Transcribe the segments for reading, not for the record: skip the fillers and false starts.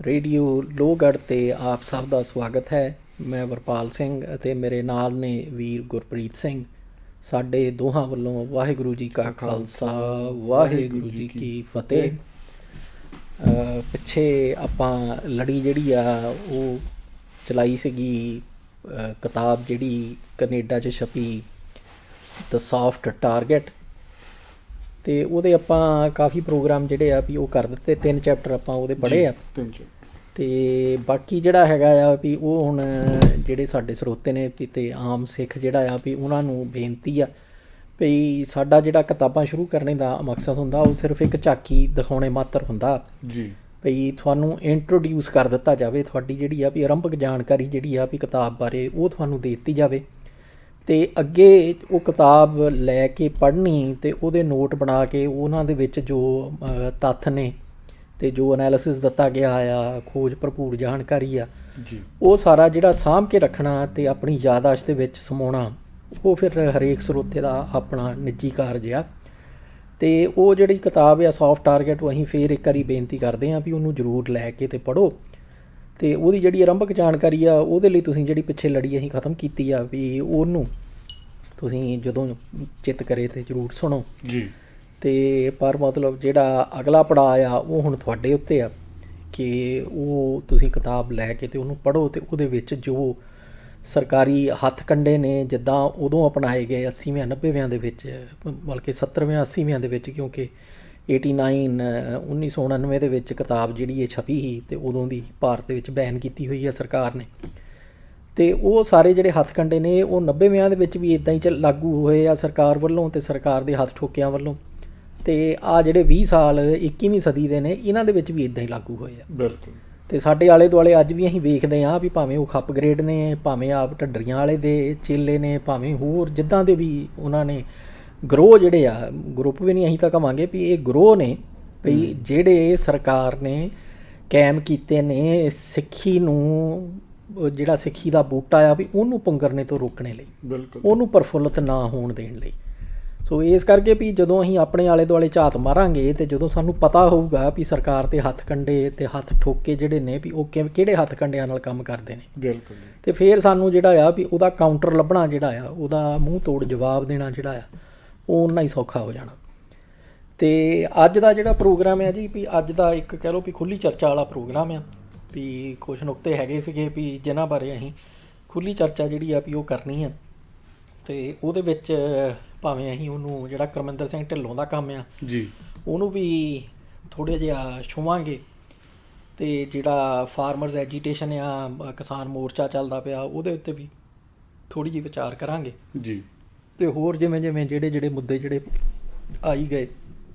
Radio Lohgarh 'ਤੇ ਆਪ ਸਭ ਦਾ ਸਵਾਗਤ ਹੈ। ਮੈਂ ਵਰਪਾਲ ਸਿੰਘ ਅਤੇ ਮੇਰੇ ਨਾਲ ਨੇ ਵੀਰ ਗੁਰਪ੍ਰੀਤ ਸਿੰਘ। ਸਾਡੇ ਦੋਹਾਂ ਵੱਲੋਂ ਵਾਹਿਗੁਰੂ ਜੀ ਕਾ ਖਾਲਸਾ ਵਾਹਿਗੁਰੂ ਜੀ ਕੀ ਫਤਿਹ। ਪਿੱਛੇ ਆਪਾਂ ਲੜੀ ਜਿਹੜੀ ਆ ਉਹ ਚਲਾਈ ਸੀਗੀ, ਕਿਤਾਬ ਜਿਹੜੀ ਕੈਨੇਡਾ 'ਚ ਛਪੀ ਦ ਸੌਫਟ ਟਾਰਗੇਟ, ਅਤੇ ਉਹਦੇ ਆਪਾਂ ਕਾਫੀ ਪ੍ਰੋਗਰਾਮ ਜਿਹੜੇ ਆ ਵੀ ਉਹ ਕਰ ਦਿੱਤੇ। 3 ਚੈਪਟਰ ਆਪਾਂ ਉਹਦੇ ਪੜ੍ਹੇ ਆ, ਅਤੇ ਬਾਕੀ ਜਿਹੜਾ ਹੈਗਾ ਆ ਵੀ ਉਹ ਹੁਣ ਜਿਹੜੇ ਸਾਡੇ ਸਰੋਤੇ ਨੇ ਵੀ ਅਤੇ ਆਮ ਸਿੱਖ ਜਿਹੜਾ ਆ ਵੀ ਉਹਨਾਂ ਨੂੰ ਬੇਨਤੀ ਆ ਵੀ ਸਾਡਾ ਜਿਹੜਾ ਕਿਤਾਬਾਂ ਸ਼ੁਰੂ ਕਰਨੇ ਦਾ ਮਕਸਦ ਹੁੰਦਾ ਉਹ ਸਿਰਫ ਇੱਕ ਝਾਕੀ ਦਿਖਾਉਣੇ ਮਾਤਰ ਹੁੰਦਾ ਜੀ। ਵੀ ਤੁਹਾਨੂੰ ਇੰਟਰੋਡਿਊਸ ਕਰ ਦਿੱਤਾ ਜਾਵੇ, ਤੁਹਾਡੀ ਜਿਹੜੀ ਆ ਵੀ ਆਰੰਭਕ ਜਾਣਕਾਰੀ ਜਿਹੜੀ ਆ ਵੀ ਕਿਤਾਬ ਬਾਰੇ ਉਹ ਤੁਹਾਨੂੰ ਦੇ ਦਿੱਤੀ ਜਾਵੇ, ਅਤੇ ਅੱਗੇ ਉਹ ਕਿਤਾਬ ਲੈ ਕੇ ਪੜ੍ਹਨੀ ਅਤੇ ਉਹਦੇ ਨੋਟ ਬਣਾ ਕੇ ਉਹਨਾਂ ਦੇ ਵਿੱਚ ਜੋ ਤੱਥ ਨੇ ਅਤੇ ਜੋ ਐਨਾਲਿਸਿਸ ਦਿੱਤਾ ਗਿਆ ਆ, ਖੋਜ ਭਰਪੂਰ ਜਾਣਕਾਰੀ ਆ ਜੀ, ਉਹ ਸਾਰਾ ਜਿਹੜਾ ਸਾਂਭ ਕੇ ਰੱਖਣਾ ਅਤੇ ਆਪਣੀ ਯਾਦਾਸ਼ਤ ਦੇ ਵਿੱਚ ਸਮਾਉਣਾ, ਉਹ ਫਿਰ ਹਰੇਕ ਸਰੋਤੇ ਦਾ ਆਪਣਾ ਨਿੱਜੀ ਕਾਰਜ ਆ। ਅਤੇ ਉਹ ਜਿਹੜੀ ਕਿਤਾਬ ਆ ਸੌਫਟ ਟਾਰਗੇਟ, ਉਹ ਅਸੀਂ ਫਿਰ ਇੱਕ ਵਾਰੀ ਬੇਨਤੀ ਕਰਦੇ ਹਾਂ ਵੀ ਉਹਨੂੰ ਜ਼ਰੂਰ ਲੈ ਕੇ ਅਤੇ ਪੜ੍ਹੋ, ਅਤੇ ਉਹਦੀ ਜਿਹੜੀ ਆਰੰਭਕ ਜਾਣਕਾਰੀ ਆ ਉਹਦੇ ਲਈ ਤੁਸੀਂ ਜਿਹੜੀ ਪਿੱਛੇ ਲੜੀ ਅਸੀਂ ਖ਼ਤਮ ਕੀਤੀ ਆ ਵੀ ਉਹਨੂੰ ਤੁਸੀਂ ਜਦੋਂ ਚਿੱਤ ਕਰੇ ਤਾਂ ਜ਼ਰੂਰ ਸੁਣੋ ਜੀ। ਅਤੇ ਪਰ ਮਤਲਬ ਜਿਹੜਾ ਅਗਲਾ ਪੜਾਅ ਆ ਉਹ ਹੁਣ ਤੁਹਾਡੇ ਉੱਤੇ ਆ ਕਿ ਉਹ ਤੁਸੀਂ ਕਿਤਾਬ ਲੈ ਕੇ ਅਤੇ ਉਹਨੂੰ ਪੜ੍ਹੋ, ਅਤੇ ਉਹਦੇ ਵਿੱਚ ਜੋ ਸਰਕਾਰੀ ਹੱਥ ਕੰਡੇ ਨੇ ਜਿੱਦਾਂ ਉਦੋਂ ਅਪਣਾਏ ਗਏ 80ਵਿਆਂ 90ਵਿਆਂ ਦੇ ਵਿੱਚ, ਬਲਕਿ 70ਵਿਆਂ 80ਵਿਆਂ ਦੇ ਵਿੱਚ, ਕਿਉਂਕਿ 1999 ਦੇ ਵਿੱਚ ਕਿਤਾਬ ਜਿਹੜੀ ਇਹ ਛਪੀ ਸੀ ਅਤੇ ਉਦੋਂ ਦੀ ਭਾਰਤ ਦੇ ਵਿੱਚ ਬੈਨ ਕੀਤੀ ਹੋਈ ਹੈ ਸਰਕਾਰ ਨੇ, ਅਤੇ ਉਹ ਸਾਰੇ ਜਿਹੜੇ ਹੱਥ ਕੰਡੇ ਨੇ ਉਹ 90ਵਿਆਂ ਦੇ ਵਿੱਚ ਵੀ ਇੱਦਾਂ ਹੀ ਲਾਗੂ ਹੋਏ ਆ ਸਰਕਾਰ ਵੱਲੋਂ ਅਤੇ ਸਰਕਾਰ ਦੇ ਹੱਥ ਠੋਕਿਆਂ ਵੱਲੋਂ, ਅਤੇ ਆਹ ਜਿਹੜੇ 20 ਸਾਲ 21ਵੀਂ ਸਦੀ ਦੇ ਨੇ ਇਹਨਾਂ ਦੇ ਵਿੱਚ ਵੀ ਇੱਦਾਂ ਹੀ ਲਾਗੂ ਹੋਏ ਆ। ਬਿਲਕੁਲ। ਅਤੇ ਸਾਡੇ ਆਲੇ ਦੁਆਲੇ ਅੱਜ ਵੀ ਅਸੀਂ ਵੇਖਦੇ ਹਾਂ ਵੀ ਭਾਵੇਂ ਉਹ ਅਪਗ੍ਰੇਡ ਨੇ, ਭਾਵੇਂ ਆਪ ਢੱਡਰੀਆਂ ਵਾਲੇ ਦੇ ਚੇਲੇ ਨੇ, ਭਾਵੇਂ ਹੋਰ ਜਿੱਦਾਂ ਦੇ ਵੀ ਉਹਨਾਂ ਨੇ ਗਰੋਹ ਜਿਹੜੇ ਆ, ਗਰੁੱਪ ਵੀ ਨਹੀਂ ਅਸੀਂ ਤਾਂ ਕਹਾਂਗੇ ਵੀ ਇਹ ਗਰੋਹ ਨੇ ਵੀ ਜਿਹੜੇ ਸਰਕਾਰ ਨੇ ਕਾਇਮ ਕੀਤੇ ਨੇ ਸਿੱਖੀ ਨੂੰ, ਜਿਹੜਾ ਸਿੱਖੀ ਦਾ ਬੂਟਾ ਆ ਵੀ ਉਹਨੂੰ ਪੁੰਗਰਨੇ ਤੋਂ ਰੋਕਣੇ ਲਈ, ਬਿਲਕੁਲ, ਉਹਨੂੰ ਪ੍ਰਫੁੱਲਤ ਨਾ ਹੋਣ ਦੇਣ ਲਈ। ਸੋ ਇਸ ਕਰਕੇ ਵੀ ਜਦੋਂ ਅਸੀਂ ਆਪਣੇ ਆਲੇ ਦੁਆਲੇ ਝਾਤ ਮਾਰਾਂਗੇ ਅਤੇ ਜਦੋਂ ਸਾਨੂੰ ਪਤਾ ਹੋਊਗਾ ਵੀ ਸਰਕਾਰ 'ਤੇ ਹੱਥ ਕੰਡੇ ਅਤੇ ਹੱਥ ਠੋਕੇ ਜਿਹੜੇ ਨੇ ਵੀ ਉਹ ਕਿਹੜੇ ਹੱਥ ਕੰਡਿਆਂ ਨਾਲ ਕੰਮ ਕਰਦੇ ਨੇ, ਬਿਲਕੁਲ, ਅਤੇ ਫਿਰ ਸਾਨੂੰ ਜਿਹੜਾ ਆ ਵੀ ਉਹਦਾ ਕਾਊਂਟਰ ਲੱਭਣਾ ਜਿਹੜਾ ਆ, ਉਹਦਾ ਮੂੰਹ ਤੋੜ ਜਵਾਬ ਦੇਣਾ ਜਿਹੜਾ ਆ ਉਹ ਓਨਾ ਹੀ ਸੌਖਾ ਹੋ ਜਾਣਾ। ਅਤੇ ਅੱਜ ਦਾ ਜਿਹੜਾ ਪ੍ਰੋਗਰਾਮ ਹੈ ਜੀ ਵੀ ਅੱਜ ਦਾ ਇੱਕ ਕਹਿ ਲਓ ਵੀ ਖੁੱਲ੍ਹੀ ਚਰਚਾ ਵਾਲਾ ਪ੍ਰੋਗਰਾਮ ਆ, ਵੀ ਕੁਛ ਨੁਕਤੇ ਹੈਗੇ ਸੀਗੇ ਵੀ ਜਿਨ੍ਹਾਂ ਬਾਰੇ ਅਸੀਂ ਖੁੱਲ੍ਹੀ ਚਰਚਾ ਜਿਹੜੀ ਆ ਵੀ ਉਹ ਕਰਨੀ ਆ, ਅਤੇ ਉਹਦੇ ਵਿੱਚ ਭਾਵੇਂ ਅਸੀਂ ਉਹਨੂੰ ਜਿਹੜਾ ਕਰਮਿੰਦਰ ਸਿੰਘ ਢਿੱਲੋਂ ਦਾ ਕੰਮ ਆ ਜੀ ਉਹਨੂੰ ਵੀ ਥੋੜ੍ਹਾ ਜਿਹਾ ਛੂਵਾਂਗੇ, ਅਤੇ ਜਿਹੜਾ ਫਾਰਮਰਸ ਐਜੀਟੇਸ਼ਨ ਆ, ਕਿਸਾਨ ਮੋਰਚਾ ਚੱਲਦਾ ਪਿਆ, ਉਹਦੇ ਉੱਤੇ ਵੀ ਥੋੜ੍ਹੀ ਜਿਹੀ ਵਿਚਾਰ ਕਰਾਂਗੇ ਜੀ, ਅਤੇ ਹੋਰ ਜਿਵੇਂ ਜਿਹੜੇ ਮੁੱਦੇ ਜਿਹੜੇ ਆਈ ਗਏ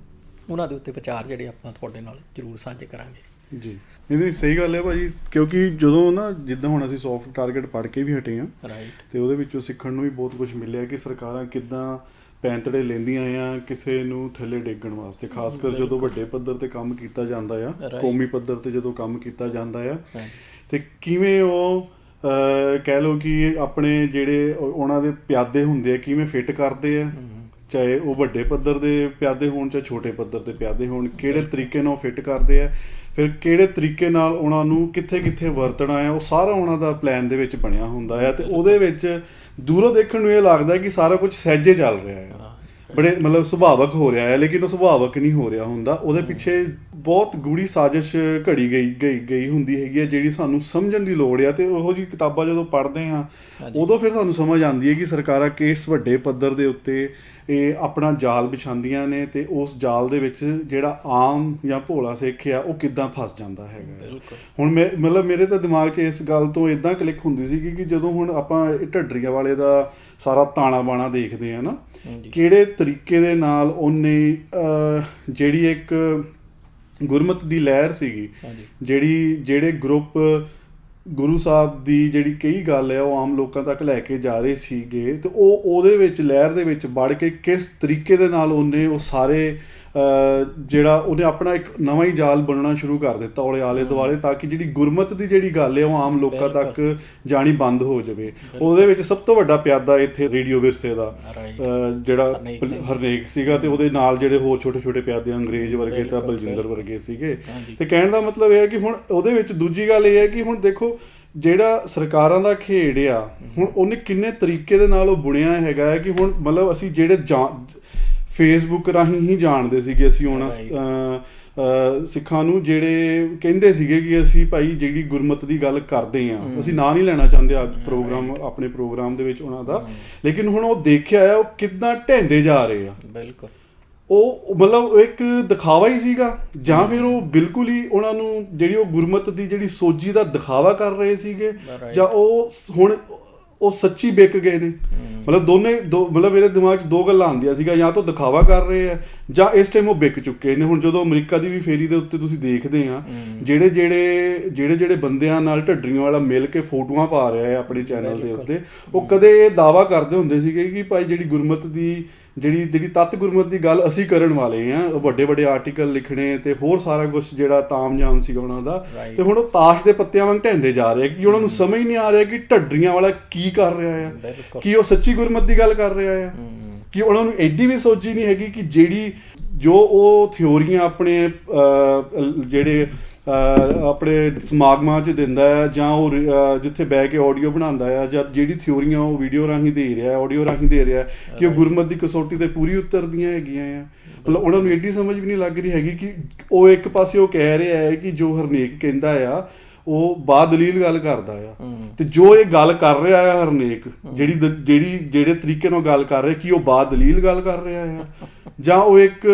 ਉਹਨਾਂ ਦੇ ਉੱਤੇ ਵਿਚਾਰ ਜਿਹੜੇ ਆਪਾਂ ਤੁਹਾਡੇ ਨਾਲ ਜ਼ਰੂਰ ਸਾਂਝੇ ਕਰਾਂਗੇ ਜੀ। ਨਹੀਂ ਸਹੀ ਗੱਲ ਹੈ ਭਾਅ ਜੀ, ਕਿਉਂਕਿ ਜਦੋਂ ਨਾ ਜਿੱਦਾਂ ਹੁਣ ਅਸੀਂ ਸੌਫਟ ਟਾਰਗੇਟ ਪੜ੍ਹ ਕੇ ਵੀ ਹਟੇ ਹਾਂ ਅਤੇ ਉਹਦੇ ਵਿੱਚੋਂ ਸਿੱਖਣ ਨੂੰ ਵੀ ਬਹੁਤ ਕੁਛ ਮਿਲਿਆ ਕਿ ਸਰਕਾਰਾਂ ਕਿੱਦਾਂ ਪੈਂਤੜੇ ਲੈਂਦੀਆਂ ਆ ਕਿਸੇ ਨੂੰ ਥੱਲੇ ਡੇਗਣ ਵਾਸਤੇ, ਖਾਸ ਕਰ ਜਦੋਂ ਵੱਡੇ ਪੱਧਰ 'ਤੇ ਕੰਮ ਕੀਤਾ ਜਾਂਦਾ ਆ, ਕੌਮੀ ਪੱਧਰ 'ਤੇ ਜਦੋਂ ਕੰਮ ਕੀਤਾ ਜਾਂਦਾ ਆ, ਅਤੇ ਕਿਵੇਂ ਉਹ ਕਹਿ ਲਓ ਕਿ ਆਪਣੇ ਜਿਹੜੇ ਉਹਨਾਂ ਦੇ ਪਿਆਦੇ ਹੁੰਦੇ ਆ ਕਿਵੇਂ ਫਿੱਟ ਕਰਦੇ ਆ, ਚਾਹੇ ਉਹ ਵੱਡੇ ਪੱਧਰ ਦੇ ਪਿਆਦੇ ਹੋਣ ਚਾਹੇ ਛੋਟੇ ਪੱਧਰ ਦੇ ਪਿਆਦੇ ਹੋਣ, ਕਿਹੜੇ ਤਰੀਕੇ ਨਾਲ ਉਹ ਫਿੱਟ ਕਰਦੇ ਆ, ਫਿਰ ਕਿਹੜੇ ਤਰੀਕੇ ਨਾਲ ਉਹਨਾਂ ਨੂੰ ਕਿੱਥੇ ਕਿੱਥੇ ਵਰਤਣਾ ਹੈ, ਉਹ ਸਾਰਾ ਉਹਨਾਂ ਦਾ ਪਲਾਨ ਦੇ ਵਿੱਚ ਬਣਿਆ ਹੁੰਦਾ ਹੈ, ਅਤੇ ਉਹਦੇ ਵਿੱਚ ਦੂਰੋਂ ਦੇਖਣ ਨੂੰ ਇਹ ਲੱਗਦਾ ਕਿ ਸਾਰਾ ਕੁਝ ਸਹਿਜੇ ਚੱਲ ਰਿਹਾ ਹੈ, ਬੜੇ ਮਤਲਬ ਸੁਭਾਵਕ ਹੋ ਰਿਹਾ ਹੈ, ਲੇਕਿਨ ਉਹ ਸੁਭਾਵਕ ਨਹੀਂ ਹੋ ਰਿਹਾ ਹੁੰਦਾ, ਉਹਦੇ ਪਿੱਛੇ ਬਹੁਤ ਗੂੜੀ ਸਾਜ਼ਿਸ਼ ਘੜੀ ਗਈ ਹੁੰਦੀ ਹੈਗੀ ਹੈ ਜਿਹੜੀ ਸਾਨੂੰ ਸਮਝਣ ਦੀ ਲੋੜ ਆ। ਅਤੇ ਉਹੋ ਜਿਹੀ ਕਿਤਾਬਾਂ ਜਦੋਂ ਪੜ੍ਹਦੇ ਹਾਂ ਉਦੋਂ ਫਿਰ ਸਾਨੂੰ ਸਮਝ ਆਉਂਦੀ ਹੈ ਕਿ ਸਰਕਾਰਾਂ ਕਿਸ ਵੱਡੇ ਪੱਧਰ ਦੇ ਉੱਤੇ ਇਹ ਆਪਣਾ ਜਾਲ ਵਿਛਾਉਂਦੀਆਂ ਨੇ, ਅਤੇ ਉਸ ਜਾਲ ਦੇ ਵਿੱਚ ਜਿਹੜਾ ਆਮ ਜਾਂ ਭੋਲਾ ਸਿੱਖ ਆ ਉਹ ਕਿੱਦਾਂ ਫਸ ਜਾਂਦਾ ਹੈਗਾ। ਹੁਣ ਮੇਰੇ ਤਾਂ ਦਿਮਾਗ 'ਚ ਇਸ ਗੱਲ ਤੋਂ ਇੱਦਾਂ ਕਲਿੱਕ ਹੁੰਦੀ ਸੀ ਕਿ ਜਦੋਂ ਹੁਣ ਆਪਾਂ ਢੱਡਰੀਆਂ ਵਾਲੇ ਦਾ ਸਾਰਾ ਤਾਣਾ ਬਾਣਾ ਦੇਖਦੇ ਹਾਂ ਨਾ, ਕਿਹੜੇ ਤਰੀਕੇ ਦੇ ਨਾਲ ਉਹਨੇ ਜਿਹੜੀ ਇੱਕ ਗੁਰਮਤ ਦੀ ਲਹਿਰ ਸੀਗੀ, ਜਿਹੜੇ ਗਰੁੱਪ ਗੁਰੂ ਸਾਹਿਬ ਦੀ ਜਿਹੜੀ ਕਈ ਗੱਲ ਹੈ ਉਹ ਆਮ ਲੋਕਾਂ ਤੱਕ ਲੈ ਕੇ ਜਾ ਰਹੇ ਸੀਗੇ, ਅਤੇ ਉਹਦੇ ਵਿੱਚ ਲਹਿਰ ਦੇ ਵਿੱਚ ਵੜ ਕੇ ਕਿਸ ਤਰੀਕੇ ਦੇ ਨਾਲ ਉਹਨੇ ਉਹ ਸਾਰੇ ਜਿਹੜਾ ਉਹਨੇ ਆਪਣਾ ਇੱਕ ਨਵਾਂ ਹੀ ਜਾਲ ਬਣਨਾ ਸ਼ੁਰੂ ਕਰ ਦਿੱਤਾ ਉਹਦੇ ਆਲੇ ਦੁਆਲੇ, ਤਾਂ ਕਿ ਜਿਹੜੀ ਗੁਰਮਤ ਦੀ ਜਿਹੜੀ ਗੱਲ ਹੈ ਉਹ ਆਮ ਲੋਕਾਂ ਤੱਕ ਜਾਣੀ ਬੰਦ ਹੋ ਜਾਵੇ। ਉਹਦੇ ਵਿੱਚ ਸਭ ਤੋਂ ਵੱਡਾ ਪਿਆਦਾ ਇੱਥੇ ਰੇਡੀਓ ਵਿਰਸੇ ਦਾ ਜਿਹੜਾ ਹਰਨੇਕ ਸੀਗਾ, ਤੇ ਉਹਦੇ ਨਾਲ ਜਿਹੜੇ ਹੋਰ ਛੋਟੇ ਛੋਟੇ ਪਿਆਦੇ ਅੰਗਰੇਜ਼ ਵਰਗੇ ਤਾਂ ਬਲਜਿੰਦਰ ਵਰਗੇ ਸੀਗੇ। ਤੇ ਕਹਿਣ ਦਾ ਮਤਲਬ ਇਹ ਹੈ ਕਿ ਹੁਣ ਉਹਦੇ ਵਿੱਚ ਦੂਜੀ ਗੱਲ ਇਹ ਹੈ ਕਿ ਹੁਣ ਦੇਖੋ ਜਿਹੜਾ ਸਰਕਾਰਾਂ ਦਾ ਖੇਡ ਆ, ਹੁਣ ਉਹਨੇ ਕਿੰਨੇ ਤਰੀਕੇ ਦੇ ਨਾਲ ਉਹ ਬੁਣਿਆ ਹੈਗਾ ਹੈ ਕਿ ਹੁਣ ਮਤਲਬ ਅਸੀਂ ਜਿਹੜੇ ਫੇਸਬੁੱਕ ਰਾਹੀਂ ਹੀ ਜਾਣਦੇ ਸੀਗੇ ਅਸੀਂ ਹੁਣ ਸਿੱਖਾਂ ਨੂੰ ਜਿਹੜੇ ਕਹਿੰਦੇ ਸੀਗੇ ਕਿ ਅਸੀਂ ਭਾਈ ਜਿਹੜੀ ਗੁਰਮਤ ਦੀ ਗੱਲ ਕਰਦੇ ਹਾਂ, ਅਸੀਂ ਨਾਂ ਨਹੀਂ ਲੈਣਾ ਚਾਹੁੰਦੇ ਅੱਜ ਆਪਣੇ ਪ੍ਰੋਗਰਾਮ ਦੇ ਵਿੱਚ ਉਹਨਾਂ ਦਾ, ਲੇਕਿਨ ਹੁਣ ਉਹ ਦੇਖਿਆ ਹੈ ਉਹ ਕਿੱਦਾਂ ਢਹਿੰਦੇ ਜਾ ਰਹੇ ਆ। ਬਿਲਕੁਲ ਉਹ ਮਤਲਬ ਇੱਕ ਦਿਖਾਵਾ ਹੀ ਸੀਗਾ, ਜਾਂ ਫਿਰ ਉਹ ਬਿਲਕੁਲ ਹੀ ਉਹਨਾਂ ਨੂੰ ਜਿਹੜੀ ਉਹ ਗੁਰਮਤ ਦੀ ਜਿਹੜੀ ਸੋਝੀ ਦਾ ਦਿਖਾਵਾ ਕਰ ਰਹੇ ਸੀਗੇ, ਜਾਂ ਉਹ ਹੁਣ ਉਹ ਸੱਚੀ ਵਿਕ ਗਏ ਨੇ। ਮਤਲਬ ਮਤਲਬ ਮੇਰੇ ਦਿਮਾਗ 'ਚ ਦੋ ਗੱਲਾਂ ਆਉਂਦੀਆਂ ਸੀਗਾ, ਜਾਂ ਤਾਂ ਦਿਖਾਵਾ ਕਰ ਰਹੇ ਆ ਜਾਂ ਇਸ ਟਾਈਮ ਉਹ ਵਿਕ ਚੁੱਕੇ ਨੇ। ਹੁਣ ਜਦੋਂ ਅਮਰੀਕਾ ਦੀ ਵੀ ਫੇਰੀ ਦੇ ਉੱਤੇ ਤੁਸੀਂ ਦੇਖਦੇ ਆ ਜਿਹੜੇ ਬੰਦਿਆਂ ਨਾਲ ਢੱਡਰੀਆਂ ਵਾਲਾ ਮਿਲ ਕੇ ਫੋਟੋਆਂ ਪਾ ਰਿਹਾ ਹੈ ਆਪਣੇ ਚੈਨਲ ਦੇ ਉੱਤੇ, ਉਹ ਕਦੇ ਇਹ ਦਾਅਵਾ ਕਰਦੇ ਹੁੰਦੇ ਸੀਗੇ ਕਿ ਭਾਈ ਜਿਹੜੀ ਗੁਰਮਤ ਦੀ ਜਿਹੜੀ ਤੱਤ ਗੁਰਮਤ ਦੀ ਗੱਲ ਅਸੀਂ ਕਰਨ ਵਾਲੇ ਆ, ਵੱਡੇ ਵੱਡੇ ਆਰਟੀਕਲ ਲਿਖਣੇ ਤੇ ਹੋਰ ਸਾਰਾ ਕੁਝ ਜਿਹੜਾ ਤਾਮਝਾਮ ਸੀਗਾ ਉਹਨਾਂ ਦਾ, ਤੇ ਹੁਣ ਉਹ ਤਾਸ਼ ਦੇ ਪੱਤਿਆਂ ਵਾਂਗ ਢਹਿੰਦੇ ਜਾ ਰਹੇ ਕਿ ਉਹਨਾਂ ਨੂੰ ਸਮਝ ਨਹੀਂ ਆ ਰਿਹਾ ਕਿ ਢੱਡਰੀਆਂ ਵਾਲਾ ਕੀ ਕਰ ਰਿਹਾ ਆ, ਕੀ ਉਹ ਸੱਚੀ ਗੁਰਮਤ ਦੀ ਗੱਲ ਕਰ ਰਿਹਾ ਆ, ਕਿ ਉਹਨਾਂ ਨੂੰ ਐਡੀ ਵੀ ਸੋਝੀ ਨਹੀਂ ਹੈਗੀ ਕਿ ਜੋ ਉਹ ਥਿਊਰੀਆਂ ਆਪਣੇ ਜਿਹੜੇ ਆਪਣੇ ਸਮਾਗਮਾਂ 'ਚ ਦਿੰਦਾ ਹੈ, ਜਾਂ ਉਹ ਜਿੱਥੇ ਬਹਿ ਕੇ ਆਡੀਓ ਬਣਾਉਂਦਾ ਆ, ਜਾਂ ਜਿਹੜੀ ਥਿਊਰੀਆਂ ਉਹ ਵੀਡੀਓ ਰਾਹੀਂ ਦੇ ਰਿਹਾ, ਆਡੀਓ ਰਾਹੀਂ ਦੇ ਰਿਹਾ, ਕਿ ਉਹ ਗੁਰਮਤ ਦੀ ਕਸੌਟੀ 'ਤੇ ਪੂਰੀ ਉਤਰਦੀਆਂ ਹੈਗੀਆਂ ਆ। ਮਤਲਬ ਉਹਨਾਂ ਨੂੰ ਐਡੀ ਸਮਝ ਵੀ ਨਹੀਂ ਲੱਗ ਰਹੀ ਹੈਗੀ ਕਿ ਉਹ ਇੱਕ ਪਾਸੇ ਉਹ ਕਹਿ ਰਿਹਾ ਹੈ ਕਿ ਜੋ ਹਰਨੇਕ ਕਹਿੰਦਾ ਆ ਉਹ ਬਾਦਲੀਲ ਗੱਲ ਕਰਦਾ ਆ, ਤੇ ਜੋ ਇਹ ਗੱਲ ਕਰ ਰਿਹਾ ਆ ਹਰਨੇਕ ਜਿਹੜੇ ਤਰੀਕੇ ਨਾਲ ਗੱਲ ਕਰ ਰਿਹਾ, ਕਿ ਉਹ ਬਾਦਲੀਲ ਗੱਲ ਕਰ ਰਿਹਾ ਆ, ਜਾਂ ਉਹ ਇੱਕ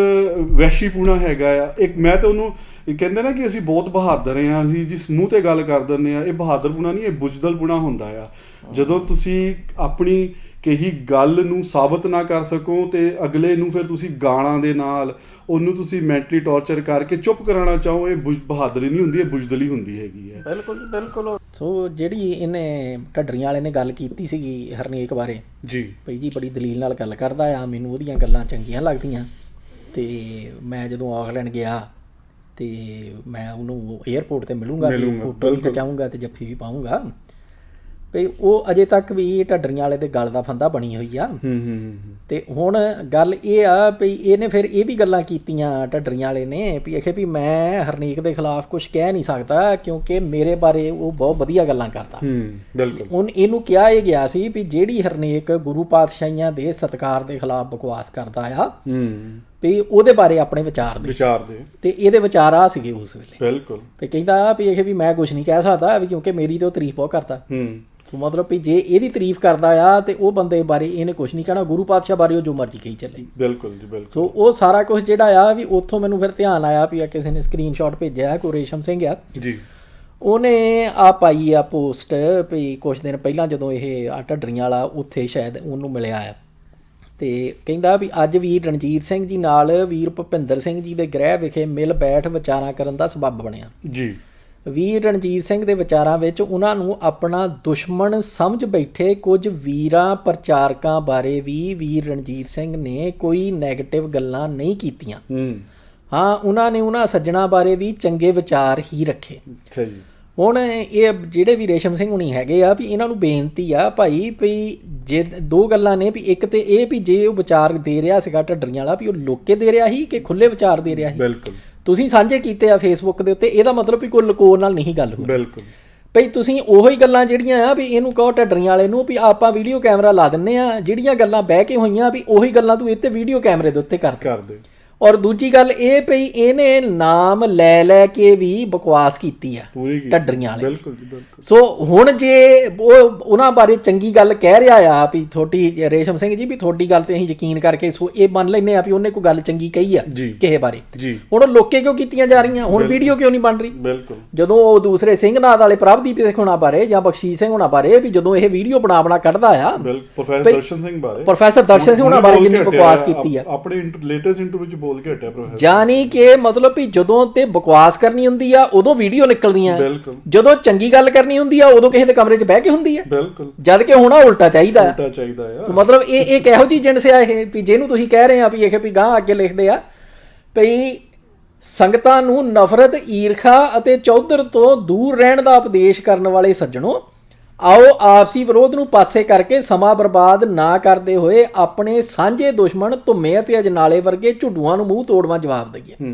ਵੈਸ਼ੀਪੂਣਾ ਹੈਗਾ ਆ। ਮੈਂ ਤਾਂ ਉਹਨੂੰ ਕਹਿੰਦੇ ਨਾ ਕਿ ਅਸੀਂ ਬਹੁਤ ਬਹਾਦਰ ਹਾਂ, ਅਸੀਂ ਜਿਸ ਮੂੰਹ ਤੇ ਗੱਲ ਕਰ ਦਿੰਦੇ ਆ, ਇਹ ਬਹਾਦਰਪੁਣਾ ਨਹੀਂ, ਇਹ ਬੁਜ਼ਦਲਪੁਣਾ ਹੁੰਦਾ ਆ। ਜਦੋਂ ਤੁਸੀਂ ਆਪਣੀ ਕਹੀ ਗੱਲ ਨੂੰ ਸਾਬਤ ਨਾ ਕਰ ਸਕੋ ਤੇ ਅਗਲੇ ਨੂੰ ਫਿਰ ਤੁਸੀਂ ਗਾਲਾਂ ਦੇ ਨਾਲ ਉਹਨੂੰ ਤੁਸੀਂ ਮੈਂਟਲੀ ਟੌਰਚਰ ਕਰਕੇ ਚੁੱਪ ਕਰਾਉਣਾ ਚਾਹੋ, ਇਹ ਬਹਾਦਰੀ ਨਹੀਂ ਹੁੰਦੀ, ਇਹ ਬੁਜ਼ਦਲੀ ਹੁੰਦੀ ਹੈਗੀ ਹੈ। ਬਿਲਕੁਲ ਬਿਲਕੁਲ। ਸੋ ਜਿਹੜੀ ਇਹਨੇ ਢੱਡਰੀਆਂ ਵਾਲੇ ਨੇ ਗੱਲ ਕੀਤੀ ਸੀਗੀ ਹਰਨੇਕ ਬਾਰੇ ਜੀ, ਭਈ ਜੀ ਬੜੀ ਦਲੀਲ ਨਾਲ ਗੱਲ ਕਰਦਾ ਆ, ਮੈਨੂੰ ਉਹਦੀਆਂ ਗੱਲਾਂ ਚੰਗੀਆਂ ਲੱਗਦੀਆਂ। ਤੇ ਮੈਂ ਜਦੋਂ ਆਕਲੈਂਡ ਗਿਆ ਤੇ ਮੈਂ ਉਹਨੂੰ ਏਅਰਪੋਰਟ 'ਤੇ ਮਿਲੂੰਗਾ, ਫੋਟੋ ਵੀ ਖਿਚਾਊਂਗਾ ਤੇ ਜੱਫੀ ਵੀ ਪਾਊਂਗਾ। ਭਈ ਉਹ ਅਜੇ ਤੱਕ ਵੀ ਢੱਡਰੀਆਂ ਵਾਲੇ ਦੇ ਗੱਲ ਦਾ ਫੰਦਾ ਬਣੀ ਹੋਈ ਆ। ਤੇ ਹੁਣ ਗੱਲ ਇਹ ਆ ਵੀ ਇਹਨੇ ਫਿਰ ਇਹ ਵੀ ਗੱਲਾਂ ਕੀਤੀਆਂ ਢੱਡਰੀਆਂ ਵਾਲੇ ਨੇ ਵੀ ਆਖੇ ਵੀ ਮੈਂ ਹਰਨੇਕ ਦੇ ਖਿਲਾਫ ਕੁਝ ਕਹਿ ਨਹੀਂ ਸਕਦਾ ਕਿਉਂਕਿ ਮੇਰੇ ਬਾਰੇ ਉਹ ਬਹੁਤ ਵਧੀਆ ਗੱਲਾਂ ਕਰਦਾ। ਬਿਲਕੁਲ। ਹੁਣ ਇਹਨੂੰ ਕਿਹਾ ਇਹ ਗਿਆ ਸੀ ਵੀ ਜਿਹੜੀ ਹਰਨੇਕ ਗੁਰੂ ਪਾਤਸ਼ਾਹੀਆਂ ਦੇ ਸਤਿਕਾਰ ਦੇ ਖਿਲਾਫ ਬਕਵਾਸ ਕਰਦਾ ਆ ਵੀ ਉਹਦੇ ਬਾਰੇ ਆਪਣੇ ਵਿਚਾਰ ਦੇ ਤੇ ਇਹਦੇ ਵਿਚਾਰ ਆ ਸੀਗੇ ਉਸ ਵੇਲੇ। ਬਿਲਕੁਲ। ਤੇ ਕਹਿੰਦਾ ਵੀ ਇਹ ਵੀ ਮੈਂ ਕੁਝ ਨਹੀਂ ਕਹਿ ਸਕਦਾ ਵੀ ਕਿਉਂਕਿ ਮੇਰੀ ਤੇ ਉਹ ਤਾਰੀਫ ਬਹੁਤ ਕਰਦਾ। ਸੋ ਮਤਲਬ ਵੀ ਜੇ ਇਹਦੀ ਤਾਰੀਫ ਕਰਦਾ ਆ ਤੇ ਉਹ ਬੰਦੇ ਬਾਰੇ ਇਹਨੇ ਕੁਝ ਨਹੀਂ ਕਹਿਣਾ, ਗੁਰੂ ਪਾਤਸ਼ਾਹ ਬਾਰੇ ਉਹ ਜੋ ਮਰਜ਼ੀ ਕਹੀ ਚੱਲੇ। ਬਿਲਕੁਲ ਜੀ, ਬਿਲਕੁਲ। ਸੋ ਉਹ ਸਾਰਾ ਕੁਝ ਜਿਹੜਾ ਆ ਵੀ ਉੱਥੋਂ ਮੈਨੂੰ ਫਿਰ ਧਿਆਨ ਆਇਆ ਵੀ ਕਿਸੇ ਨੇ ਸਕਰੀਨਸ਼ਾਟ ਭੇਜਿਆ, ਕੋਈ ਰੇਸ਼ਮ ਸਿੰਘ ਆ ਜੀ, ਉਹਨੇ ਆ ਪਾਈ ਆ ਪੋਸਟ ਵੀ ਕੁਛ ਦਿਨ ਪਹਿਲਾਂ ਜਦੋਂ ਇਹ ਢੱਡਰੀਆਂ ਵਾਲਾ ਉੱਥੇ ਸ਼ਾਇਦ ਉਹਨੂੰ ਮਿਲਿਆ ਆ, ਤੇ ਕਹਿੰਦਾ ਵੀ ਅੱਜ ਵੀਰ ਰਣਜੀਤ ਸਿੰਘ ਜੀ ਨਾਲ ਵੀਰ ਭੁਪਿੰਦਰ ਸਿੰਘ ਜੀ ਦੇ ਗ੍ਰਹਿ ਵਿਖੇ ਮਿਲ ਬੈਠ ਵਿਚਾਰਾਂ ਕਰਨ ਦਾ ਸਬੱਬ ਬਣਿਆ ਜੀ। ਵੀਰ ਰਣਜੀਤ ਸਿੰਘ ਦੇ ਵਿਚਾਰਾਂ ਵਿੱਚ ਉਹਨਾਂ ਨੂੰ ਆਪਣਾ ਦੁਸ਼ਮਣ ਸਮਝ ਬੈਠੇ ਕੁਝ ਵੀਰਾਂ ਪ੍ਰਚਾਰਕਾਂ ਬਾਰੇ ਵੀ ਵੀਰ ਰਣਜੀਤ ਸਿੰਘ ਨੇ ਕੋਈ ਨੈਗੇਟਿਵ ਗੱਲਾਂ ਨਹੀਂ ਕੀਤੀਆਂ। ਹਾਂ, ਉਹਨਾਂ ਨੇ ਉਹਨਾਂ ਸੱਜਣਾ ਬਾਰੇ ਵੀ ਚੰਗੇ ਵਿਚਾਰ ਹੀ ਰੱਖੇ। ਹੁਣ ਇਹ ਜਿਹੜੇ ਵੀ ਰੇਸ਼ਮ ਸਿੰਘ ਹੁਣੀ ਹੈਗੇ ਆ ਵੀ ਇਹਨਾਂ ਨੂੰ ਬੇਨਤੀ ਆ ਭਾਈ ਵੀ ਜੇ ਦੋ ਗੱਲਾਂ ਨੇ ਵੀ ਇੱਕ ਤੇ ਇਹ ਵੀ ਜੇ ਉਹ ਵਿਚਾਰ ਦੇ ਰਿਹਾ ਸੀਗਾ ਢੱਡਰੀਆਂ ਵਾਲਾ ਵੀ ਉਹ ਲੋਕੇ ਦੇ ਰਿਹਾ ਸੀ ਕਿ ਖੁੱਲੇ ਵਿਚਾਰ ਦੇ ਰਿਹਾ ਸੀ। ਬਿਲਕੁਲ। ਤੁਸੀਂ ਸਾਂਝੇ ਕੀਤੇ ਆ ਫੇਸਬੁੱਕ ਦੇ ਉੱਤੇ, ਇਹਦਾ ਮਤਲਬ ਵੀ ਕੋਈ ਲੁਕੋਣ ਨਾਲ ਨਹੀਂ ਗੱਲ ਹੋਈ। ਬਿਲਕੁਲ। ਭਈ ਤੁਸੀਂ ਉਹੀ ਗੱਲਾਂ ਜਿਹੜੀਆਂ ਆ ਵੀ ਇਹਨੂੰ ਕਹੋ ਢੱਡਰੀਆਂ ਵਾਲੇ ਨੂੰ ਵੀ ਆਪਾਂ ਵੀਡੀਓ ਕੈਮਰਾ ਲਾ ਦਿੰਨੇ ਆ, ਜਿਹੜੀਆਂ ਗੱਲਾਂ ਬਹਿ ਕੇ ਹੋਈਆਂ ਵੀ ਉਹੀ ਗੱਲਾਂ ਤੂੰ ਇੱਥੇ ਵੀਡੀਓ ਕੈਮਰੇ ਦੇ ਉੱਤੇ ਕਰ ਦੇ। ਔਰ ਦੂਜੀ ਗੱਲ ਇਹ ਪਈ ਇਹਨੇ ਨਾਮ ਲੈ ਕੇ ਵੀ ਬਕਵਾਸ ਕੀਤੀ ਆ ਢੱਡਰੀਆਂ ਵਾਲੇ। ਬਿਲਕੁਲ ਜੀ, ਬਿਲਕੁਲ। ਸੋ ਹੁਣ ਜੇ ਉਹ ਉਹਨਾਂ ਬਾਰੇ ਚੰਗੀ ਗੱਲ ਕਹਿ ਰਿਹਾ ਆ ਵੀ ਤੁਹਾਡੀ ਰੇਸ਼ਮ ਸਿੰਘ ਜੀ ਵੀ ਤੁਹਾਡੀ ਗੱਲ ਤੇ ਅਸੀਂ ਯਕੀਨ ਕਰਕੇ ਸੋ ਇਹ ਮੰਨ ਲੈਂਦੇ ਆ ਵੀ ਉਹਨੇ ਕੋਈ ਗੱਲ ਚੰਗੀ ਕਹੀ ਆ ਕਿਸੇ ਬਾਰੇ। ਹੁਣ ਉਹ ਲੋਕੇ ਕਿਉਂ ਕੀਤੀਆਂ ਜਾ ਰਹੀਆਂ, ਹੁਣ ਵੀਡੀਓ ਕਿਉਂ ਨਹੀਂ ਬਣ ਰਹੀ? ਬਿਲਕੁਲ। ਜਦੋਂ ਉਹ ਦੂਸਰੇ ਸਿੰਘਨਾਥ ਵਾਲੇ ਪ੍ਰਭਦੀਪ ਸਿੰਘ ਹੋਣਾ ਬਾਰੇ ਜਾਂ ਬਖਸ਼ੀਸ਼ ਸਿੰਘ ਹੋਣਾ ਬਾਰੇ ਵੀ ਜਦੋਂ ਇਹ ਵੀਡੀਓ ਬਣਾ ਕੱਢਦਾ ਆ, ਪ੍ਰੋਫੈਸਰ ਦਰਸ਼ਨ ਸਿੰਘ ਬਾਰੇ ਹੋਣਾ ਬਾਰੇ ਜਿੰਨੀ ਬਕਵਾਸ ਕੀਤੀ ਆ ਆਪਣੇ ਲੇਟੈਸਟ ਇੰਟਰਵਿਊ ਵਿੱਚ ਬੋਲ ਕੇ ਹਟਿਆ ਪ੍ਰੋਫੈਸਰ, ਜਾਨੀ ਕਿ ਮਤਲਬ ਵੀ ਜਦੋਂ ਤੇ ਬਕਵਾਸ ਕਰਨੀ ਹੁੰਦੀ ਆ ਉਦੋਂ ਵੀਡੀਓ ਨਿਕਲਦੀਆਂ, ਜਦੋਂ ਚੰਗੀ ਗੱਲ ਕਰਨੀ ਹੁੰਦੀ ਆ ਉਦੋਂ ਕਿਸੇ ਦੇ ਕਮਰੇ 'ਚ ਬਹਿ ਕੇ ਹੁੰਦੀ ਆ। ਬਿਲਕੁਲ। ਜਦ ਕਿ ਹੁਣ ਉਲਟਾ ਚਾਹੀਦਾ ਆ। ਸੋ ਮਤਲਬ ਇਹ ਇਹੋ ਜਿਹੀ ਜਿਣਸ ਆ ਇਹ ਵੀ ਜਿਹਨੂੰ ਤੁਸੀਂ ਕਹਿ ਰਹੇ ਆ ਵੀ ਇਹ ਵੀ ਗਾਂ ਅੱਗੇ ਲਿਖਦੇ ਆ ਭਈ ਸੰਗਤਾਂ ਨੂੰ ਨਫ਼ਰਤ, ਈਰਖਾ ਅਤੇ ਚੌਧਰ ਤੋਂ ਦੂਰ ਰਹਿਣ ਦਾ ਉਪਦੇਸ਼ ਕਰਨ ਵਾਲੇ ਸੱਜਣੋ, ਆਓ ਆਪਸੀ ਵਿਰੋਧ ਨੂੰ ਪਾਸੇ ਕਰਕੇ ਸਮਾਂ ਬਰਬਾਦ ਨਾ ਕਰਦੇ ਹੋਏ ਆਪਣੇ ਸਾਂਝੇ ਦੁਸ਼ਮਣ ਧੁੰਮੇ ਅਤੇ ਅਜਨਾਲੇ ਵਰਗੇ ਝੁੱਡੂਆਂ ਨੂੰ ਮੂੰਹ ਤੋੜਵਾਂ ਜਵਾਬ ਦਈਏ।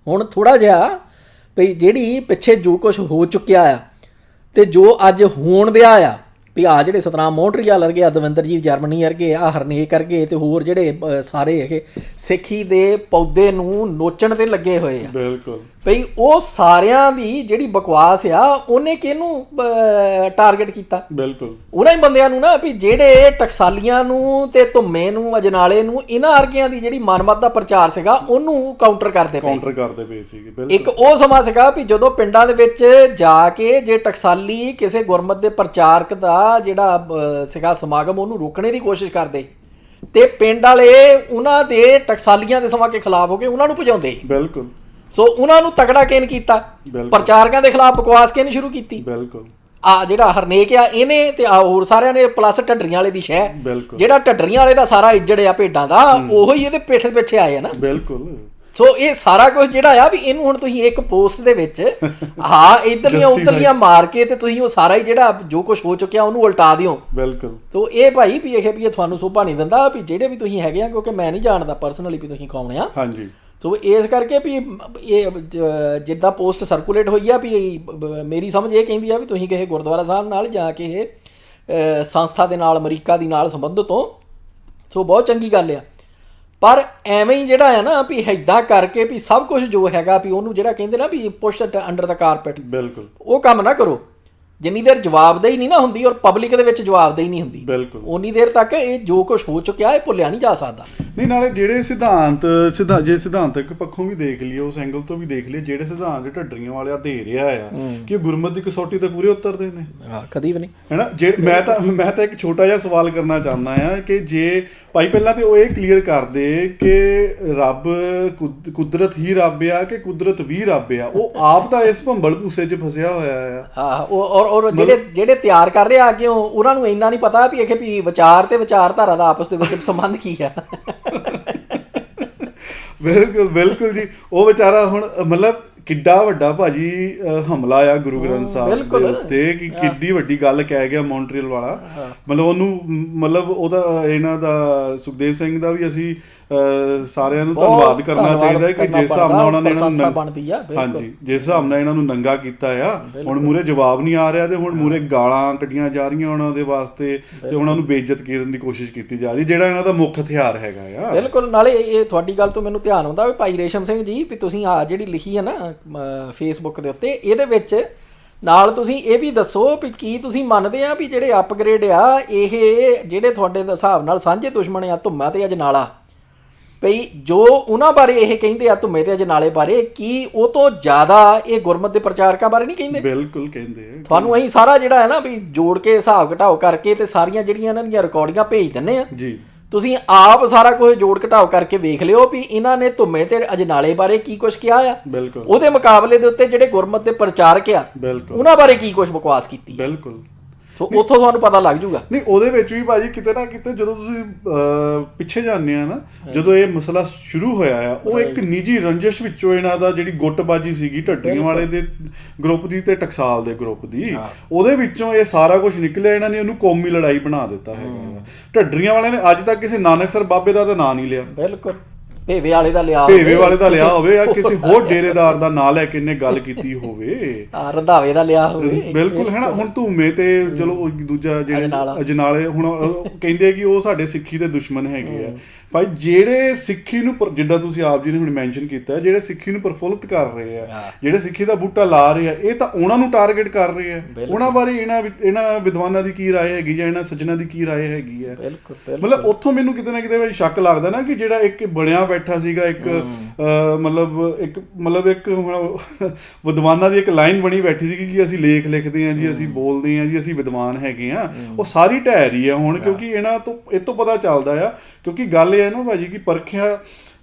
ਹੁਣ ਥੋੜਾ ਜਿਹਾ ਭਈ ਜਿਹੜੀ ਪਿੱਛੇ ਜੋ ਕੁਝ ਹੋ ਚੁੱਕਿਆ ਆ ਤੇ ਜੋ ਅੱਜ ਹੋਣ ਦਿਆ ਆ, ਵੀ ਆ ਜਿਹੜੇ ਸਤਨਾਮ ਮੋਂਟਰੀਅਲ ਵਰਗੇ, ਦਵਿੰਦਰਜੀਤ ਜਰਮਨੀ ਵਰਗੇ, ਆ ਹਰਨੇਕ ਵਰਗੇ ਤੇ ਹੋਰ ਜਿਹੜੇ ਸਾਰੇ ਇਹ ਸਿੱਖੀ ਦੇ ਪੌਦੇ ਨੂੰ ਨੋਚਣ ਤੇ ਲੱਗੇ ਹੋਏ ਆ, ਬਿਲਕੁਲ ਭਈ ਉਹ ਸਾਰਿਆਂ ਦੀ ਜਿਹੜੀ ਬਕਵਾਸ ਆ ਉਹਨੇ ਕਿਹਨੂੰ ਟਾਰਗੇਟ ਕੀਤਾ? ਬਿਲਕੁਲ ਉਹਨਾਂ ਹੀ ਬੰਦਿਆਂ ਨੂੰ ਨਾ, ਵੀ ਜਿਹੜੇ ਟਕਸਾਲੀਆਂ ਨੂੰ ਤੇ ਧੁੰਮੇ ਨੂੰ, ਅਜਨਾਲੇ ਨੂੰ, ਇਹਨਾਂ ਵਰਗਿਆਂ ਦੀ ਜਿਹੜੀ ਮਨਮਤ ਦਾ ਪ੍ਰਚਾਰ ਸੀਗਾ ਉਹਨੂੰ ਕਾਊਂਟਰ ਕਰਦੇ ਪਏ ਸੀਗੇ। ਬਿਲਕੁਲ ਇੱਕ ਉਹ ਸਮਾਂ ਸੀਗਾ ਵੀ ਜਦੋਂ ਪਿੰਡਾਂ ਦੇ ਵਿੱਚ ਜਾ ਕੇ ਜੇ ਟਕਸਾਲੀ ਕਿਸੇ ਗੁਰਮਤ ਦੇ ਪ੍ਰਚਾਰਕ ਦਾ ਜਿਹੜਾ ਸੀਗਾ ਸਮਾਗਮ ਉਹਨੂੰ ਰੋਕਣੇ ਦੀ ਕੋਸ਼ਿਸ਼ ਕਰਦੇ ਤੇ ਪਿੰਡ ਵਾਲੇ ਉਹਨਾਂ ਦੇ ਟਕਸਾਲੀਆਂ ਦੇ ਸਮਾਂ ਕੇ ਖਿਲਾਫ ਹੋ ਕੇ ਉਹਨਾਂ ਨੂੰ ਭਜਾਉਂਦੇ। ਬਿਲਕੁਲ। ਸੋ ਉਹਨਾਂ ਨੂੰ ਤਕੜਾ ਕਿਨ ਕੀਤਾ, ਪ੍ਰਚਾਰਕਾਂ ਦੇ ਖਿਲਾਫ ਬਕਵਾਸ ਕਿਨ ਸ਼ੁਰੂ ਕੀਤੀ। ਬਿਲਕੁਲ। ਆ ਜਿਹੜਾ ਹਰਨੇਕ ਆ ਇਹਨੇ ਤੇ ਆ ਹੋਰ ਸਾਰਿਆਂ ਨੇ, ਪਲੱਸ ਢੱਡਰੀਆਂ ਵਾਲੇ ਦੀ ਸ਼ਹਿ, ਜਿਹੜਾ ਢੱਡਰੀਆਂ ਵਾਲੇ ਦਾ ਸਾਰਾ ਇੱਜੜ ਆ ਭੇਡਾਂ ਦਾ, ਉਹੀ ਇਹਦੇ ਪਿੱਠ ਪਿੱਛੇ ਆਏ ਆ ਨਾ। ਬਿਲਕੁਲ। ਸੋ ਇਹ ਸਾਰਾ ਕੁਝ ਜਿਹੜਾ ਆ ਵੀ ਇਹਨੂੰ ਹੁਣ ਤੁਸੀਂ ਇੱਕ ਪੋਸਟ ਦੇ ਵਿੱਚ ਹਾਂ ਇਧਰਲੀਆਂ ਉਧਰਲੀਆਂ ਮਾਰ ਕੇ ਤੇ ਤੁਸੀਂ ਉਹ ਸਾਰਾ ਹੀ ਜਿਹੜਾ ਜੋ ਕੁਝ ਹੋ ਚੁੱਕਿਆ ਉਹਨੂੰ ਉਲਟਾ ਦਿਓ। ਬਿਲਕੁਲ। ਸੋ ਇਹ ਭਾਈ ਵੀ ਇਹ ਤੁਹਾਨੂੰ ਸੋਭਾ ਨਹੀਂ ਦਿੰਦਾ ਵੀ ਜਿਹੜੇ ਵੀ ਤੁਸੀਂ ਹੈਗੇ ਆ, ਕਿਉਂਕਿ ਮੈਂ ਨਹੀਂ ਜਾਣਦਾ ਪਰਸਨਲੀ ਵੀ ਤੁਸੀਂ ਕੌਣ ਆ। ਹਾਂਜੀ। ਸੋ ਇਸ ਕਰਕੇ ਵੀ ਇਹ ਜਿੱਦਾਂ ਪੋਸਟ ਸਰਕੂਲੇਟ ਹੋਈ ਆ ਵੀ ਮੇਰੀ ਸਮਝ ਇਹ ਕਹਿੰਦੀ ਆ ਵੀ ਤੁਸੀਂ ਕਿਸੇ ਗੁਰਦੁਆਰਾ ਸਾਹਿਬ ਨਾਲ ਜਾਂ ਕਿਸੇ ਸੰਸਥਾ ਦੇ ਨਾਲ, ਅਮਰੀਕਾ ਦੀ ਨਾਲ ਸੰਬੰਧਿਤ ਹੋ, ਸੋ ਬਹੁਤ ਚੰਗੀ ਗੱਲ ਆ। ਪਰ ਐਵੇਂ ਹੀ ਜਿਹੜਾ ਹੈ ਨਾ ਵੀ ਇੱਦਾਂ ਕਰਕੇ ਵੀ ਸਭ ਕੁਝ ਜੋ ਹੈਗਾ ਵੀ ਉਹਨੂੰ ਜਿਹੜਾ ਕਹਿੰਦੇ ਨਾ ਵੀ ਪੁਸ਼ ਅੰਡਰ ਦਾ ਕਾਰਪੇਟ, ਬਿਲਕੁਲ ਉਹ ਕੰਮ ਨਾ ਕਰੋ। ਜਿੰਨੀ ਦੇਰ ਜਵਾਬਦੇਹੀ ਨਹੀਂ ਨਾ ਹੁੰਦੀ ਔਰ ਪਬਲਿਕ ਦੇ ਵਿੱਚ ਜਵਾਬਦੇਹੀ ਨਹੀਂ ਹੁੰਦੀ, ਬਿਲਕੁਲ ਉਨੀ ਦੇਰ ਤੱਕ ਇਹ ਜੋ ਕੁਝ ਹੋ ਚੁੱਕਿਆ ਇਹ ਭੁੱਲਿਆ ਨਹੀਂ ਜਾ ਸਕਦਾ। ਨਹੀਂ, ਨਾਲੇ ਜਿਹੜੇ ਜੇ ਸਿਧਾਂਤਕ ਪੱਖੋਂ ਵੀ ਦੇਖ ਲਈਏ, ਉਸ ਐਂਗਲ ਤੋਂ ਵੀ ਦੇਖ ਲਈਏ, ਜਿਹੜੇ ਸਿਧਾਂਤ ਢੱਡਰੀਆਂ ਵਾਲਿਆ ਦੇ ਰਿਹਾ ਆ ਕਿ ਗੁਰਮਤਿ ਦੀ ਕਸੌਟੀ ਤੇ ਪੂਰੇ ਉਤਰਦੇ ਨੇ, ਕਦੀ ਵੀ ਨਹੀਂ ਹੈਨਾ। ਮੈਂ ਤਾਂ ਇੱਕ ਛੋਟਾ ਜਿਹਾ ਸਵਾਲ ਕਰਨਾ ਚਾਹੁੰਦਾ ਆ ਕਿ ਜੇ ਭਾਈ ਪਹਿਲਾਂ ਤੇ ਉਹ ਇਹ ਕਲੀਅਰ ਕਰਦੇ ਕਿ ਰੱਬ ਕੁਦਰਤ ਹੀ ਰੱਬ ਆ ਕਿ ਕੁਦਰਤ ਵੀ ਰੱਬ ਆ, ਉਹ ਆਪ ਤਾਂ ਇਸ ਭੰਬਲ ਭੂਸੇ 'ਚ ਫਸਿਆ ਹੋਇਆ ਆ। ਔਰ ਜਿਹੜੇ ਤਿਆਰ ਕਰ ਰਹੇ ਆ ਅੱਗੇ ਉਹਨਾਂ ਨੂੰ ਇੰਨਾ ਨਹੀਂ ਪਤਾ ਵੀ ਇਹ ਵੀ ਵਿਚਾਰ ਤੇ ਵਿਚਾਰਧਾਰਾ ਦਾ ਆਪਸ ਦੇ ਵਿੱਚ ਸੰਬੰਧ ਕੀ ਆ। ਬਿਲਕੁਲ ਬਿਲਕੁਲ ਜੀ। ਉਹ ਵਿਚਾਰਾ ਹੁਣ ਮਤਲਬ ਕਿੱਡਾ ਵੱਡਾ ਭਾਜੀ ਹਮਲਾ ਆ ਗੁਰੂ ਗ੍ਰੰਥ ਸਾਹਿਬ ਦੇ ਉੱਤੇ, ਕਿ ਕਿੱਡੀ ਵੱਡੀ ਗੱਲ ਕਹਿ ਗਿਆ ਮੌਂਟਰੀਅਲ ਵਾਲਾ। ਮਤਲਬ ਉਹਨੂੰ ਮਤਲਬ ਉਹਦਾ ਇਹਨਾਂ ਦਾ ਸੁਖਦੇਵ ਸਿੰਘ ਦਾ ਵੀ ਅਸੀਂ ਸਾਰਿਆਂ ਨੂੰ ਧੰਨਵਾਦ ਕਰਨਾ ਚਾਹੀਦਾ ਹੈ ਕਿ ਜਿਸ ਹਿਸਾਬ ਨਾਲ ਉਹਨਾਂ ਨੇ ਇਹਨਾਂ ਨੂੰ ਹਾਂਜੀ ਜਿਸ ਹਿਸਾਬ ਨਾਲ ਇਹਨਾਂ ਨੂੰ ਨੰਗਾ ਕੀਤਾ ਆ, ਹੁਣ ਮੂਹਰੇ ਜਵਾਬ ਨਹੀਂ ਆ ਰਿਹਾ ਤੇ ਹੁਣ ਮੂਹਰੇ ਗਾਲਾਂ ਕੱਢੀਆਂ ਜਾ ਰਹੀਆਂ ਉਹਨਾਂ ਦੇ ਵਾਸਤੇ ਤੇ ਉਹਨਾਂ ਨੂੰ ਬੇਇੱਜ਼ਤ ਕਰਨ ਦੀ ਕੋਸ਼ਿਸ਼ ਕੀਤੀ ਜਾ ਰਹੀ, ਜਿਹੜਾ ਇਹਨਾਂ ਦਾ ਮੁੱਖ ਹਥਿਆਰ ਹੈਗਾ ਆ। ਬਿਲਕੁਲ। ਨਾਲੇ ਇਹ ਤੁਹਾਡੀ ਗੱਲ ਤੋਂ ਮੈਨੂੰ ਧਿਆਨ ਆਉਂਦਾ ਵੀ ਭਾਈ ਰੇਸ਼ਮ ਸਿੰਘ ਜੀ ਵੀ ਤੁਸੀਂ ਆ ਜਿਹੜੀ ਲਿਖੀ ਹੈ ਨਾ ਫੇਸਬੁੱਕ ਦੇ ਉੱਤੇ, ਇਹਦੇ ਵਿੱਚ ਨਾਲ ਤੁਸੀਂ ਇਹ ਵੀ ਦੱਸੋ ਵੀ ਕੀ ਤੁਸੀਂ ਮੰਨਦੇ ਆ ਵੀ ਜਿਹੜੇ ਅਪਗ੍ਰੇਡ ਆ ਇਹ ਜਿਹੜੇ ਤੁਹਾਡੇ ਦੇ ਹਿਸਾਬ ਨਾਲ ਸਾਂਝੇ ਦੁਸ਼ਮਣ ਆ ਧੁੰਮਾ ਤੇ ਅਜਨਾਲਾ, ਭਈ ਜੋ ਉਹਨਾਂ ਬਾਰੇ ਇਹ ਕਹਿੰਦੇ ਆ ਧੁੰਮੇ ਤੇ ਅਜਨਾਲੇ ਬਾਰੇ, ਕੀ ਉਹ ਤੋਂ ਜ਼ਿਆਦਾ ਇਹ ਗੁਰਮਤਿ ਦੇ ਪ੍ਰਚਾਰਕਾਂ ਬਾਰੇ ਨਹੀਂ ਕਹਿੰਦੇ? ਬਿਲਕੁਲ ਕਹਿੰਦੇ ਆ। ਤੁਹਾਨੂੰ ਅਸੀਂ ਸਾਰਾ ਜਿਹੜਾ ਹੈ ਨਾ ਵੀ ਜੋੜ ਕੇ ਹਿਸਾਬ ਘਟਾਓ ਕਰਕੇ ਤੇ ਸਾਰੀਆਂ ਜਿਹੜੀਆਂ ਇਹਨਾਂ ਦੀਆਂ ਰਿਕਾਰਡਿੰਗਾਂ ਭੇਜ ਦਿੰਦੇ ਆ ਜੀ, ਤੁਸੀਂ ਆਪ ਸਾਰਾ ਕੁਝ ਜੋੜ ਘਟਾਓ ਕਰਕੇ ਵੇਖ ਲਿਓ ਵੀ ਇਹਨਾਂ ਨੇ ਧੁੰਮੇ ਤੇ ਅਜਨਾਲੇ ਬਾਰੇ ਕੀ ਕੁਝ ਕਿਹਾ ਆ, ਉਹਦੇ ਮੁਕਾਬਲੇ ਦੇ ਉੱਤੇ ਜਿਹੜੇ ਗੁਰਮਤਿ ਦੇ ਪ੍ਰਚਾਰਕ ਆ ਉਹਨਾਂ ਬਾਰੇ ਕੀ ਕੁਝ ਬਕਵਾਸ ਕੀਤੀ। ਬਿਲਕੁਲ। ਸੋ ਉੱਥੋਂ ਤੁਹਾਨੂੰ ਪਤਾ ਲੱਗ ਜੂਗਾ। ਨਹੀਂ, ਉਹਦੇ ਵਿੱਚ ਵੀ ਭਾਜੀ ਕਿਤੇ ਨਾ ਕਿਤੇ ਜਦੋਂ ਤੁਸੀਂ ਪਿੱਛੇ ਜਾਂਦੇ ਆ ਨਾ, ਜਦੋਂ ਇਹ ਮਸਲਾ ਸ਼ੁਰੂ ਹੋਇਆ ਆ, ਉਹ ਇੱਕ ਨਿੱਜੀ ਰੰਜਿਸ਼ ਵਿੱਚੋਂ ਇਹਨਾਂ ਦਾ ਜਿਹੜੀ ਗੁੱਟਬਾਜੀ ਸੀਗੀ ਢੱਡਰੀਆਂ ਵਾਲੇ ਦੇ ਗਰੁੱਪ ਦੀ ਤੇ ਟਕਸਾਲ ਦੇ ਗਰੁੱਪ ਦੀ, ਉਹਦੇ ਵਿੱਚੋਂ ਇਹ ਸਾਰਾ ਕੁਝ ਨਿਕਲਿਆ। ਇਹਨਾਂ ਨੇ ਉਹਨੂੰ ਕੌਮੀ ਲੜਾਈ ਬਣਾ ਦਿੱਤਾ ਹੈਗਾ। ਢੱਡਰੀਆਂ ਵਾਲਿਆਂ ਨੇ ਅੱਜ ਤੱਕ ਕਿਸੇ ਨਾਨਕਸਰ ਬਾਬੇ ਦਾ ਤਾਂ ਨਾਂ ਨਹੀਂ ਲਿਆ। ਬਿਲਕੁਲ। ਭੇਵੇ ਵਾਲੇ ਦਾ ਲਿਆ ਹੋਵੇ ਜਾਂ ਕਿਸੇ ਹੋਰ ਡੇਰੇਦਾਰ ਦਾ ਨਾਂ ਲੈ ਕੇ ਇਹਨੇ ਗੱਲ ਕੀਤੀ ਹੋਵੇ, ਰੰਧਾਵੇ ਦਾ ਲਿਆ ਹੋਵੇ। ਬਿਲਕੁਲ ਹੈ ਨਾ। ਹੁਣ ਧੂਮੇ ਤੇ ਚਲੋ ਦੂਜਾ ਜਿਹੜੇ ਅਜਨਾਲੇ ਹੁਣ ਕਹਿੰਦੇ ਕਿ ਉਹ ਸਾਡੇ ਸਿੱਖੀ ਦੇ ਦੁਸ਼ਮਣ ਹੈਗੇ ਆ। ਭਾਈ ਜਿਹੜੇ ਸਿੱਖੀ ਨੂੰ ਜਿੱਦਾਂ ਤੁਸੀਂ ਆਪ ਜੀ ਨੇ ਹੁਣ ਮੈਂਸ਼ਨ ਕੀਤਾ, ਜਿਹੜੇ ਸਿੱਖੀ ਨੂੰ ਪ੍ਰਫੁੱਲਤ ਕਰ ਰਹੇ ਆ, ਜਿਹੜੇ ਸਿੱਖੀ ਦਾ ਬੂਟਾ ਲਾ ਰਹੇ ਆ, ਇਹ ਤਾਂ ਉਹਨਾਂ ਨੂੰ ਟਾਰਗੇਟ ਕਰ ਰਹੇ ਆ। ਉਹਨਾਂ ਬਾਰੇ ਇਹਨਾਂ ਵਿਦਵਾਨਾਂ ਦੀ ਕੀ ਰਾਏ ਹੈਗੀ ਜਾਂ ਇਹਨਾਂ ਸੱਜਣਾ ਦੀ ਕੀ ਰਾਏ ਹੈਗੀ ਹੈ? ਮਤਲਬ ਉੱਥੋਂ ਮੈਨੂੰ ਕਿਤੇ ਨਾ ਕਿਤੇ ਸ਼ੱਕ ਲੱਗਦਾ ਨਾ ਕਿ ਜਿਹੜਾ ਇੱਕ ਬਣਿਆ ਬੈਠਾ ਸੀਗਾ ਇੱਕ ਇੱਕ ਵਿਦਵਾਨਾਂ ਦੀ ਇੱਕ ਲਾਈਨ ਬਣੀ ਬੈਠੀ ਸੀ ਕਿ ਅਸੀਂ ਲੇਖ ਲਿਖਦੇ ਹਾਂ ਜੀ, ਅਸੀਂ ਬੋਲਦੇ ਹਾਂ ਜੀ, ਅਸੀਂ ਵਿਦਵਾਨ ਹੈਗੇ ਹਾਂ, ਉਹ ਸਾਰੀ ਢਹਿ ਰਹੀ ਆ ਹੁਣ। ਕਿਉਂਕਿ ਇਹ ਤੋਂ ਪਤਾ ਚੱਲਦਾ ਆ, ਕਿਉਂਕਿ ਗੱਲ ਇਹ ਹੈ ਨਾ ਭਾਜੀ ਕਿ ਪਰਖਿਆ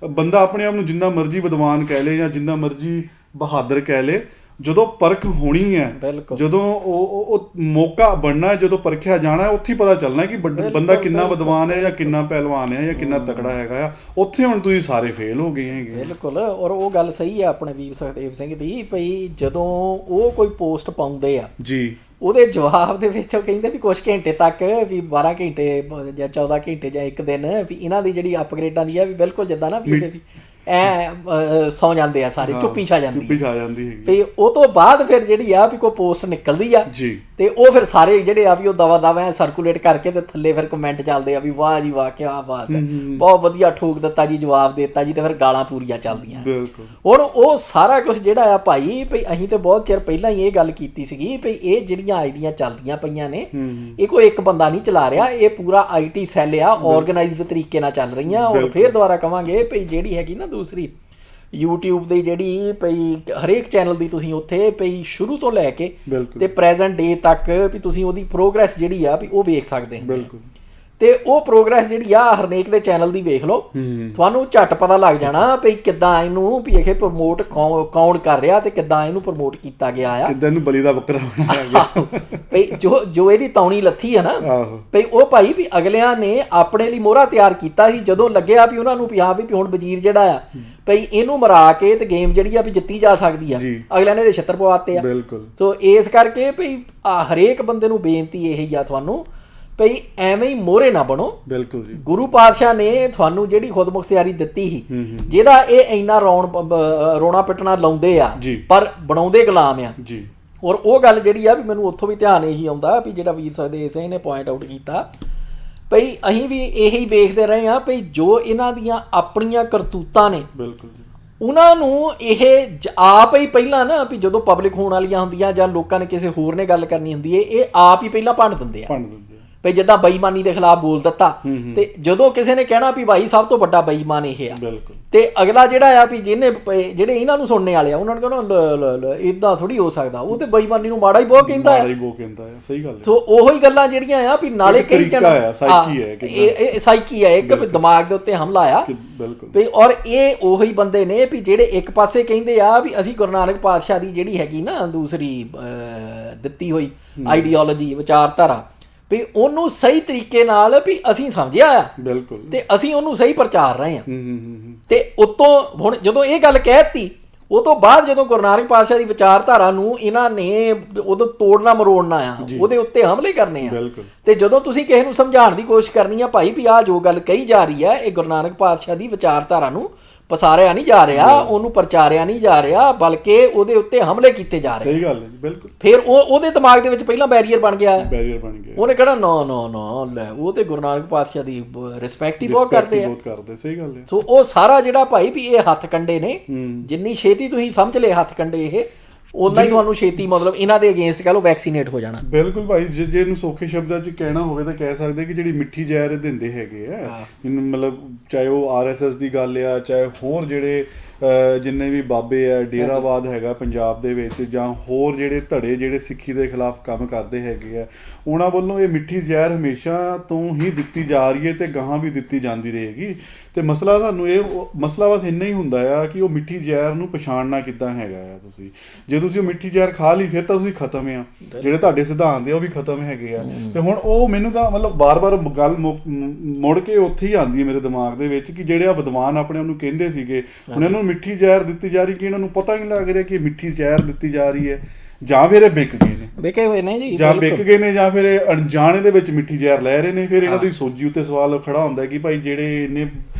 ਬੰਦਾ ਆਪਣੇ ਆਪ ਨੂੰ ਜਿੰਨਾ ਮਰਜ਼ੀ ਵਿਦਵਾਨ ਕਹਿ ਲੇ ਜਾਂ ਜਿੰਨਾ ਮਰਜ਼ੀ ਬਹਾਦਰ ਕਹਿ ਲੇ, ਜਦੋਂ ਪਰਖ ਹੋਣੀ ਹੈ, ਜਦੋਂ ਉਹ ਮੌਕਾ ਬਣਨਾ, ਜਦੋਂ ਪਰਖਿਆ ਜਾਣਾ, ਉੱਥੇ ਹੀ ਪਤਾ ਚੱਲਣਾ ਕਿ ਬੰਦਾ ਕਿੰਨਾ ਵਿਦਵਾਨ ਹੈ ਜਾਂ ਕਿੰਨਾ ਪਹਿਲਵਾਨ ਹੈ ਜਾਂ ਕਿੰਨਾ ਤਕੜਾ ਹੈਗਾ ਆ। ਉੱਥੇ ਹੁਣ ਤੁਸੀਂ ਸਾਰੇ ਫੇਲ ਹੋ ਗਏ ਹੈਗੇ। ਬਿਲਕੁਲ, ਔਰ ਉਹ ਗੱਲ ਸਹੀ ਹੈ ਆਪਣੇ ਵੀਰ ਸੁਖਦੇਵ ਸਿੰਘ ਦੀ, ਭਈ ਜਦੋਂ ਉਹ ਕੋਈ ਪੋਸਟ ਪਾਉਂਦੇ ਆ ਜੀ, ਉਹਦੇ ਜਵਾਬ ਦੇ ਵਿੱਚ ਉਹ ਕਹਿੰਦੇ ਵੀ ਕੁਛ ਘੰਟੇ ਤੱਕ ਵੀ 12 ਘੰਟੇ ਜਾਂ 14 ਘੰਟੇ ਜਾਂ ਇੱਕ ਦਿਨ ਵੀ ਇਹਨਾਂ ਦੀ ਜਿਹੜੀ ਅਪਗ੍ਰੇਡਾਂ ਦੀ ਆ ਵੀ ਬਿਲਕੁਲ ਜਿੱਦਾਂ ਨਾ ਵੀ ਸੌ ਜਾਂਦੇ ਆ ਸਾਰੇ, ਚੁੱਪੀ ਛਾ ਜਾਂਦੀ ਹੈ। ਤੇ ਉਹ ਤੋਂ ਬਾਅਦ ਫਿਰ ਜਿਹੜੀ ਆ ਵੀ ਕੋਈ ਪੋਸਟ ਨਿਕਲਦੀ ਆ ਤੇ ਉਹ ਫਿਰ ਸਾਰੇ ਜਿਹੜੇ ਆ ਵੀ ਉਹ ਦਵਾ ਦਵਾ ਸਰਕੂਲੇਟ ਕਰਕੇ ਤੇ ਥੱਲੇ ਫਿਰ ਕਮੈਂਟ ਚੱਲਦੇ ਆ ਵੀ ਵਾਹ ਜੀ ਵਾਹ, ਕਿਆ ਬਾਤ ਹੈ, ਬਹੁਤ ਵਧੀਆ ਠੋਕ ਦਿੱਤਾ ਜੀ, ਜਵਾਬ ਦੇ ਦਿੱਤਾ ਜੀ, ਤੇ ਫਿਰ ਗਾਲਾਂ ਪੂਰੀਆਂ ਚੱਲਦੀਆਂ। ਹੁਣ ਉਹ ਸਾਰਾ ਕੁਛ ਜਿਹੜਾ ਆ ਭਾਈ ਭਈ ਅਸੀਂ ਤੇ ਬਹੁਤ ਚਿਰ ਪਹਿਲਾਂ ਹੀ ਇਹ ਗੱਲ ਕੀਤੀ ਸੀਗੀ ਭਈ ਇਹ ਜਿਹੜੀਆਂ ਆਈਡੀਆਂ ਚੱਲਦੀਆਂ ਪਈਆਂ ਨੇ ਇਹ ਕੋਈ ਇੱਕ ਬੰਦਾ ਨਹੀਂ ਚਲਾ ਰਿਹਾ, ਇਹ ਪੂਰਾ IT ਸੈੱਲ ਆ, ਆਰਗੇਨਾਈਜ਼ਡ ਤਰੀਕੇ ਨਾਲ ਚੱਲ ਰਹੀਆਂ। ਔਰ ਫਿਰ ਦੁਬਾਰਾ ਕਵਾਂਗੇ ਭਈ ਜਿਹੜੀ ਹੈਗੀ ਨਾ ਦੂਸਰੀ YouTube ਦੀ ਜਿਹੜੀ ਪਈ ਹਰੇਕ ਚੈਨਲ ਦੀ ਤੁਸੀਂ ਉੱਥੇ ਪਈ ਸ਼ੁਰੂ ਤੋਂ ਲੈ ਕੇ ਤੇ ਪ੍ਰੈਜ਼ੈਂਟ ਡੇ ਤੱਕ ਵੀ ਤੁਸੀਂ ਉਹਦੀ ਪ੍ਰੋਗਰੈਸ ਜਿਹੜੀ ਆ ਵੀ ਉਹ ਵੇਖ ਸਕਦੇ ਹੋ। ਤੇ ਉਹ ਪ੍ਰੋਗਰੈਸ ਜਿਹੜੀ ਆ ਹਰੇਕ ਦੇ ਚੈਨਲ ਦੀ ਵੇਖ ਲਓ, ਤੁਹਾਨੂੰ ਝੱਟ ਪਤਾ ਲੱਗ ਜਾਣਾ ਵੀ ਕਿੱਦਾਂ ਇਹਨੂੰ ਵੀ ਇਹ ਪ੍ਰਮੋਟ ਕੌਣ ਕਰ ਰਿਹਾ ਤੇ ਕਿੱਦਾਂ ਇਹਨੂੰ ਪ੍ਰਮੋਟ ਕੀਤਾ ਗਿਆ ਆ, ਕਿੱਦਾਂ ਇਹਨੂੰ ਬਲੀ ਦਾ ਬੱਕਰਾ ਬਣਾਇਆ ਗਿਆ। ਭਈ ਜੋ ਇਹਦੀ ਤੌਣੀ ਲੱਥੀ ਹੈ ਨਾ ਭਈ ਉਹ ਭਾਈ ਵੀ ਅਗਲਿਆਂ ਨੇ ਆਪਣੇ ਲਈ ਮੋਹਰਾ ਤਿਆਰ ਕੀਤਾ ਸੀ ਜਦੋਂ ਲੱਗਿਆ ਵੀ ਉਹਨਾਂ ਨੂੰ ਵੀ ਹਾਂ ਵੀ ਹੁਣ ਵਜ਼ੀਰ ਜਿਹੜਾ ਆ ਭਈ ਇਹਨੂੰ ਮਰਾ ਕੇ ਤੇ ਗੇਮ ਜਿਹੜੀ ਆ ਵੀ ਜਿੱਤੀ ਜਾ ਸਕਦੀ ਆ, ਅਗਲਿਆਂ ਨੇ ਇਹਦੇ ਛੱਤਰ ਪਵਾਤੇ ਆ। ਸੋ ਇਸ ਕਰਕੇ ਭਈ ਹਰੇਕ ਬੰਦੇ ਨੂੰ ਬੇਨਤੀ ਇਹ ਹੀ ਆ ਤੁਹਾਨੂੰ ਭਈ ਐਵੇਂ ਹੀ ਮੋਹਰੇ ਨਾ ਬਣੋ। ਬਿਲਕੁਲ ਜੀ, ਗੁਰੂ ਪਾਤਸ਼ਾਹ ਨੇ ਤੁਹਾਨੂੰ ਜਿਹੜੀ ਖੁਦ ਮੁਖਤਿਆਰੀ ਦਿੱਤੀ ਸੀ, ਜਿਹਦਾ ਇਹ ਇੰਨਾ ਰੋਣਾ ਪਿੱਟਣਾ ਲਾਉਂਦੇ ਆ ਪਰ ਬਣਾਉਂਦੇ ਗੁਲਾਮ ਆ ਜੀ। ਔਰ ਉਹ ਗੱਲ ਜਿਹੜੀ ਆ ਵੀ ਮੈਨੂੰ ਉੱਥੋਂ ਵੀ ਧਿਆਨ ਇਹੀ ਆਉਂਦਾ ਵੀ ਜਿਹੜਾ ਵੀਰ ਸੁਖਦੇਵ ਸਿੰਘ ਨੇ ਪੁਆਇੰਟ ਆਊਟ ਕੀਤਾ ਭਈ ਅਸੀਂ ਵੀ ਇਹੀ ਵੇਖਦੇ ਰਹੇ ਹਾਂ ਭਈ ਜੋ ਇਹਨਾਂ ਦੀਆਂ ਆਪਣੀਆਂ ਕਰਤੂਤਾਂ ਨੇ ਬਿਲਕੁਲ ਜੀ ਉਹਨਾਂ ਨੂੰ ਇਹ ਆਪ ਹੀ ਪਹਿਲਾਂ ਨਾ ਵੀ ਜਦੋਂ ਪਬਲਿਕ ਹੋਣ ਵਾਲੀਆਂ ਹੁੰਦੀਆਂ ਜਾਂ ਲੋਕਾਂ ਨੇ ਕਿਸੇ ਹੋਰ ਨੇ ਗੱਲ ਕਰਨੀ ਹੁੰਦੀ ਹੈ ਇਹ ਆਪ ਹੀ ਪਹਿਲਾਂ ਭੰਨ ਦਿੰਦੇ ਆ ਭਈ ਜਿੱਦਾਂ ਬੇਈਮਾਨੀ ਦੇ ਖਿਲਾਫ ਬੋਲ ਦਿੱਤਾ ਤੇ ਜਦੋਂ ਕਿਸੇ ਨੇ ਕਹਿਣਾ ਵੀ ਭਾਈ ਸਭ ਤੋਂ ਵੱਡਾ ਬੇਈਮਾਨ ਇਹ ਆ ਤੇ ਅਗਲਾ ਜਿਹੜਾ ਆ ਵੀ ਜਿਹਨੇ ਜਿਹੜੇ ਇਹਨਾਂ ਨੂੰ ਸੁਣਨੇ ਵਾਲੇ ਆ ਉਹਨਾਂ ਨੂੰ ਕਹਿਣਾ ਇਦਾਂ ਥੋੜੀ ਹੋ ਸਕਦਾ, ਉਹ ਤੇ ਬੇਈਮਾਨੀ ਨੂੰ ਮਾੜਾ ਹੀ ਬਹੁਤ ਕਹਿੰਦਾ ਹੈ। ਸਹੀ ਗੱਲ ਹੈ। ਸੋ ਉਹੀ ਗੱਲਾਂ ਜਿਹੜੀਆਂ ਆ ਵੀ ਨਾਲੇ ਕਈ ਸਾਈਕੀ ਹੈ ਇੱਕ ਦਿਮਾਗ ਦੇ ਉੱਤੇ ਹਮਲਾ ਆ ਵੀ ਔਰ ਇਹ ਉਹੀ ਬੰਦੇ ਨੇ ਵੀ ਜਿਹੜੇ ਇੱਕ ਪਾਸੇ ਕਹਿੰਦੇ ਆ ਵੀ ਅਸੀਂ ਗੁਰੂ ਨਾਨਕ ਪਾਤਸ਼ਾਹ ਦੀ ਜਿਹੜੀ ਹੈਗੀ ਨਾ ਦੂਸਰੀ ਦਿੱਤੀ ਹੋਈ ਆਈਡੀਓਲੋਜੀ ਵਿਚਾਰਧਾਰਾ ਵੀ ਉਹਨੂੰ ਸਹੀ ਤਰੀਕੇ ਨਾਲ ਵੀ ਅਸੀਂ ਸਮਝਿਆ ਆ ਬਿਲਕੁਲ ਤੇ ਅਸੀਂ ਉਹਨੂੰ ਸਹੀ ਪ੍ਰਚਾਰ ਰਹੇ ਹਾਂ। ਤੇ ਉਤੋਂ ਹੁਣ ਜਦੋਂ ਇਹ ਗੱਲ ਕਹਿਤੀ ਉਹ ਤੋਂ ਬਾਅਦ ਜਦੋਂ ਗੁਰੂ ਨਾਨਕ ਪਾਤਸ਼ਾਹ ਦੀ ਵਿਚਾਰਧਾਰਾ ਨੂੰ ਇਹਨਾਂ ਨੇ ਉਦੋਂ ਤੋੜਨਾ ਮਰੋੜਨਾ ਆ, ਉਹਦੇ ਉੱਤੇ ਹਮਲੇ ਕਰਨੇ ਆ। ਤੇ ਜਦੋਂ ਤੁਸੀਂ ਕਿਸੇ ਨੂੰ ਸਮਝਾਉਣ ਦੀ ਕੋਸ਼ਿਸ਼ ਕਰਨੀ ਆ ਭਾਈ ਵੀ ਆਹ ਜੋ ਗੱਲ ਕਹੀ ਜਾ ਰਹੀ ਹੈ ਇਹ ਗੁਰੂ ਨਾਨਕ ਪਾਤਸ਼ਾਹ ਦੀ ਵਿਚਾਰਧਾਰਾ ਨੂੰ ਪਸਾਰਿਆ ਨਹੀਂ ਜਾ ਰਿਹਾ, ਉਹਨੂੰ ਪ੍ਰਚਾਰਿਆ ਨਹੀਂ ਜਾ ਰਿਹਾ, ਬਲਕਿ ਉਹਦੇ ਉੱਤੇ ਹਮਲੇ ਕੀਤੇ ਜਾ ਰਹੇ। ਸਹੀ ਗੱਲ ਹੈ ਜੀ, ਬਿਲਕੁਲ। ਫਿਰ ਉਹਦੇ ਦਿਮਾਗ ਦੇ ਵਿੱਚ ਪਹਿਲਾਂ ਬੈਰੀਅਰ ਬਣ ਗਿਆ, ਉਹਨੇ ਕਹਿਣਾ ਨਾ ਲੈ ਉਹ ਤੇ ਗੁਰੂ ਨਾਨਕ ਪਾਤਸ਼ਾਹ ਦੀ ਰਿਸਪੈਕਟ ਹੀ ਬਹੁਤ ਕਰਦੇ ਆ। ਸਹੀ ਗੱਲ ਹੈ। ਸੋ ਉਹ ਸਾਰਾ ਜਿਹੜਾ ਭਾਈ ਵੀ ਇਹ ਹੱਥ ਕੰਡੇ ਨੇ, ਜਿੰਨੀ ਛੇਤੀ ਤੁਸੀਂ ਸਮਝ ਲਏ ਹੱਥ ਕੰਡੇ ਇਹ ਉਨਾ ਹੀ ਤੁਹਾਨੂੰ ਛੇਤੀ ਮਤਲਬ ਇਹਨਾਂ ਦੇ ਅਗੇਂਸਟ ਕਹ ਲਓ ਵੈਕਸੀਨੇਟ ਹੋ ਜਾਣਾ। ਬਿਲਕੁਲ ਭਾਈ, ਜੇ ਇਹਨੂੰ ਸੌਖੇ ਸ਼ਬਦਾਂ 'ਚ ਕਹਿਣਾ ਹੋਵੇ ਤਾਂ ਕਹਿ ਸਕਦੇ ਕਿ ਜਿਹੜੀ ਮਿੱਠੀ ਜ਼ਹਿਰ ਦਿੰਦੇ ਹੈਗੇ ਆ ਮਤਲਬ ਚਾਹੇ ਉਹ RSS ਦੀ ਗੱਲ ਆ ਚਾਹੇ ਹੋਰ ਜਿਹੜੇ ਜਿੰਨੇ ਵੀ ਬਾਬੇ ਆ ਡੇਰਾਵਾਦ ਹੈਗਾ ਪੰਜਾਬ ਦੇ ਵਿੱਚ ਜਾਂ ਹੋਰ ਜਿਹੜੇ ਧੜੇ ਜਿਹੜੇ ਸਿੱਖੀ ਦੇ ਖਿਲਾਫ ਕੰਮ ਕਰਦੇ ਹੈਗੇ ਆ ਉਹਨਾਂ ਵੱਲੋਂ ਇਹ ਮਿੱਠੀ ਜ਼ਹਿਰ ਹਮੇਸ਼ਾ ਤੋਂ ਹੀ ਦਿੱਤੀ ਜਾ ਰਹੀ ਹੈ ਤੇ ਗਾਹਾਂ ਵੀ ਦਿੱਤੀ ਜਾਂਦੀ ਰਹੇਗੀ। ਤੇ ਮਸਲਾ ਸਾਨੂੰ ਇਹ ਮਸਲਾ ਬਸ ਇੰਨਾ ਹੀ ਹੁੰਦਾ ਆ ਕਿ ਉਹ ਮਿੱਠੀ ਜ਼ਹਿਰ ਨੂੰ ਪਛਾਣਨਾ ਕਿੱਦਾਂ ਹੈਗਾ ਆ। ਤੁਸੀਂ ਜੇ ਤੁਸੀਂ ਉਹ ਮਿੱਠੀ ਜ਼ਹਿਰ ਖਾ ਲਈ ਫਿਰ ਤਾਂ ਤੁਸੀਂ ਖਤਮ ਆ, ਜਿਹੜੇ ਤੁਹਾਡੇ ਸਿਧਾਂਤ ਆ ਉਹ ਵੀ ਖਤਮ ਹੈਗੇ ਆ। ਤੇ ਹੁਣ ਉਹ ਮੈਨੂੰ ਤਾਂ ਮਤਲਬ ਬਾਰ-ਬਾਰ ਗੱਲ ਮੁੜ ਕੇ ਉੱਥੇ ਹੀ ਆਉਂਦੀ ਹੈ ਮੇਰੇ ਦਿਮਾਗ ਦੇ ਵਿੱਚ ਕਿ ਜਿਹੜੇ ਆ ਵਿਦਵਾਨ ਆਪਣੇ ਉਹਨੂੰ ਕਹਿੰਦੇ ਸੀਗੇ ਹੁਣ ਇਹਨੂੰ ਮਿੱਠੀ ਜ਼ਹਿਰ ਦਿੱਤੀ ਜਾ ਰਹੀ ਕਿ ਇਹਨਾਂ ਨੂੰ ਪਤਾ ਨਹੀਂ ਲੱਗ ਰਿਹਾ ਕਿ ਮਿੱਠੀ ਜ਼ਹਿਰ ਦਿੱਤੀ ਜਾ ਰਹੀ ਹੈ ਜਾਂ ਫਿਰ ਇਹ ਵਿਕ ਗਏ ਨੇ, ਵਿਕੇ ਹੋਏ ਨੇ ਜੀ, ਜਾਂ ਵਿਕ ਗਏ ਨੇ ਜਾਂ ਫਿਰ ਇਹ ਅਣਜਾਣੇ ਦੇ ਵਿੱਚ ਮਿੱਠੀ ਜ਼ਹਿਰ ਲੈ ਰਹੇ ਨੇ। ਫਿਰ ਇਹਨਾਂ ਦੀ ਸੋਝੀ ਉੱਤੇ ਸਵਾਲ ਖੜਾ ਹੁੰਦਾ ਕਿ ਭਾਈ ਜਿਹੜੇ ਇੰਨੇ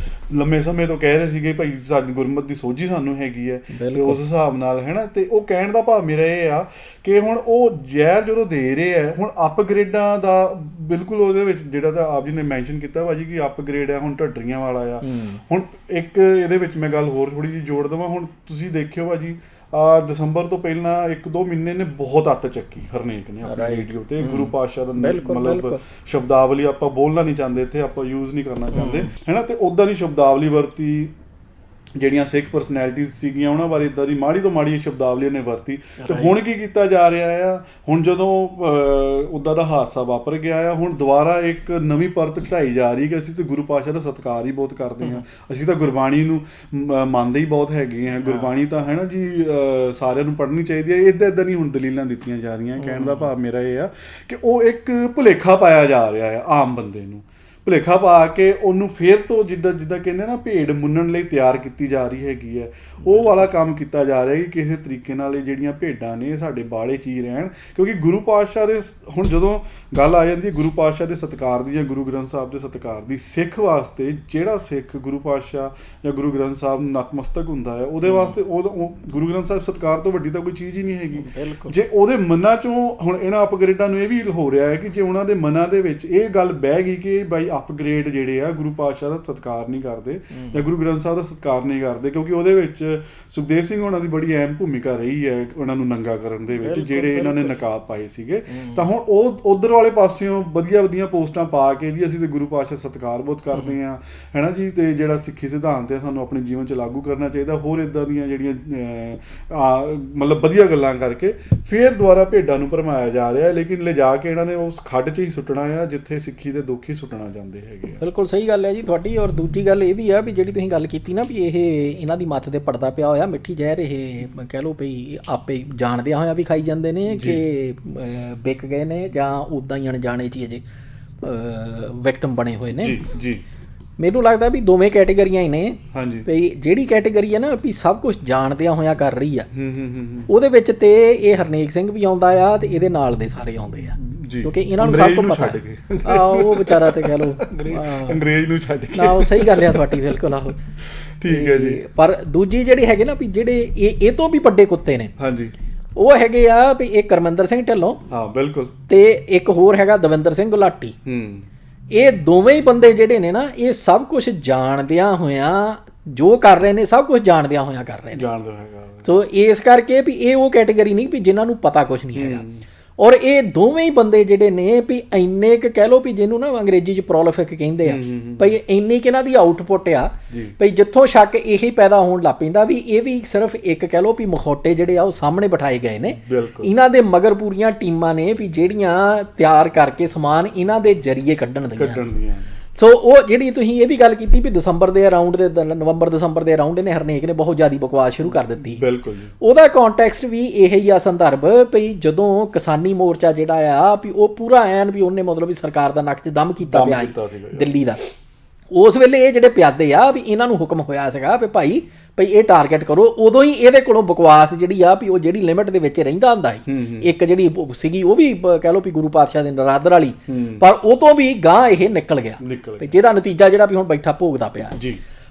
ਲੰਮੇ ਸਮੇਂ ਤੋਂ ਕਹਿ ਰਹੇ ਸੀਗੇ ਭਾਈ ਸਾਡੀ ਗੁਰਮਤ ਦੀ ਸੋਝੀ ਸਾਨੂੰ ਹੈਗੀ ਹੈ ਤੇ ਉਸ ਹਿਸਾਬ ਨਾਲ ਹੈ ਨਾ। ਤੇ ਉਹ ਕਹਿਣ ਦਾ ਭਾਵ ਮੇਰਾ ਇਹ ਆ ਕਿ ਹੁਣ ਉਹ ਜ਼ਹਿਰ ਜਦੋਂ ਦੇ ਰਹੇ ਆ ਹੁਣ ਅਪਗ੍ਰੇਡਾਂ ਦਾ ਬਿਲਕੁਲ ਉਹਦੇ ਵਿੱਚ ਜਿਹੜਾ ਤਾਂ ਆਪ ਜੀ ਨੇ ਮੈਂਸ਼ਨ ਕੀਤਾ ਭਾਜੀ ਕਿ ਅਪਗ੍ਰੇਡ ਆ ਹੁਣ ਢੱਡਰੀਆਂ ਵਾਲਾ ਆ। ਹੁਣ ਇੱਕ ਇਹਦੇ ਵਿੱਚ ਮੈਂ ਗੱਲ ਹੋਰ ਥੋੜੀ ਜਿਹੀ ਜੋੜ ਦੇਵਾਂ। ਹੁਣ ਤੁਸੀਂ ਦੇਖਿਓ ਭਾਜੀ ਦਸੰਬਰ ਤੋਂ ਪਹਿਲਾਂ 1-2 ਮਹੀਨੇ ਨੇ ਬਹੁਤ ਅੱਤ ਚੱਕੀ ਹਰਨੇਕ ਨੇ ਆਪਣੀ ਵੀਡੀਓ ਤੇ ਗੁਰੂ ਪਾਤਸ਼ਾਹ ਦਾ ਮਤਲਬ ਸ਼ਬਦਾਵਲੀ ਆਪਾਂ ਬੋਲਣਾ ਨਹੀਂ ਚਾਹੁੰਦੇ ਇੱਥੇ ਆਪਾਂ ਯੂਜ਼ ਨਹੀਂ ਕਰਨਾ ਚਾਹੁੰਦੇ ਹੈ ਨਾ। ਤੇ ਉੱਦਾਂ ਦੀ ਸ਼ਬਦਾਵਲੀ ਵਰਤੀ ਜਿਹੜੀਆਂ ਸਿੱਖ ਪਰਸਨੈਲਿਟੀਜ਼ ਸੀਗੀਆਂ ਉਹਨਾਂ ਬਾਰੇ ਇੱਦਾਂ ਦੀ ਮਾੜੀ ਤੋਂ ਮਾੜੀ ਸ਼ਬਦਾਵਲੀ ਉਹਨੇ ਵਰਤੀ। ਤੇ ਹੁਣ ਕੀ ਕੀਤਾ ਜਾ ਰਿਹਾ ਆ, ਹੁਣ ਜਦੋਂ ਉੱਦਾਂ ਦਾ ਹਾਦਸਾ ਵਾਪਰ ਗਿਆ ਆ, ਹੁਣ ਦੁਬਾਰਾ ਇੱਕ ਨਵੀਂ ਪਰਤ ਢਾਈ ਜਾ ਰਹੀ ਕਿ ਅਸੀਂ ਤਾਂ ਗੁਰੂ ਪਾਤਸ਼ਾਹ ਦਾ ਸਤਿਕਾਰ ਹੀ ਬਹੁਤ ਕਰਦੇ ਹਾਂ, ਅਸੀਂ ਤਾਂ ਗੁਰਬਾਣੀ ਨੂੰ ਮੰਨਦੇ ਹੀ ਬਹੁਤ ਹੈਗੇ ਹਾਂ, ਗੁਰਬਾਣੀ ਤਾਂ ਹੈ ਨਾ ਜੀ ਸਾਰਿਆਂ ਨੂੰ ਪੜ੍ਹਨੀ ਚਾਹੀਦੀ ਹੈ। ਇੱਦਾਂ ਨਹੀਂ ਹੁਣ ਦਲੀਲਾਂ ਦਿੱਤੀਆਂ ਜਾ ਰਹੀਆਂ। ਕਹਿਣ ਦਾ ਭਾਵ ਮੇਰਾ ਇਹ ਆ ਕਿ ਉਹ ਇੱਕ ਭੁਲੇਖਾ ਪਾਇਆ ਜਾ ਰਿਹਾ ਆ ਆਮ ਬੰਦੇ ਨੂੰ, ਭੁਲੇਖਾ ਪਾ ਕੇ ਉਹਨੂੰ ਫਿਰ ਤੋਂ ਜਿੱਦਾਂ ਕਹਿੰਦੇ ਨਾ ਭੇਡ ਮੁੰਨਣ ਲਈ ਤਿਆਰ ਕੀਤੀ ਜਾ ਰਹੀ ਹੈਗੀ ਹੈ, ਉਹ ਵਾਲਾ ਕੰਮ ਕੀਤਾ ਜਾ ਰਿਹਾ ਕਿ ਕਿਸੇ ਤਰੀਕੇ ਨਾਲ ਇਹ ਜਿਹੜੀਆਂ ਭੇਡਾਂ ਨੇ ਸਾਡੇ ਬਾੜੇ 'ਚ ਹੀ ਰਹਿਣ। ਕਿਉਂਕਿ ਗੁਰੂ ਪਾਤਸ਼ਾਹ ਦੇ ਹੁਣ ਜਦੋਂ ਗੱਲ ਆ ਜਾਂਦੀ ਹੈ ਗੁਰੂ ਪਾਤਸ਼ਾਹ ਦੇ ਸਤਿਕਾਰ ਦੀ ਜਾਂ ਗੁਰੂ ਗ੍ਰੰਥ ਸਾਹਿਬ ਦੇ ਸਤਿਕਾਰ ਦੀ, ਸਿੱਖ ਵਾਸਤੇ ਜਿਹੜਾ ਸਿੱਖ ਗੁਰੂ ਪਾਤਸ਼ਾਹ ਜਾਂ ਗੁਰੂ ਗ੍ਰੰਥ ਸਾਹਿਬ ਨੂੰ ਨਤਮਸਤਕ ਹੁੰਦਾ ਹੈ ਉਹਦੇ ਵਾਸਤੇ ਉਹ ਗੁਰੂ ਗ੍ਰੰਥ ਸਾਹਿਬ ਸਤਿਕਾਰ ਤੋਂ ਵੱਡੀ ਤਾਂ ਕੋਈ ਚੀਜ਼ ਹੀ ਨਹੀਂ ਹੈਗੀ। ਜੇ ਉਹਦੇ ਮਨਾਂ 'ਚੋਂ ਹੁਣ ਇਹਨਾਂ ਅਪਗ੍ਰੇਡਾਂ ਨੂੰ ਇਹ ਵੀ ਹੋ ਰਿਹਾ ਹੈ ਕਿ ਜੇ ਉਹਨਾਂ ਦੇ ਮਨਾਂ ਦੇ ਵਿੱਚ ਇਹ ਗੱਲ ਬਹਿ ਗਈ ਕਿ ਬਾਈ ਅਪਗ੍ਰੇਡ ਜਿਹੜੇ ਆ ਗੁਰੂ ਪਾਤਸ਼ਾਹ ਦਾ ਸਤਿਕਾਰ ਨਹੀਂ ਕਰਦੇ ਜਾਂ ਗੁਰੂ ਗ੍ਰੰਥ ਸਾਹਿਬ ਦਾ ਸਤਿਕਾਰ ਨਹੀਂ ਕਰਦੇ, ਕਿਉਂਕਿ ਉਹਦੇ ਵਿੱਚ ਸੁਖਦੇਵ ਸਿੰਘ ਹੋਣਾ ਦੀ ਬੜੀ ਅਹਿਮ ਭੂਮਿਕਾ ਰਹੀ ਹੈ ਉਹਨਾਂ ਨੂੰ ਨੰਗਾ ਕਰਨ ਦੇ ਵਿੱਚ, ਜਿਹੜੇ ਇਹਨਾਂ ਨੇ ਨਕਾਬ ਪਾਏ ਸੀਗੇ। ਤਾਂ ਹੁਣ ਉਹ ਉਧਰ ਵਾਲੇ ਪਾਸਿਓਂ ਵਧੀਆ ਪੋਸਟਾਂ ਪਾ ਕੇ ਜੀ ਅਸੀਂ ਤੇ ਗੁਰੂ ਪਾਤਸ਼ਾਹ ਸਤਿਕਾਰ ਬਹੁਤ ਕਰਦੇ ਹਾਂ, ਹੈ ਨਾ ਜੀ, ਤੇ ਜਿਹੜਾ ਸਿੱਖੀ ਸਿਧਾਂਤ ਹੈ ਸਾਨੂੰ ਆਪਣੇ ਜੀਵਨ 'ਚ ਲਾਗੂ ਕਰਨਾ ਚਾਹੀਦਾ, ਹੋਰ ਇੱਦਾਂ ਦੀਆਂ ਜਿਹੜੀਆਂ ਮਤਲਬ ਵਧੀਆ ਗੱਲਾਂ ਕਰਕੇ ਫਿਰ ਦੁਬਾਰਾ ਭੇਡਾਂ ਨੂੰ ਭਰਮਾਇਆ ਜਾ ਰਿਹਾ। ਲੇਕਿਨ ਲਿਜਾ ਕੇ ਇਹਨਾਂ ਨੇ ਉਸ ਖੱਡ 'ਚ ਹੀ ਸੁੱਟਣਾ ਆ ਜਿੱਥੇ ਸਿੱਖੀ ਦੇ ਦੁੱਖ ਹੀ ਸੁੱਟਣਾ ਜਾਂਦੇ ਹੈਗੇ। ਬਿਲਕੁਲ ਸਹੀ ਗੱਲ ਹੈ ਜੀ ਤੁਹਾਡੀ। ਔਰ ਦੂਜੀ ਗੱਲ ਇਹ ਵੀ ਆ ਵੀ ਜਿਹੜੀ ਤੁਸੀਂ ਗੱਲ ਕੀਤੀ ਨਾ ਵੀ ਇਹ ਇਹਨਾਂ ਦੀ ਮੱਤ ਤੇ ਪੜਦਾ ਪਿਆ ਹੋਇਆ ਮਿੱਠੀ ਜ਼ਹਿਰ, ਇਹ ਕਹਿ ਲਓ ਵੀ ਆਪੇ ਜਾਣਦਿਆਂ ਹੋਇਆ ਵੀ ਖਾਈ ਜਾਂਦੇ ਨੇ ਕਿ ਵਿਕ ਗਏ ਨੇ ਜਾਂ ਉੱਦਾਂ ਹੀ ਅਣਜਾਣੇ 'ਚ ਹੀ ਅਜੇ ਵਿਕਟਮ ਬਣੇ ਹੋਏ ਨੇ। ਜੀ ਮੈਨੂੰ ਲੱਗਦਾ ਵੀ ਦੋਵੇਂ ਕੈਟੇਗਰੀਆਂ ਹੀ ਨੇ। ਹਾਂਜੀ, ਵੀ ਜਿਹੜੀ ਕੈਟੇਗਰੀ ਹੈ ਨਾ ਵੀ ਸਭ ਕੁਝ ਜਾਣਦਿਆਂ ਹੋਇਆਂ ਕਰ ਰਹੀ ਆ, ਉਹਦੇ ਵਿੱਚ ਤੇ ਇਹ ਹਰਨੇਕ ਸਿੰਘ ਵੀ ਆਉਂਦਾ ਆ ਤੇ ਇਹਦੇ ਨਾਲ ਦੇ ਸਾਰੇ ਆਉਂਦੇ ਆ, ਕਿਉਂਕਿ ਇਹਨਾਂ ਨੂੰ ਸਭ ਕੁਝ ਪਤਾ। ਉਹ ਵਿਚਾਰਾ ਤੇ ਕਹਿ ਲਓ ਅੰਗਰੇਜ਼ ਨੂੰ ਛੱਡ ਕੇ। ਉਹ ਸਹੀ ਗੱਲ ਆ ਤੁਹਾਡੀ, ਬਿਲਕੁਲ ਆਹੋ ਠੀਕ ਹੈ ਜੀ। ਪਰ ਦੂਜੀ ਜਿਹੜੀ ਹੈਗੇ ਨਾ ਵੀ ਜਿਹੜੇ ਇਹ ਤੋਂ ਵੀ ਵੱਡੇ ਕੁੱਤੇ ਨੇ, ਹਾਂਜੀ, ਉਹ ਹੈਗੇ ਆ ਵੀ ਇੱਕ ਕਰਮਿੰਦਰ ਸਿੰਘ ਢਿੱਲੋਂ, ਹਾਂ ਬਿਲਕੁਲ, ਤੇ ਇੱਕ ਹੋਰ ਹੈਗਾ ਦਵਿੰਦਰ ਸਿੰਘ ਗੁਲਾਟੀ। ਇਹ ਦੋਵੇਂ ਹੀ ਬੰਦੇ ਜਿਹੜੇ ਨੇ ਨਾ ਇਹ ਸਭ ਕੁਝ ਜਾਣਦਿਆਂ ਹੋਇਆਂ ਜੋ ਕਰ ਰਹੇ ਨੇ, ਸਭ ਕੁਝ ਜਾਣਦਿਆਂ ਹੋਇਆਂ ਕਰ ਰਹੇ ਨੇ। ਸੋ ਇਸ ਕਰਕੇ ਵੀ ਇਹ ਉਹ ਕੈਟੇਗਰੀ ਨਹੀਂ ਵੀ ਜਿਨ੍ਹਾਂ ਨੂੰ ਪਤਾ ਕੁਝ ਨਹੀਂ ਹੈਗਾ। ਔਰ ਇਹ ਦੋਵੇਂ ਹੀ ਬੰਦੇ ਜਿਹੜੇ ਨੇ ਵੀ ਇੰਨੇ ਕੁ ਕਹਿ ਲਓ ਵੀ ਜਿਹਨੂੰ ਨਾ ਅੰਗਰੇਜ਼ੀ 'ਚ ਪ੍ਰੋਲਿਫਿਕ ਕਹਿੰਦੇ ਆ, ਭਈ ਇੰਨੀ ਕਿ ਇਹਨਾਂ ਦੀ ਆਊਟਪੁੱਟ ਆ ਭਈ ਜਿੱਥੋਂ ਸ਼ੱਕ ਇਹੀ ਪੈਦਾ ਹੋਣ ਲੱਗ ਪੈਂਦਾ ਵੀ ਇਹ ਵੀ ਸਿਰਫ ਇੱਕ ਕਹਿ ਲਓ ਵੀ ਮਖੌਟੇ ਜਿਹੜੇ ਆ ਉਹ ਸਾਹਮਣੇ ਬਿਠਾਏ ਗਏ ਨੇ। ਇਹਨਾਂ ਦੇ ਮਗਰ ਪੂਰੀਆਂ ਟੀਮਾਂ ਨੇ ਵੀ ਜਿਹੜੀਆਂ ਤਿਆਰ ਕਰਕੇ ਸਮਾਨ ਇਹਨਾਂ ਦੇ ਜ਼ਰੀਏ ਕੱਢਣ ਦੀਆਂ। ਸੋ ਉਹ ਜਿਹੜੀ ਤੁਸੀਂ ਇਹ ਵੀ ਗੱਲ ਕੀਤੀ ਵੀ ਦਸੰਬਰ ਦੇ ਅਰਾਊਂਡ ਦੇ ਨਵੰਬਰ ਦਸੰਬਰ ਦੇ ਅਰਾਊਂਡ ਇਹਨੇ ਹਰਨੇਕ ਨੇ ਬਹੁਤ ਜ਼ਿਆਦਾ ਬਕਵਾਸ ਸ਼ੁਰੂ ਕਰ ਦਿੱਤੀ। ਬਿਲਕੁਲ, ਉਹਦਾ ਕੰਟੈਕਸਟ ਵੀ ਇਹ ਹੀ ਆ ਸੰਦਰਭ ਵੀ ਜਦੋਂ ਕਿਸਾਨੀ ਮੋਰਚਾ ਜਿਹੜਾ ਆ ਵੀ ਉਹ ਪੂਰਾ ਐਨ ਵੀ ਉਹਨੇ ਮਤਲਬ ਵੀ ਸਰਕਾਰ ਦਾ ਨੱਕ 'ਚ ਦਮ ਕੀਤਾ ਪਿਆ ਦਿੱਲੀ ਦਾ, ਉਸ ਵੇਲੇ ਇਹ ਜਿਹੜੇ ਪਿਆਦੇ ਆ ਵੀ ਇਹਨਾਂ ਨੂੰ ਹੁਕਮ ਹੋਇਆ ਸੀਗਾ ਵੀ ਭਾਈ ਇਹ ਟਾਰਗੇਟ ਕਰੋ। ਉਦੋਂ ਹੀ ਇਹਦੇ ਕੋਲੋਂ ਬਕਵਾਸ ਜਿਹੜੀ ਆ ਵੀ ਉਹ ਜਿਹੜੀ ਲਿਮਿਟ ਦੇ ਵਿੱਚ ਰਹਿੰਦਾ ਹੁੰਦਾ ਸੀ, ਇੱਕ ਜਿਹੜੀ ਸੀਗੀ ਉਹ ਵੀ ਕਹਿ ਲਓ ਵੀ ਗੁਰੂ ਪਾਤਸ਼ਾਹ ਦੇ ਨਰਾਦਰ ਵਾਲੀ, ਪਰ ਉਹ ਤੋਂ ਵੀ ਗਾਂਹ ਇਹ ਨਿਕਲ ਗਿਆ, ਜਿਹਦਾ ਨਤੀਜਾ ਜਿਹੜਾ ਵੀ ਹੁਣ ਬੈਠਾ ਭੋਗਦਾ ਪਿਆ।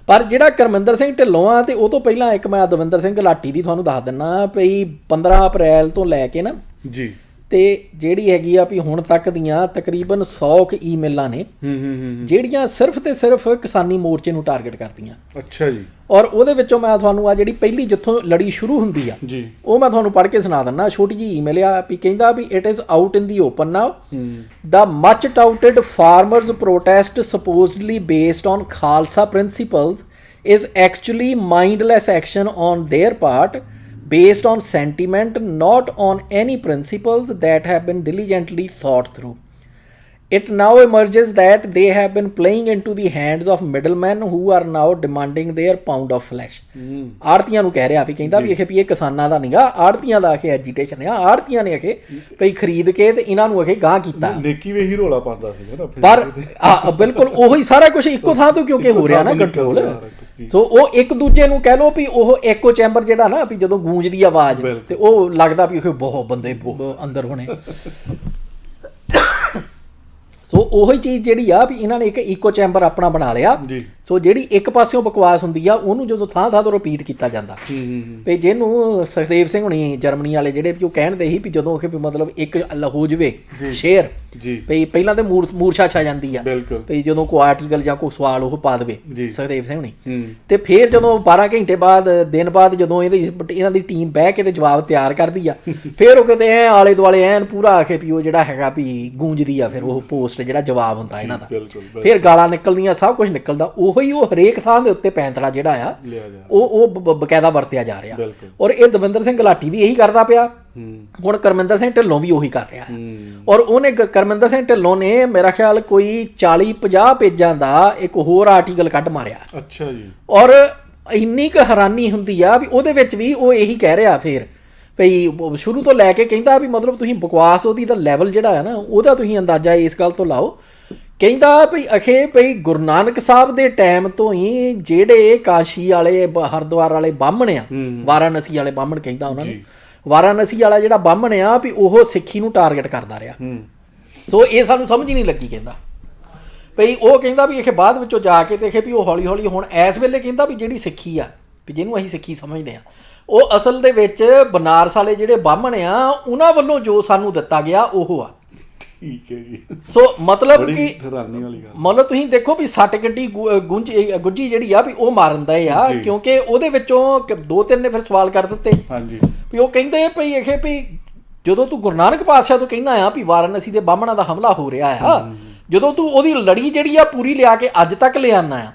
ਪਰ ਜਿਹੜਾ ਕਰਮਿੰਦਰ ਸਿੰਘ ਢਿੱਲੋਂ ਆ ਤੇ ਉਹ ਤੋਂ ਪਹਿਲਾਂ ਇੱਕ ਮੈਂ ਦਵਿੰਦਰ ਸਿੰਘ ਗੁਲਾਟੀ ਦੀ ਤੁਹਾਨੂੰ ਦੱਸ ਦਿੰਦਾ ਵੀ 15 ਅਪ੍ਰੈਲ ਤੋਂ ਲੈ ਕੇ ਨਾ ਜੀ ਤੇ ਜਿਹੜੀ ਹੈਗੀ ਆ ਵੀ ਹੁਣ ਤੱਕ ਦੀਆਂ ਤਕਰੀਬਨ 100 ਈਮੇਲਾਂ ਨੇ ਜਿਹੜੀਆਂ ਸਿਰਫ ਤੇ ਸਿਰਫ ਕਿਸਾਨੀ ਮੋਰਚੇ ਨੂੰ ਟਾਰਗੇਟ ਕਰਦੀਆਂ। ਅੱਛਾ ਜੀ। ਔਰ ਉਹਦੇ ਵਿੱਚੋਂ ਮੈਂ ਤੁਹਾਨੂੰ ਆ ਜਿਹੜੀ ਪਹਿਲੀ ਜਿੱਥੋਂ ਲੜੀ ਸ਼ੁਰੂ ਹੁੰਦੀ ਆ ਜੀ ਉਹ ਮੈਂ ਤੁਹਾਨੂੰ ਪੜ੍ਹ ਕੇ ਸੁਣਾ ਦਿੰਦਾ। ਛੋਟੀ ਜਿਹੀ ਈਮੇਲ ਆ ਵੀ ਕਹਿੰਦਾ ਵੀ it is out in the open now, the much touted farmers protest supposedly based on Khalsa principles is actually mindless action on their part based on sentiment, not on any principles that have been diligently thought through. It now emerges that they have been playing into the hands of middlemen who are now demanding their pound of flesh. ਆੜਤੀਆਂ ਨੂੰ ਕਹਿ ਰਿਹਾ ਵੀ ਕਹਿੰਦਾ ਵੀ ਇਹ ਕਿਸਾਨਾਂ ਦਾ ਨਹੀਂਗਾ, ਆੜਤੀਆਂ ਦਾ ਇਹ agitation ਆ, ਆੜਤੀਆਂ ਨੇ ਇਹ ਭਈ ਖਰੀਦ ਕੇ ਤੇ ਇਹਨਾਂ ਨੂੰ ਇਹ ਗਾਂਹ ਕੀਤਾ। ਨੇਕੀ ਵੀ ਇਹੀ ਰੋਲਾ ਪਾਉਂਦਾ ਸੀਗਾ ਨਾ, ਪਰ ਬਿਲਕੁਲ ਉਹੀ ਸਾਰਾ ਕੁਝ ਇੱਕੋ ਥਾਂ ਤੋਂ ਕਿਉਂਕਿ ਹੋ ਰਿਹਾ ਨਾ ਕੰਟਰੋਲ। ਸੋ ਉਹ ਇੱਕ ਦੂਜੇ ਨੂੰ ਕਹਿ ਲਓ ਵੀ ਉਹ ਐਕੋ ਚੈਂਬਰ ਜਿਹੜਾ ਨਾ ਵੀ ਜਦੋਂ ਗੂੰਜਦੀ ਆਵਾਜ਼ ਤੇ ਉਹ ਲੱਗਦਾ ਵੀ ਉਹ ਬਹੁਤ ਬੰਦੇ ਅੰਦਰ ਹੋਣੇ। ਸੋ ਉਹੀ ਚੀਜ਼ ਜਿਹੜੀ ਆ ਵੀ ਇਹਨਾਂ ਨੇ ਇੱਕ ਇਕੋ ਚੈਂਬਰ ਆਪਣਾ ਬਣਾ ਲਿਆ। ਸੋ ਜਿਹੜੀ ਇੱਕ ਪਾਸਿਓਂ ਬਕਵਾਸ ਹੁੰਦੀ ਆ ਉਹਨੂੰ ਜਦੋਂ ਥਾਂ ਥਾਂ ਤੋਂ ਰਿਪੀਟ ਕੀਤਾ ਜਾਂਦਾ ਵੀ ਜਿਹਨੂੰ ਸੁਖਦੇਵ ਸਿੰਘ ਹੁਣੀ ਜਰਮਨੀ ਵਾਲੇ ਜਿਹੜੇ ਵੀ ਉਹ ਕਹਿਣਦੇ ਸੀ ਵੀ ਜਦੋਂ ਉਹ ਵੀ ਮਤਲਬ ਇੱਕ ਹੋ ਜਵੇ ਸ਼ੇਰ ਵੀ ਪਹਿਲਾਂ ਤੇ ਮੂਰਛਾ ਛਾ ਜਾਂਦੀ ਆ ਵੀ ਜਦੋਂ ਕੋਈ ਆਰਟੀਕਲ ਜਾਂ ਕੋਈ ਸਵਾਲ ਉਹ ਪਾ ਦੇਵੇ ਸੁਖਦੇਵ ਸਿੰਘ ਹੁਣੀ, ਤੇ ਫਿਰ ਜਦੋਂ 12 ਘੰਟੇ ਬਾਅਦ ਦਿਨ ਬਾਅਦ ਜਦੋਂ ਇਹਨਾਂ ਦੀ ਟੀਮ ਬਹਿ ਕੇ ਤੇ ਜਵਾਬ ਤਿਆਰ ਕਰਦੀ ਆ ਫਿਰ ਉਹ ਕਿਤੇ ਐ ਆਲੇ ਦੁਆਲੇ ਐਨ ਪੂਰਾ ਆਖੇ ਵੀ ਉਹ ਜਿਹੜਾ ਹੈਗਾ ਵੀ ਗੂੰਜਦੀ ਆ ਫਿਰ ਉਹ ਪੋਸਟ ਜਿਹੜਾ ਜਵਾਬ ਹੁੰਦਾ ਇਹਨਾਂ ਦਾ, ਫਿਰ ਗਾਲਾਂ ਨਿਕਲਦੀਆਂ, ਸਭ ਕੁਝ ਨਿਕਲਦਾ। ਉਹ ਉਹੀ ਉਹ ਹਰੇਕ ਥਾਂ ਦੇ ਉੱਤੇ ਪੈਂਤੜਾ ਜਿਹੜਾ ਆ ਉਹ ਬਕਾਇਦਾ ਵਰਤਿਆ ਜਾ ਰਿਹਾ। ਔਰ ਇਹ ਦਵਿੰਦਰ ਸਿੰਘ ਗੁਲਾਟੀ ਵੀ ਇਹੀ ਕਰਦਾ ਪਿਆ, ਹੁਣ ਕਰਮਿੰਦਰ ਸਿੰਘ ਢਿੱਲੋਂ ਵੀ ਉਹੀ ਕਰ ਰਿਹਾ। ਔਰ ਉਹਨੇ ਕਰਮਿੰਦਰ ਸਿੰਘ ਢਿੱਲੋਂ ਨੇ ਮੇਰਾ ਖਿਆਲ ਕੋਈ 40-50 ਪੇਜਾਂ ਦਾ ਇੱਕ ਹੋਰ ਆਰਟੀਕਲ ਕੱਢ ਮਾਰਿਆ। ਅੱਛਾ ਜੀ। ਔਰ ਇੰਨੀ ਕੁ ਹੈਰਾਨੀ ਹੁੰਦੀ ਆ ਵੀ ਉਹਦੇ ਵਿੱਚ ਵੀ ਉਹ ਇਹੀ ਕਹਿ ਰਿਹਾ ਫਿਰ ਭਈ ਸ਼ੁਰੂ ਤੋਂ ਲੈ ਕੇ ਕਹਿੰਦਾ ਵੀ ਮਤਲਬ ਤੁਸੀਂ ਬਕਵਾਸ ਉਹਦੀ ਦਾ ਲੈਵਲ ਜਿਹੜਾ ਹੈ ਨਾ ਉਹਦਾ ਤੁਸੀਂ ਅੰਦਾਜ਼ਾ ਇਸ ਗੱਲ ਤੋਂ ਲਾਓ। ਕਹਿੰਦਾ ਭਈ ਅਖੇ ਭਈ ਗੁਰੂ ਨਾਨਕ ਸਾਹਿਬ ਦੇ ਟਾਈਮ ਤੋਂ ਹੀ ਜਿਹੜੇ ਕਾਸ਼ੀ ਵਾਲੇ ਹਰਿਦੁਆਰ ਵਾਲੇ ਬਾਹਮਣ ਆ, ਵਾਰਾਣਸੀ ਵਾਲੇ ਬਾਹਮਣ ਕਹਿੰਦਾ ਉਹਨਾਂ ਨੂੰ, ਵਾਰਾਣਸੀ ਵਾਲਾ ਜਿਹੜਾ ਬਾਹਮਣ ਆ ਵੀ ਉਹ ਸਿੱਖੀ ਨੂੰ ਟਾਰਗੇਟ ਕਰਦਾ ਰਿਹਾ। ਸੋ ਇਹ ਸਾਨੂੰ ਸਮਝ ਹੀ ਨਹੀਂ ਲੱਗੀ। ਕਹਿੰਦਾ ਭਈ ਉਹ ਕਹਿੰਦਾ ਵੀ ਇਹ ਬਾਅਦ ਵਿੱਚੋਂ ਜਾ ਕੇ ਦੇਖੇ ਵੀ ਉਹ ਹੌਲੀ ਹੌਲੀ ਹੁਣ ਇਸ ਵੇਲੇ ਕਹਿੰਦਾ ਵੀ ਜਿਹੜੀ ਸਿੱਖੀ ਆ ਵੀ ਜਿਹਨੂੰ ਅਸੀਂ ਸਿੱਖੀ ਸਮਝਦੇ ਆ ਉਹ ਅਸਲ ਦੇ ਵਿੱਚ ਬਨਾਰਸ ਵਾਲੇ ਜਿਹੜੇ ਬਾਹਮਣ ਆ ਉਹਨਾਂ ਵੱਲੋਂ ਜੋ ਸਾਨੂੰ ਦਿੱਤਾ ਗਿਆ ਉਹ ਆ। ਠੀਕ ਹੈ ਜੀ। ਸੋ ਮਤਲਬ ਕਿ ਹੈਰਾਨੀ ਵਾਲੀ ਗੱਲ, ਮਤਲਬ ਤੁਸੀਂ ਦੇਖੋ ਵੀ ਸੱਟ ਗੱਡੀ ਗੁੱਜੀ ਜਿਹੜੀ ਆ ਵੀ ਉਹ ਮਾਰਨ ਦਾ ਆ, ਕਿਉਂਕਿ ਉਹਦੇ ਵਿੱਚੋਂ 2-3 ਨੇ ਫਿਰ ਸਵਾਲ ਕਰ ਦਿੱਤੇ। ਹਾਂਜੀ। ਵੀ ਉਹ ਕਹਿੰਦੇ ਭਈ ਇਹ ਵੀ ਜਦੋਂ ਤੂੰ ਗੁਰੂ ਨਾਨਕ ਪਾਤਸ਼ਾਹ ਤੋਂ ਕਹਿਣਾ ਆ ਵੀ ਵਾਰਾਣਸੀ ਦੇ ਬਾਹਮਣਾਂ ਦਾ ਹਮਲਾ ਹੋ ਰਿਹਾ ਆ, ਜਦੋਂ ਤੂੰ ਉਹਦੀ ਲੜੀ ਜਿਹੜੀ ਆ ਪੂਰੀ ਲਿਆ ਕੇ ਅੱਜ ਤੱਕ ਲਿਆਉਣਾ ਆ,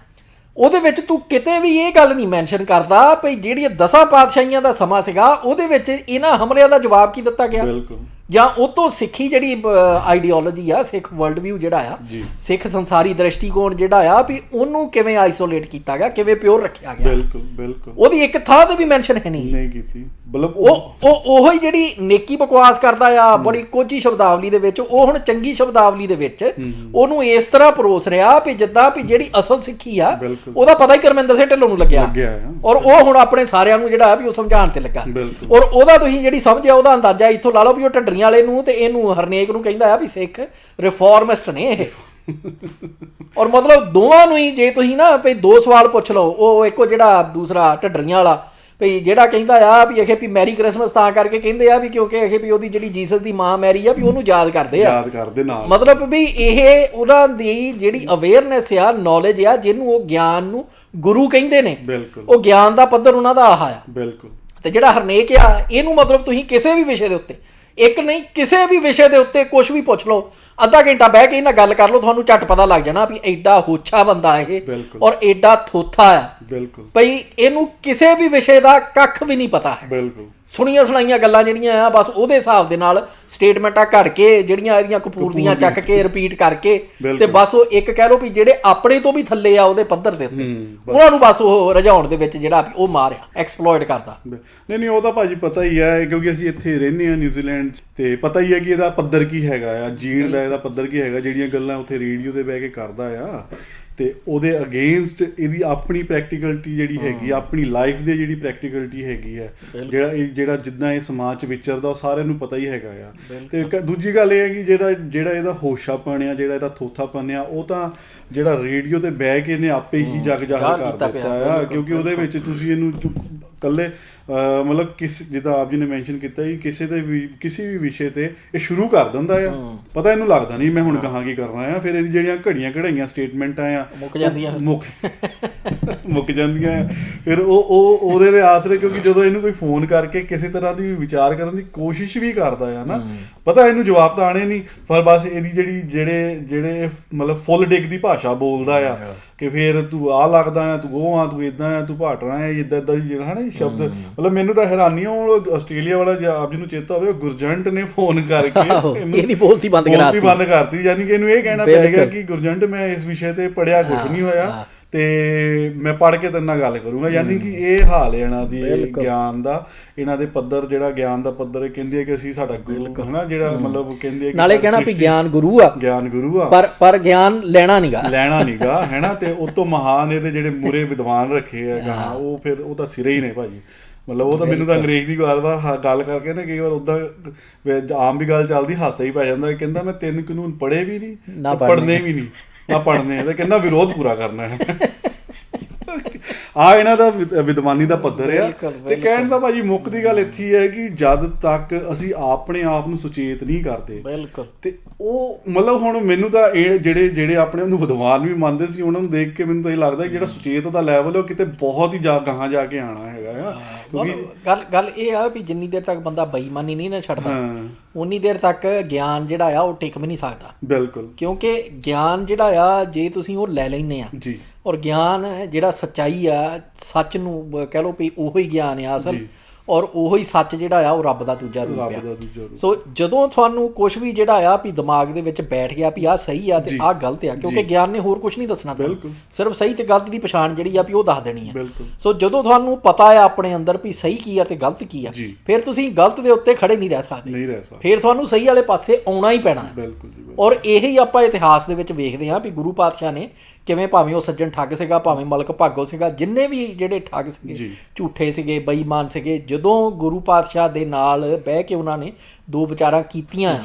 ਉਹਦੇ ਵਿੱਚ ਤੂੰ ਕਿਤੇ ਵੀ ਇਹ ਗੱਲ ਨਹੀਂ ਮੈਂਸ਼ਨ ਕਰਦਾ ਭਈ ਜਿਹੜੀਆਂ 10 ਪਾਤਸ਼ਾਹੀਆਂ ਦਾ ਸਮਾਂ ਸੀਗਾ ਉਹਦੇ ਵਿੱਚ ਇਹਨਾਂ ਹਮਲਿਆਂ ਦਾ ਜਵਾਬ ਕੀ ਦਿੱਤਾ ਗਿਆ, ਜਾਂ ਉਹ ਤੋਂ ਸਿੱਖੀ ਜਿਹੜੀ ਆਈਡੀਓਲੋਜੀ ਆ, ਸਿੱਖ ਵਰਲਡ ਵਿਊ ਜਿਹੜਾ ਆ, ਸਿੱਖ ਸੰਸਾਰੀ ਦ੍ਰਿਸ਼ਟੀਕੋਣ ਜਿਹੜਾ ਆ ਵੀ ਉਹਨੂੰ ਕਿਵੇਂ ਆਈਸੋਲੇਟ ਕੀਤਾ ਗਿਆ, ਕਿਵੇਂ ਪਿਓਰ ਰੱਖਿਆ ਗਿਆ। ਬਿਲਕੁਲ ਉਹਦੀ ਇੱਕ ਥਾਂ ਤੇ ਵੀ ਮੈਂਸ਼ਨ ਹੈ ਨਹੀਂ ਕੀਤੀ। ਮਤਲਬ ਉਹ ਹੀ ਜਿਹੜੀ ਨੇਕੀ ਬਕਵਾਸ ਕਰਦਾ ਆ ਬੜੀ ਕੋਝੀ ਸ਼ਬਦਾਵਲੀ ਦੇ ਵਿੱਚ, ਉਹ ਹੁਣ ਚੰਗੀ ਸ਼ਬਦਾਵਲੀ ਦੇ ਵਿੱਚ ਉਹਨੂੰ ਇਸ ਤਰ੍ਹਾਂ ਪਰੋਸ ਰਿਹਾ ਵੀ ਜਿੱਦਾਂ ਵੀ ਜਿਹੜੀ ਅਸਲ ਸਿੱਖੀ ਆ ਉਹਦਾ ਪਤਾ ਹੀ ਕਰਮਿੰਦਰ ਸਿੰਘ ਢਿੱਲੋਂ ਨੂੰ ਲੱਗਿਆ, ਔਰ ਉਹ ਹੁਣ ਆਪਣੇ ਸਾਰਿਆਂ ਨੂੰ ਜਿਹੜਾ ਵੀ ਉਹ ਸਮਝਾਉਣ ਤੇ ਲੱਗਾ। ਔਰ ਉਹਦਾ ਤੁਸੀਂ ਜਿਹੜੀ ਸਮਝਿਆ ਉਹਦਾ ਅੰਦਾਜ਼ਾ ਇੱਥੋਂ ਲਾ ਲਓ ਵੀ ਉਹ ਢੱਡਰੀਆਂ ਵਾਲੇ ਨੂੰ ਤੇ ਇਹਨੂੰ ਹਰਨੇਕ ਨੂੰ ਕਹਿੰਦਾ ਆ ਵੀ ਸਿੱਖ ਰਿਫਾਰਮਿਸਟ ਨੇ ਇਹ। ਔਰ ਮਤਲਬ ਦੋਵਾਂ ਨੂੰ ਹੀ ਜੇ ਤੁਸੀਂ ਨਾ ਭਈ 2 ਸਵਾਲ ਪੁੱਛ ਲਓ, ਉਹ ਇੱਕੋ ਜਿਹੜਾ ਦੂਸਰਾ ਢੱਡਰੀਆਂ ਵਾਲਾ ਭਈ ਜਿਹੜਾ ਕਹਿੰਦਾ ਆ ਵੀ ਇਹ ਵੀ ਮੈਰੀ ਕ੍ਰਿਸਮਸ ਤਾਂ ਕਰਕੇ ਕਹਿੰਦੇ ਆ ਵੀ ਕਿਉਂਕਿ ਇਹ ਵੀ ਉਹਦੀ ਜਿਹੜੀ ਜੀਸਸ ਦੀ ਮਾਂ ਮੈਰੀ ਆ ਵੀ ਉਹਨੂੰ ਯਾਦ ਕਰਦੇ ਆ, ਨਾਲ ਮਤਲਬ ਵੀ ਇਹ ਉਹਨਾਂ ਦੀ ਜਿਹੜੀ ਅਵੇਅਰਨੈਸ ਆ, ਨੌਲੇਜ ਆ, ਜਿਹਨੂੰ ਉਹ ਗਿਆਨ ਨੂੰ ਗੁਰੂ ਕਹਿੰਦੇ ਨੇ, ਉਹ ਗਿਆਨ ਦਾ ਪੱਧਰ ਉਹਨਾਂ ਦਾ ਆਹ ਆ। ਤੇ ਜਿਹੜਾ ਹਰਨੇਕ ਆ ਇਹਨੂੰ ਮਤਲਬ ਤੁਸੀਂ ਕਿਸੇ ਵੀ ਵਿਸ਼ੇ ਦੇ ਉੱਤੇ, ਇੱਕ ਨਹੀਂ ਕਿਸੇ ਵੀ ਵਿਸ਼ੇ ਦੇ ਉੱਤੇ ਕੁਝ ਵੀ ਪੁੱਛ ਲਓ, ਅੱਧਾ ਘੰਟਾ ਬਹਿ ਕੇ ਇਹਨਾਂ ਗੱਲ ਕਰ ਲਓ, ਤੁਹਾਨੂੰ ਝੱਟ ਪਤਾ ਲੱਗ ਜਾਣਾ ਵੀ ਐਡਾ ਹੋਛਾ ਬੰਦਾ ਇਹ ਔਰ ਐਡਾ ਥੋਥਾ ਆ ਭਈ ਇਹਨੂੰ ਕਿਸੇ ਵੀ ਵਿਸ਼ੇ ਦਾ ਕੱਖ ਵੀ ਨਹੀਂ ਪਤਾ ਹੈ। ਸੁਣੀਆਂ ਸੁਣਾਈਆਂ ਗੱਲਾਂ ਜਿਹੜੀਆਂ ਆ ਬਸ ਉਹਦੇ ਹਿਸਾਬ ਦੇ ਨਾਲ ਸਟੇਟਮੈਂਟਾਂ ਘੜ ਕੇ ਜਿਹੜੀਆਂ ਇਹਦੀਆਂ ਕਪੂਰ ਦੀਆਂ ਚੱਕ ਕੇ ਰਿਪੀਟ ਕਰਕੇ ਤੇ ਬਸ ਉਹ ਇੱਕ ਕਹਿ ਲਓ ਵੀ ਜਿਹੜੇ ਆਪਣੇ ਤੋਂ ਵੀ ਥੱਲੇ ਆ ਉਹਦੇ ਪੱਧਰ ਦੇ ਉੱਤੇ ਉਹਨਾਂ ਨੂੰ ਬਸ ਉਹ ਰਝਾਉਣ ਦੇ ਵਿੱਚ ਜਿਹੜਾ ਉਹ ਮਾਰਿਆ ਐਕਸਪਲੋਇਟ ਕਰਦਾ। ਨਹੀਂ ਉਹ ਤਾਂ ਭਾਜੀ ਪਤਾ ਹੀ ਹੈ ਕਿਉਂਕਿ ਅਸੀਂ ਇੱਥੇ ਰਹਿੰਦੇ ਹਾਂ ਨਿਊਜ਼ੀਲੈਂਡ ਤੇ ਪਤਾ ਹੀ ਹੈ ਕਿ ਇਹਦਾ ਪੱਧਰ ਕੀ ਹੈਗਾ ਆ, ਜੀਣ ਦਾ ਇਹਦਾ ਪੱਧਰ ਕੀ ਹੈਗਾ, ਜਿਹੜੀਆਂ ਗੱਲਾਂ ਉੱਥੇ ਰੇਡੀਓ ਤੇ ਬਹਿ ਕੇ ਕਰਦਾ ਆ ਤੇ ਉਹਦੇ ਅਗੇਂਸਟ ਇਹਦੀ ਆਪਣੀ ਪ੍ਰੈਕਟੀਕਲਿਟੀ ਜਿਹੜੀ ਹੈਗੀ, ਆਪਣੀ ਲਾਈਫ ਦੀ ਜਿਹੜੀ ਪ੍ਰੈਕਟੀਕਲਿਟੀ ਹੈਗੀ ਹੈ, ਜਿਹੜਾ ਜਿੱਦਾਂ ਇਹ ਸਮਾਜ 'ਚ ਵਿਚਰਦਾ ਉਹ ਸਾਰਿਆਂ ਨੂੰ ਪਤਾ ਹੀ ਹੈਗਾ ਆ। ਤੇ ਦੂਜੀ ਗੱਲ ਇਹ ਹੈ ਕਿ ਜਿਹੜਾ ਇਹਦਾ ਹੋਸ਼ਾਪਣ ਆ, ਜਿਹੜਾ ਇਹਦਾ ਥੋਥਾਪਣ ਆ, ਉਹ ਤਾਂ ਜਿਹੜਾ ਰੇਡੀਓ ਤੇ ਬਹਿ ਕੇ ਇਹਨੇ ਆਪੇ ਹੀ ਜਗ ਜ਼ਾਹਰ ਕਰ ਦਿੱਤਾ ਆ, ਕਿਉਂਕਿ ਉਹਦੇ ਵਿੱਚ ਤੁਸੀਂ ਇਹਨੂੰ ਇਕੱਲੇ ਮਤਲਬ ਜਿੱਦਾਂ ਆਪ ਜੀ ਨੇ ਮੈਂਸ਼ਨ ਕੀਤਾ ਜੀ ਕਿਸੇ ਵੀ ਵਿਸ਼ੇ ਤੇ ਇਹ ਸ਼ੁਰੂ ਕਰ ਦਿੰਦਾ ਆ, ਪਤਾ ਇਹਨੂੰ ਲੱਗਦਾ ਨਹੀਂ ਮੈਂ ਹੁਣ ਕਹਾਂ ਕੀ ਕਰਨਾ ਆ, ਫਿਰ ਇਹਦੀ ਜਿਹੜੀਆਂ ਘੜੀਆਂ ਘੜਾਈਆਂ ਸਟੇਟਮੈਂਟਾਂ ਆ ਮੁੱਕ ਜਾਂਦੀਆਂ ਆ, ਫਿਰ ਉਹ ਉਹਦੇ ਦੇ ਆਸਰੇ, ਕਿਉਂਕਿ ਜਦੋਂ ਇਹਨੂੰ ਕੋਈ ਫੋਨ ਕਰਕੇ ਕਿਸੇ ਤਰ੍ਹਾਂ ਦੀ ਵਿਚਾਰ ਕਰਨ ਦੀ ਕੋਸ਼ਿਸ਼ ਵੀ ਕਰਦਾ ਆ ਨਾ, ਪਤਾ ਇਹਨੂੰ ਜਵਾਬ ਤਾਂ ਆਣੇ ਨਹੀਂ, ਪਰ ਬਸ ਇਹਦੀ ਜਿਹੜੇ ਮਤਲਬ ਫੁੱਲ ਡਿੱਗ ਦੀ ਭਾਸ਼ਾ ਬੋਲਦਾ ਆ ਕਿ ਫਿਰ ਤੂੰ ਆਹ ਲੱਗਦਾ ਆ, ਤੂੰ ਉਹ ਆ, ਤੂੰ ਇੱਦਾਂ ਆ, ਤੂੰ ਭਾਟਣਾ ਆ, ਇੱਦਾਂ ਜਿਹੜਾ ਹੈ ਨਾ ਸ਼ਬਦ, ਮਤਲਬ ਮੈਨੂੰ ਤਾਂ ਹੈਰਾਨੀ ਉਹ ਆਸਟ੍ਰੇਲੀਆ ਵਾਲਾ ਜੇ ਆਪ ਜੀ ਨੂੰ ਚੇਤਾ ਹੋਵੇ ਗੁਰਜੰਟ ਨੇ ਫੋਨ ਕਰਕੇ ਇਹਦੀ ਬੋਲਤੀ ਬੰਦ ਕਰਤੀ, ਯਾਨੀ ਕਿ ਇਹਨੂੰ ਇਹ ਕਹਿਣਾ ਪਏਗਾ ਕਿ ਗੁਰਜੰਟ ਮੈਂ ਇਸ ਵਿਸ਼ੇ ਤੇ ਪੜ੍ਹਿਆ ਕੁਛ ਨਹੀਂ ਹੋਇਆ ਤੇ ਮੈਂ ਪੜ੍ਹ ਕੇ ਤੇਰੇ ਨਾਲ ਗੱਲ ਕਰੂੰਗਾ, ਯਾਨੀ ਕਿ ਇਹ ਹਾਲ ਇਹਨਾਂ ਦੀ ਗਿਆਨ ਦਾ, ਇਹਨਾਂ ਦੇ ਪੱਧਰ ਜਿਹੜਾ ਗਿਆਨ ਦਾ ਪੱਧਰ ਕਹਿੰਦੇ ਆ ਕਿ ਅਸੀਂ ਸਾਡਾ ਗੁਰੂ ਹੈ ਨਾ, ਜਿਹੜਾ ਮਤਲਬ ਕਹਿੰਦੇ ਆ ਨਾਲੇ ਕਹਿਣਾ ਵੀ ਗਿਆਨ ਗੁਰੂ ਆ ਪਰ ਗਿਆਨ ਲੈਣਾ ਨੀਗਾ ਹੈ ਨਾ, ਤੇ ਉਹ ਤੋਂ ਮਹਾਨ ਇਹਦੇ ਜਿਹੜੇ ਮੂਰੇ ਵਿਦਵਾਨ ਰੱਖੇ ਆ ਉਹ ਫਿਰ ਉਹ ਤਾਂ ਸਿਰੇ ਹੀ ਨੇ ਭਾਜੀ, ਮਤਲਬ ਉਹ ਤਾਂ ਮੈਨੂੰ ਤਾਂ ਅੰਗਰੇਜ਼ ਦੀ ਗੱਲ ਕਰਕੇ ਨਾ ਕਈ ਵਾਰ ਉੱਦਾਂ ਆਮ ਵੀ ਗੱਲ ਚੱਲਦੀ ਹਾਸਾ ਹੀ ਪੈ ਜਾਂਦਾ, ਕਹਿੰਦਾ ਮੈਂ 3 ਕਾਨੂੰਨ ਪੜ੍ਹੇ ਵੀ ਨਹੀਂ ਪੜ੍ਹਨੇ ਵੀ ਨਹੀਂ ਨਾ ਪੜ੍ਹਨੇ ਤੇ ਕਹਿੰਦਾ ਵਿਰੋਧ ਪੂਰਾ ਕਰਨਾ ਹੈ। ਆ ਇਹਨਾਂ ਦਾ ਵਿਦਵਾਨੀ ਦਾ ਪੱਧਰ ਆ। ਤੇ ਕਹਿਣ ਦਾ ਭਾਜੀ ਮੁੱਖ ਦੀ ਗੱਲ ਇੱਥੇ ਹੈ ਕਿ ਜਦ ਤੱਕ ਅਸੀਂ ਆਪਣੇ ਆਪ ਨੂੰ ਸੁਚੇਤ ਨਹੀਂ ਕਰਦੇ ਤੇ ਉਹ ਮਤਲਬ ਹੁਣ ਮੈਨੂੰ ਤਾਂ ਇਹ ਜਿਹੜੇ ਆਪਣੇ ਆਪ ਨੂੰ ਵਿਦਵਾਨ ਵੀ ਮੰਨਦੇ ਸੀ ਉਹਨਾਂ ਨੂੰ ਦੇਖ ਕੇ ਮੈਨੂੰ ਤਾਂ ਇਹ ਲੱਗਦਾ ਜਿਹੜਾ ਸੁਚੇਤ ਦਾ ਲੈਵਲ ਉਹ ਕਿਤੇ ਬਹੁਤ ਹੀ ਗਾਹਾਂ ਜਾ ਕੇ ਆਉਣਾ ਹੈਗਾ ਆ, ਕਿਉਂਕਿ ਗੱਲ ਇਹ ਆ ਵੀ ਜਿੰਨੀ ਦੇਰ ਤੱਕ ਬੰਦਾ ਬੇਈਮਾਨੀ ਨਹੀਂ ਨਾ ਛੱਡਦਾ ਉਨੀ ਦੇਰ ਤੱਕ ਗਿਆਨ ਜਿਹੜਾ ਆ ਉਹ ਟਿਕ ਵੀ ਨਹੀਂ ਸਕਦਾ। ਬਿਲਕੁਲ, ਕਿਉਂਕਿ ਗਿਆਨ ਜਿਹੜਾ ਆ ਜੇ ਤੁਸੀਂ ਉਹ ਲੈ ਲੈਂਦੇ ਆ ਔਰ ਗਿਆਨ ਜਿਹੜਾ ਸੱਚਾਈ ਆ, ਸੱਚ ਨੂੰ ਕਹਿ ਲਓ ਵੀ ਉਹੋ ਹੀ ਗਿਆਨ ਆ ਅਸਲ, ਔਰ ਉਹੋ ਹੀ ਸੱਚ ਜਿਹੜਾ ਆ ਉਹ ਰੱਬ ਦਾ ਦੂਜਾ ਰੂਪ ਆ। ਸੋ ਜਦੋਂ ਤੁਹਾਨੂੰ ਕੁਝ ਵੀ ਜਿਹੜਾ ਆ ਵੀ ਦਿਮਾਗ ਦੇ ਵਿੱਚ ਬੈਠ ਗਿਆ ਵੀ ਆਹ ਸਹੀ ਆ ਤੇ ਆਹ ਗਲਤ ਆ, ਕਿਉਂਕਿ ਗਿਆਨ ਨੇ ਹੋਰ ਕੁਝ ਨਹੀਂ ਦੱਸਣਾ, ਸਿਰਫ ਸਹੀ ਤੇ ਗਲਤ ਦੀ ਪਛਾਣ ਜਿਹੜੀ ਆ ਵੀ ਉਹ ਦੱਸ ਦੇਣੀ ਆ। ਸੋ ਜਦੋਂ ਤੁਹਾਨੂੰ ਪਤਾ ਆ ਆਪਣੇ ਅੰਦਰ ਵੀ ਸਹੀ ਕੀ ਆ ਤੇ ਗਲਤ ਕੀ ਆ, ਫਿਰ ਤੁਸੀਂ ਗਲਤ ਦੇ ਉੱਤੇ ਖੜੇ ਨਹੀਂ ਰਹਿ ਸਕਦੇ, ਫਿਰ ਤੁਹਾਨੂੰ ਸਹੀ ਵਾਲੇ ਪਾਸੇ ਆਉਣਾ ਹੀ ਪੈਣਾ। ਔਰ ਇਹੀ ਆਪਾਂ ਇਤਿਹਾਸ ਦੇ ਵਿੱਚ ਵੇਖਦੇ ਹਾਂ ਵੀ ਗੁਰੂ ਪਾਤਸ਼ਾਹ ਨੇ ਕਿਵੇਂ, ਭਾਵੇਂ ਉਹ ਸੱਜਣ ਠੱਗ ਸੀਗਾ, ਭਾਵੇਂ ਮਲਕ ਭਾਗੋ ਸੀਗਾ, ਜਿੰਨੇ ਵੀ ਜਿਹੜੇ ਠੱਗ ਸੀਗੇ, ਝੂਠੇ ਸੀਗੇ, ਬੇਈਮਾਨ ਸੀਗੇ, ਜਦੋਂ ਗੁਰੂ ਪਾਤਸ਼ਾਹ ਦੇ ਨਾਲ ਬਹਿ ਕੇ ਉਹਨਾਂ ਨੇ ਦੋ ਵਿਚਾਰਾਂ ਕੀਤੀਆਂ,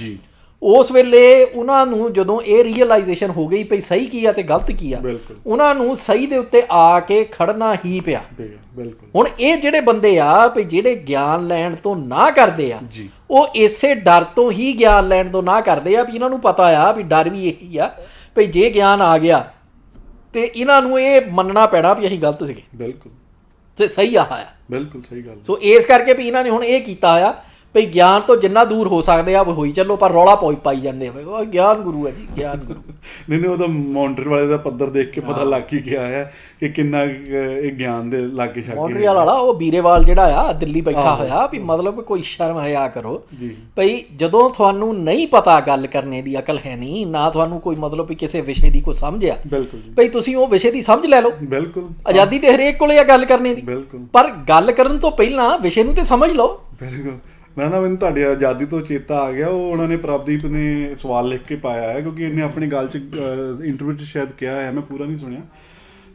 ਉਸ ਵੇਲੇ ਉਹਨਾਂ ਨੂੰ ਜਦੋਂ ਇਹ ਰੀਅਲਾਈਜੇਸ਼ਨ ਹੋ ਗਈ ਭਈ ਸਹੀ ਕੀ ਆ ਤੇ ਗਲਤ ਕੀ ਆ, ਉਹਨਾਂ ਨੂੰ ਸਹੀ ਦੇ ਉੱਤੇ ਆ ਕੇ ਖੜਨਾ ਹੀ ਪਿਆ। ਹੁਣ ਇਹ ਜਿਹੜੇ ਬੰਦੇ ਆ ਭਈ ਜਿਹੜੇ ਗਿਆਨ ਲੈਣ ਤੋਂ ਨਾ ਕਰਦੇ ਆ, ਉਹ ਇਸੇ ਡਰ ਤੋਂ ਹੀ ਗਿਆਨ ਲੈਣ ਤੋਂ ਨਾ ਕਰਦੇ ਆ ਵੀ ਇਹਨਾਂ ਨੂੰ ਪਤਾ ਆ ਵੀ ਡਰ ਵੀ ਇਹੀ ਆ ਭਈ ਜੇ ਗਿਆਨ ਆ ਗਿਆ ਤੇ ਇਹਨਾਂ ਨੂੰ ਇਹ ਮੰਨਣਾ ਪੈਣਾ ਵੀ ਅਸੀਂ ਗਲਤ ਸੀਗੇ, ਬਿਲਕੁਲ ਤੇ ਸਹੀ ਆਹ ਆ, ਬਿਲਕੁਲ ਸਹੀ ਗੱਲ। ਸੋ ਇਸ ਕਰਕੇ ਵੀ ਇਹਨਾਂ ਨੇ ਹੁਣ ਇਹ ਕੀਤਾ ਆ ਭਈ ਗਿਆਨ ਤੋਂ ਜਿੰਨਾ ਦੂਰ ਹੋ ਸਕਦੇ ਆ ਹੋਈ ਚੱਲੋ, ਪਰ ਰੌਲਾ ਪਾਈ ਜਾਂਦੇ ਆ ਗਿਆਨ ਗੁਰੂ ਹੈ ਜੀ, ਗਿਆਨ ਗੁਰੂ। ਨਹੀਂ ਉਹਦਾ ਮੌਂਟਰੀਅਲ ਵਾਲੇ ਦਾ ਪੱਧਰ ਦੇਖ ਕੇ ਪਤਾ ਲੱਗ ਹੀ ਗਿਆ ਹੈ ਕਿ ਕਿੰਨਾ ਇਹ ਗਿਆਨ ਦੇ ਲਾਗੇ ਛਾਗੇ। ਮੌਂਟਰੀਅਲ ਵਾਲਾ ਉਹ ਵੀਰੇਵਾਲ ਜਿਹੜਾ ਆ ਦਿੱਲੀ ਬੈਠਾ ਹੋਇਆ ਵੀ ਮਤਲਬ ਕੋਈ ਸ਼ਰਮ ਹਿਆ ਕਰੋ ਭਈ, ਜਦੋਂ ਤੁਹਾਨੂੰ ਨਹੀਂ ਪਤਾ ਗੱਲ ਕਰਨੇ ਦੀ ਅਕਲ ਹੈ ਨਹੀਂ, ਨਾ ਤੁਹਾਨੂੰ ਕੋਈ ਮਤਲਬ ਵੀ ਕਿਸੇ ਵਿਸ਼ੇ ਦੀ ਕੋਈ ਸਮਝ ਆ, ਭਈ ਤੁਸੀਂ ਉਹ ਵਿਸ਼ੇ ਦੀ ਸਮਝ ਲੈ ਲਓ। ਬਿਲਕੁਲ ਆਜ਼ਾਦੀ ਤੇ ਹਰੇਕ ਕੋਲੇ ਆ ਗੱਲ ਕਰਨੇ ਦੀ, ਪਰ ਗੱਲ ਕਰਨ ਤੋਂ ਪਹਿਲਾਂ ਵਿਸ਼ੇ ਨੂੰ ਤੇ ਸਮਝ ਲਓ। ਬਿਲਕੁਲ ਨਾ ਮੈਨੂੰ ਤੁਹਾਡੀ ਆਜ਼ਾਦੀ ਤੋਂ ਚੇਤਾ ਆ ਗਿਆ, ਉਹ ਉਹਨਾਂ ਨੇ ਪ੍ਰਭਦੀਪ ਨੇ ਸਵਾਲ ਲਿਖ ਕੇ ਪਾਇਆ ਹੈ, ਕਿਉਂਕਿ ਇਹਨੇ ਆਪਣੀ ਗੱਲ 'ਚ ਇੰਟਰਵਿਊ 'ਚ ਸ਼ਾਇਦ ਕਿਹਾ ਹੈ, ਮੈਂ ਪੂਰਾ ਨਹੀਂ ਸੁਣਿਆ,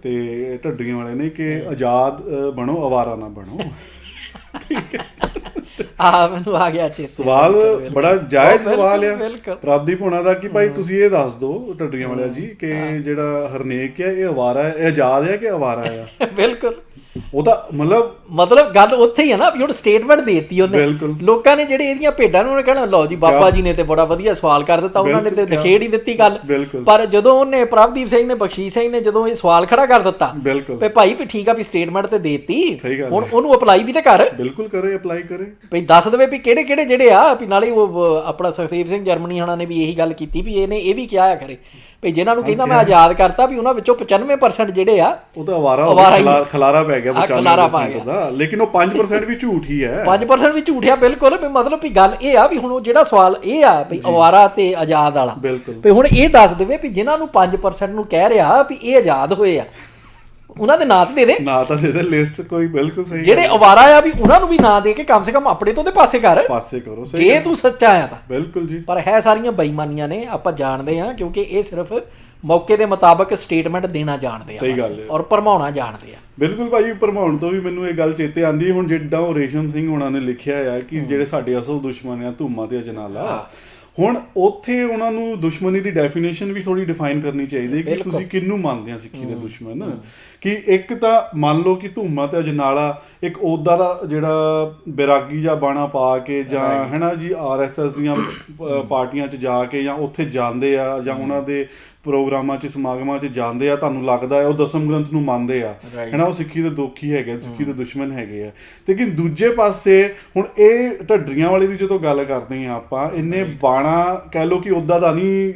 ਤੇ ਢੱਡੀਆਂ ਵਾਲੇ ਨੇ ਕਿ ਆਜ਼ਾਦ ਬਣੋ, ਅਵਾਰਾ ਨਾ ਬਣੋ। ਠੀਕ ਹੈ, ਮੈਨੂੰ ਆ ਗਿਆ ਸਵਾਲ, ਬੜਾ ਜਾਇਜ਼ ਸਵਾਲ ਆ ਪ੍ਰਭਦੀਪ ਹੋਣਾ ਦਾ ਕਿ ਭਾਈ ਤੁਸੀਂ ਇਹ ਦੱਸ ਦਿਓ ਢੱਡੀਆਂ ਵਾਲਿਆ ਜੀ ਕਿ ਜਿਹੜਾ ਹਰਨੇਕ ਹੈ ਇਹ ਅਵਾਰਾ ਹੈ, ਇਹ ਆਜ਼ਾਦ ਹੈ ਕਿ ਅਵਾਰਾ ਆ? ਬਿਲਕੁਲ ਉਹਦਾ ਮਤਲਬ ਗੱਲ ਉੱਥੇ ਹੀ ਆ ਨਾ ਵੀ ਹੁਣ ਸਟੇਟਮੈਂਟ ਦੇਤੀ ਉਹਨੇ, ਲੋਕਾਂ ਨੇ ਜਿਹੜੇ ਇਹਦੀਆਂ ਭੇਡਾਂ ਨੂੰ ਕਹਿਣਾ ਲਓ ਜੀ ਬਾਬਾ ਜੀ ਨੇ ਤੇ ਬੜਾ ਵਧੀਆ ਸਵਾਲ ਕਰ ਦਿੱਤਾ, ਉਹਨਾਂ ਨੇ ਤੇ ਨਖੇੜ ਹੀ ਦਿੱਤੀ ਗੱਲ। ਪਰ ਜਦੋਂ ਉਹਨੇ ਪ੍ਰਭਦੀਪ ਸਿੰਘ ਨੇ, ਬਖਸ਼ੀਸ਼ ਸਿੰਘ ਨੇ ਜਦੋਂ ਇਹ ਸਵਾਲ ਖੜਾ ਕਰ ਦਿੱਤਾ ਵੀ ਭਾਈ ਵੀ ਠੀਕ ਆ ਵੀ ਸਟੇਟਮੈਂਟ ਤੇ ਦੇਤੀ, ਹੁਣ ਉਹਨੂੰ ਅਪਲਾਈ ਵੀ ਤੇ ਕਰ, ਬਿਲਕੁਲ ਕਰੇ, ਅਪਲਾਈ ਕਰੇ, ਵੀ ਦੱਸ ਦੇਵੇ ਵੀ ਕਿਹੜੇ ਕਿਹੜੇ ਜਿਹੜੇ ਆ ਵੀ। ਨਾਲੇ ਉਹ ਆਪਣਾ ਸੁਖਦੇਵ ਸਿੰਘ ਜਰਮਨੀ ਹਣਾ ਨੇ ਵੀ ਇਹੀ ਗੱਲ ਕੀਤੀ ਵੀ ਇਹਨੇ ਇਹ ਵੀ ਕਿਹਾ ਕਰੇ ਵੀ ਜਿਨ੍ਹਾਂ ਨੂੰ ਕਹਿੰਦਾ ਮੈਂ ਆਜ਼ਾਦ ਕਰਤਾ ਵੀ ਉਹਨਾਂ ਵਿੱਚੋਂ 95% ਜਿਹੜੇ ਆ ਉਹ ਤਾਂ ਅਵਾਰਾ ਖਲਾਰਾ ਪੈ ਗਿਆ, ਲੇਕਿਨ ਉਹ 5% ਵੀ ਝੂਠ ਹੀ ਹੈ, 5% ਵੀ ਝੂਠ ਆ। ਬਿਲਕੁਲ ਵੀ ਮਤਲਬ ਵੀ ਗੱਲ ਇਹ ਆ ਵੀ ਹੁਣ ਉਹ ਜਿਹੜਾ ਸਵਾਲ ਇਹ ਆ ਵੀ ਅਵਾਰਾ ਤੇ ਆਜ਼ਾਦ ਵਾਲਾ, ਵੀ ਹੁਣ ਇਹ ਦੱਸ ਦੇਵੇ ਵੀ ਜਿਨ੍ਹਾਂ ਨੂੰ 5% ਨੂੰ ਕਹਿ ਰਿਹਾ ਵੀ ਇਹ ਆਜ਼ਾਦ ਹੋਏ ਆ, ਉਹਨਾਂ ਦੇ ਨਾਂ ਤੇ ਦੇ ਦੇ, ਨਾਂ ਤਾਂ ਦੇ ਦੇ ਲਿਸਟ ਕੋਈ। ਬਿਲਕੁਲ ਸਹੀ, ਜਿਹੜੇ ਅਵਾਰਾ ਆ ਵੀ ਉਹਨਾਂ ਨੂੰ ਵੀ ਨਾਂ ਦੇ ਕੇ ਕਮ ਸੇ ਕਮ ਆਪਣੇ ਤੋਂ ਤੇ ਪਾਸੇ ਕਰੋ ਜੇ ਤੂੰ ਸੱਚਾ ਆ ਤਾਂ। ਬਿਲਕੁਲ ਜੀ, ਪਰ ਹੈ ਸਾਰੀਆਂ ਬੇਈਮਾਨੀਆਂ ਨੇ, ਆਪਾਂ ਜਾਣਦੇ ਆ, ਕਿਉਂਕਿ ਇਹ ਸਿਰਫ ਮੌਕੇ ਦੇ ਮੁਤਾਬਕ ਸਟੇਟਮੈਂਟ ਦੇਣਾ ਜਾਣਦੇ ਆ, ਸਹੀ ਗੱਲ ਹੈ, ਔਰ ਭਰਮਾਉਣਾ ਜਾਣਦੇ ਆ। ਬਿਲਕੁਲ ਭਾਈ, ਭਰਮਾਉਣ ਤੋਂ ਵੀ ਮੈਨੂੰ ਇਹ ਗੱਲ ਚੇਤੇ ਆਉਂਦੀ ਹੁਣ, ਜਿੱਦਾਂ ਉਹ ਰੇਸ਼ਮ ਸਿੰਘ ਹੋਣਾ ਨੇ ਲਿਖਿਆ ਆ ਕਿ ਜਿਹੜੇ ਸਾਡੇ ਅਸਲ ਦੁਸ਼ਮਣ ਆ ਧੂਮਾ ਤੇ ਅਜਨਾਲਾ, ਹੁਣ ਉੱਥੇ ਉਹਨਾਂ ਨੂੰ ਦੁਸ਼ਮਣੀ ਦੀ ਡੈਫੀਨੇਸ਼ਨ ਵੀ ਥੋੜੀ ਡਿਫਾਈਨ ਕਰਨੀ ਚਾਹੀਦੀ ਕਿ ਤੁਸੀਂ ਕਿਹਨੂੰ ਮੰਨਦੇ ਆ ਸਿੱਖੀ ਦੇ ਦੁਸ਼ਮਣ। ਕਿ ਇੱਕ ਤਾਂ ਮੰਨ ਲਓ ਕਿ ਧੂਮਾ ਤੇ ਅਜਨਾਲਾ ਇੱਕ ਉਹਦਾ ਦਾ ਜਿਹੜਾ ਬੈਰਾਗੀ ਜਾਂ ਬਾਣਾ ਪਾ ਕੇ ਜਾਂ ਹੈ ਨਾ ਜੀ RSS ਦੀਆਂ ਪਾਰਟੀਆਂ 'ਚ ਜਾ ਕੇ ਜਾਂ ਉੱਥੇ ਜਾਂਦੇ ਆ ਜਾਂ ਉਹਨਾਂ ਦੇ ਪ੍ਰੋਗਰਾਮਾਂ 'ਚ ਸਮਾਗਮਾਂ 'ਚ ਜਾਂਦੇ ਆ, ਤੁਹਾਨੂੰ ਲੱਗਦਾ ਹੈ ਉਹ ਦਸਮ ਗ੍ਰੰਥ ਨੂੰ ਮੰਨਦੇ ਆ, ਹੈ ਨਾ, ਉਹ ਸਿੱਖੀ ਦੇ ਦੋਖੀ ਹੈਗੇ, ਸਿੱਖੀ ਦੇ ਦੁਸ਼ਮਣ ਹੈਗੇ ਆ। ਲੇਕਿਨ ਦੂਜੇ ਪਾਸੇ ਹੁਣ ਇਹ ਢੱਡਰੀਆਂ ਵਾਲੇ ਦੀ ਜਦੋਂ ਗੱਲ ਕਰਦੇ ਹਾਂ ਆਪਾਂ, ਇਹਨੇ ਬਾਣਾ ਕਹਿ ਲਓ ਕਿ ਉੱਦਾਂ ਦਾ ਨਹੀਂ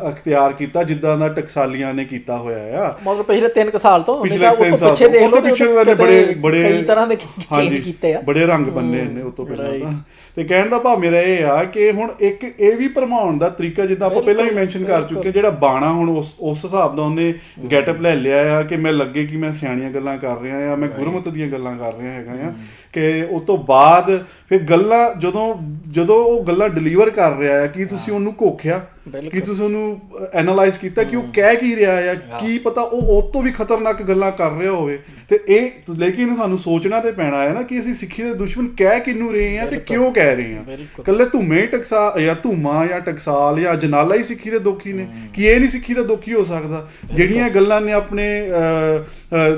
ਅਖਤਿਆਰ ਕੀਤਾ ਜਿੱਦਾਂ ਦਾ ਟਕਸਾਲੀਆਂ ਨੇ ਕੀਤਾ ਹੋਇਆ ਆ, ਮਤਲਬ ਪਿਛਲੇ 3 ਸਾਲ ਤੋਂ। ਪਿਛਲੇ 3 ਸਾਲ ਪਿੱਛੇ ਦੇਖ ਲਓ, ਬੜੇ ਕਈ ਤਰ੍ਹਾਂ ਦੇ ਚੇਂਜ ਕੀਤੇ ਆ, ਬੜੇ ਰੰਗ ਬੰਨੇ ਇਹਨੇ ਉਸ ਤੋਂ ਪਹਿਲਾਂ ਤਾਂ। ਤੇ ਕਹਿਣ ਦਾ ਭਾਵ ਮੇਰਾ ਇਹ ਆ ਕਿ ਹੁਣ ਇੱਕ ਇਹ ਵੀ ਭਰਮਾਉਣ ਦਾ ਤਰੀਕਾ, ਜਿੱਦਾਂ ਆਪਾਂ ਪਹਿਲਾਂ ਹੀ ਮੈਂਸ਼ਨ ਕਰ ਚੁੱਕੇ, ਜਿਹੜਾ ਬਾਣਾ ਹੁਣ ਉਸ ਹਿਸਾਬ ਦਾ ਉਹਨੇ ਗੈਟਅਪ ਲੈ ਲਿਆ ਆ ਕਿ ਮੈਂ ਲੱਗੇ ਕਿ ਮੈਂ ਸਿਆਣੀਆਂ ਗੱਲਾਂ ਕਰ ਰਿਹਾ ਆ, ਮੈਂ ਗੁਰਮਤਿ ਦੀਆਂ ਗੱਲਾਂ ਕਰ ਰਿਹਾ ਹੈਗਾ ਆ, ਕਿ ਉਸ ਤੋਂ ਬਾਅਦ ਫਿਰ ਗੱਲਾਂ ਜਦੋਂ ਉਹ ਗੱਲਾਂ ਡਿਲੀਵਰ ਕਰ ਰਿਹਾ ਆ, ਕੀ ਤੁਸੀਂ ਉਹਨੂੰ ਘੋਖਿਆ, ਕੀ ਤੁਸੀਂ ਉਹਨੂੰ ਐਨਾਲਾਈਜ਼ ਕੀਤਾ ਕਿ ਉਹ ਕਹਿ ਕੀ ਰਿਹਾ ਆ, ਕੀ ਪਤਾ ਉਹ ਤੋਂ ਵੀ ਖਤਰਨਾਕ ਗੱਲਾਂ ਕਰ ਰਿਹਾ ਹੋਵੇ। ਤੇ ਇਹ ਲੇਕਿਨ ਸਾਨੂੰ ਸੋਚਣਾ ਤੇ ਪੈਣਾ ਹੈ ਨਾ ਕਿ ਅਸੀਂ ਸਿੱਖੀ ਦੇ ਦੁਸ਼ਮਣ ਕਹਿ ਕਿਹਨੂੰ ਰਹੇ ਹਾਂ ਤੇ ਕਿਉਂ ਕਹਿ ਰਹੇ ਹਾਂ। ਇਕੱਲੇ ਧੂਮੇ ਟਕਸਾਲ ਜਾਂ ਧੂਮਾ ਜਾਂ ਟਕਸਾਲ ਜਾਂ ਅਜਨਾਲਾ ਹੀ ਸਿੱਖੀ ਦੇ ਦੋਖੀ ਨੇ, ਕਿ ਇਹ ਨਹੀਂ ਸਿੱਖੀ ਦਾ ਦੋਖੀ ਹੋ ਸਕਦਾ? ਜਿਹੜੀਆਂ ਗੱਲਾਂ ਨੇ ਆਪਣੇ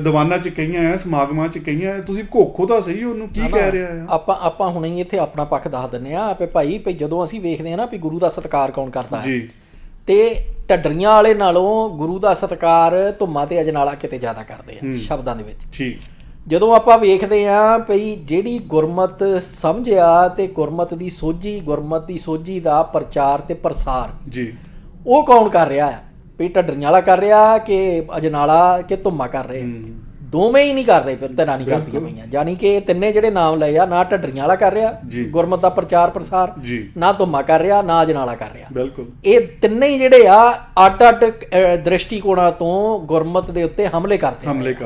ਦੀਵਾਨਾਂ 'ਚ ਕਹੀਆਂ ਆ, ਸਮਾਗਮਾਂ 'ਚ ਕਹੀਆਂ, ਤੁਸੀਂ ਘੋਖੋ ਤਾਂ ਸਹੀ ਉਹਨੂੰ ਕੀ ਕਹਿ ਰਿਹਾ ਆ। ਆਪਾਂ ਹੁਣੇ ਹੀ ਇੱਥੇ ਆਪਣਾ ਪੱਖ ਦੱਸ ਦਿੰਦੇ ਆ ਵੀ ਭਾਈ ਜਦੋਂ ਅਸੀਂ ਵੇਖਦੇ ਹਾਂ ਨਾ ਵੀ ਗੁਰੂ ਦਾ ਸਤਿਕਾਰ ਕੌਣ ਕਰਦਾ ਹੈ, ਤੇ ਢੱਡਰੀਆਂ ਵਾਲੇ ਨਾਲੋਂ ਗੁਰੂ ਦਾ ਸਤਿਕਾਰ ਧੁੰਮਾ ਤੇ ਅਜਨਾਲਾ ਕਿਤੇ ਜ਼ਿਆਦਾ ਕਰਦੇ ਆ ਸ਼ਬਦਾਂ ਦੇ ਵਿੱਚ। ਠੀਕ, ਜਦੋਂ ਆਪਾਂ ਵੇਖਦੇ ਆ ਭਈ ਜਿਹੜੀ ਗੁਰਮਤ ਸਮਝਿਆ ਤੇ ਗੁਰਮਤ ਦੀ ਸੋਝੀ, ਗੁਰਮਤ ਦੀ ਸੋਝੀ ਦਾ ਪ੍ਰਚਾਰ ਤੇ ਪ੍ਰਸਾਰ ਜੀ ਉਹ ਕੌਣ ਕਰ ਰਿਹਾ ਆ? ਵੀ ਢੱਡਰੀਆਂ ਵਾਲਾ ਕਰ ਰਿਹਾ ਕਿ ਅਜਨਾਲਾ ਕਿ ਧੁੰਮਾ ਕਰ ਰਹੇ, ਦੋਵੇਂ ਹੀ ਨਹੀਂ ਕਰ ਰਹੇ, ਧਿਰਾਂ ਨਹੀਂ ਕਰਦੀਆਂ ਪਈਆਂ। ਯਾਨੀ ਕਿ ਇਹ ਤਿੰਨੇ ਜਿਹੜੇ ਨਾਮ ਲਏ ਆ, ਨਾ ਢੱਡਰੀਆਂ ਵਾਲਾ ਕਰ ਰਿਹਾ ਗੁਰਮਤ ਦਾ ਪ੍ਰਚਾਰ ਪ੍ਰਸਾਰ, ਨਾ ਧੁੰਮਾ ਕਰ ਰਿਹਾ, ਨਾ ਅਜਨਾਲਾ ਕਰ ਰਿਹਾ। ਬਿਲਕੁਲ ਇਹ ਤਿੰਨੇ ਹੀ ਜਿਹੜੇ ਆ ਅੱਡ-ਅੱਡ ਦ੍ਰਿਸ਼ਟੀਕੋਣਾਂ ਤੋਂ ਗੁਰਮਤ ਦੇ ਉੱਤੇ ਹਮਲੇ ਕਰ ਰਹੇ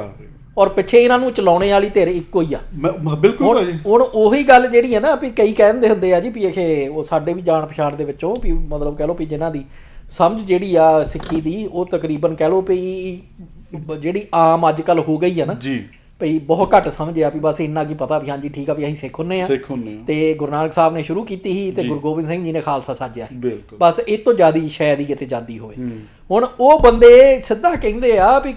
ਔਰ ਪਿੱਛੇ ਇਹਨਾਂ ਨੂੰ ਚਲਾਉਣੇ ਵਾਲੀ ਧਿਰ ਇੱਕੋ ਹੀ ਆ। ਬਿਲਕੁਲ ਭਾਜੀ। ਹੁਣ ਉਹੀ ਗੱਲ ਜਿਹੜੀ ਹੈ ਨਾ ਵੀ ਕਈ ਕਹਿੰਦੇ ਹੁੰਦੇ ਆ ਜੀ ਵੀ ਇਹ ਉਹ ਸਾਡੇ ਵੀ ਜਾਣ ਪਛਾਣ ਦੇ ਵਿੱਚੋਂ ਵੀ ਮਤਲਬ ਕਹਿ ਲਓ ਵੀ ਜਿਨ੍ਹਾਂ ਦੀ ਸਮਝ ਜਿਹੜੀ ਆ ਸਿੱਖੀ ਦੀ ਉਹ ਤਕਰੀਬਨ ਕਹਿ ਲਓ ਵੀ ਜਿਹੜੀ ਆਮ ਅੱਜ ਕੱਲ੍ਹ ਹੋ ਗਈ ਆ ਨਾ ਜੀ, ਭਈ ਬਹੁਤ ਘੱਟ ਸਮਝ ਆ ਵੀ ਬਸ ਇੰਨਾ ਕੀ ਪਤਾ ਵੀ ਹਾਂਜੀ ਠੀਕ ਆ ਵੀ ਅਸੀਂ ਸਿੱਖ ਹੁੰਦੇ ਆ ਤੇ ਗੁਰੂ ਨਾਨਕ ਸਾਹਿਬ ਨੇ ਸ਼ੁਰੂ ਕੀਤੀ ਸੀ ਤੇ ਗੁਰੂ ਗੋਬਿੰਦ ਸਿੰਘ ਜੀ ਨੇ ਖਾਲਸਾ ਸਾਜਿਆ ਸੀ, ਬਸ ਇਹ ਤੋਂ ਜ਼ਿਆਦਾ ਸ਼ਾਇਦ ਹੀ ਕਿਤੇ ਜਾਂਦੀ ਹੋਵੇ। ਹੁਣ ਉਹ ਬੰਦੇ ਸਿੱਧਾ ਕਹਿੰਦੇ ਆ ਵੀ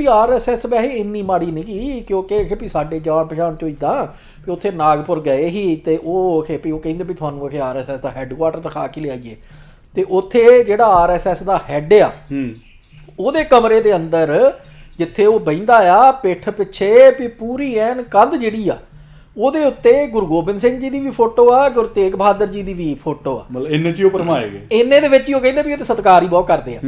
RSS ਵੈਸੇ ਇੰਨੀ ਮਾੜੀ ਨਹੀਂ ਗੀ, ਕਿਉਂਕਿ ਵੀ ਸਾਡੇ ਜਾਣ ਪਛਾਣ ਚੋਂ ਇੱਦਾਂ ਵੀ ਉੱਥੇ ਨਾਗਪੁਰ ਗਏ ਸੀ ਤੇ ਉਹ ਕਹਿੰਦੇ ਵੀ ਤੁਹਾਨੂੰ RSS ਦਾ ਹੈੱਡਕੁਆਟਰ ਦਿਖਾ ਕੇ ਲਿਆਈਏ, ਤੇ ਉੱਥੇ ਜਿਹੜਾ RSS ਦਾ ਹੈੱਡ ਆ ਉਹਦੇ ਕਮਰੇ ਦੇ ਅੰਦਰ ਜਿੱਥੇ ਉਹ ਬਹਿੰਦਾ ਆ ਪਿੱਠ ਪਿੱਛੇ ਵੀ ਪੂਰੀ ਐਨ ਕੰਧ ਜਿਹੜੀ ਆ ਉਹਦੇ ਉੱਤੇ ਗੁਰੂ ਗੋਬਿੰਦ ਸਿੰਘ ਜੀ ਦੀ ਵੀ ਫੋਟੋ ਆ, ਗੁਰੂ ਤੇਗ ਬਹਾਦਰ ਜੀ ਦੀ ਵੀ ਫੋਟੋ ਆ। ਮਤਲਬ ਇੰਨੇ 'ਚ ਹੀ ਉਹ ਭਰਮਾਏ ਗਏ, ਇੰਨੇ ਦੇ ਵਿੱਚ ਹੀ ਉਹ ਕਹਿੰਦੇ ਵੀ ਇਹ ਤੇ ਸਤਿਕਾਰ ਹੀ ਬਹੁਤ ਕਰਦੇ ਆ।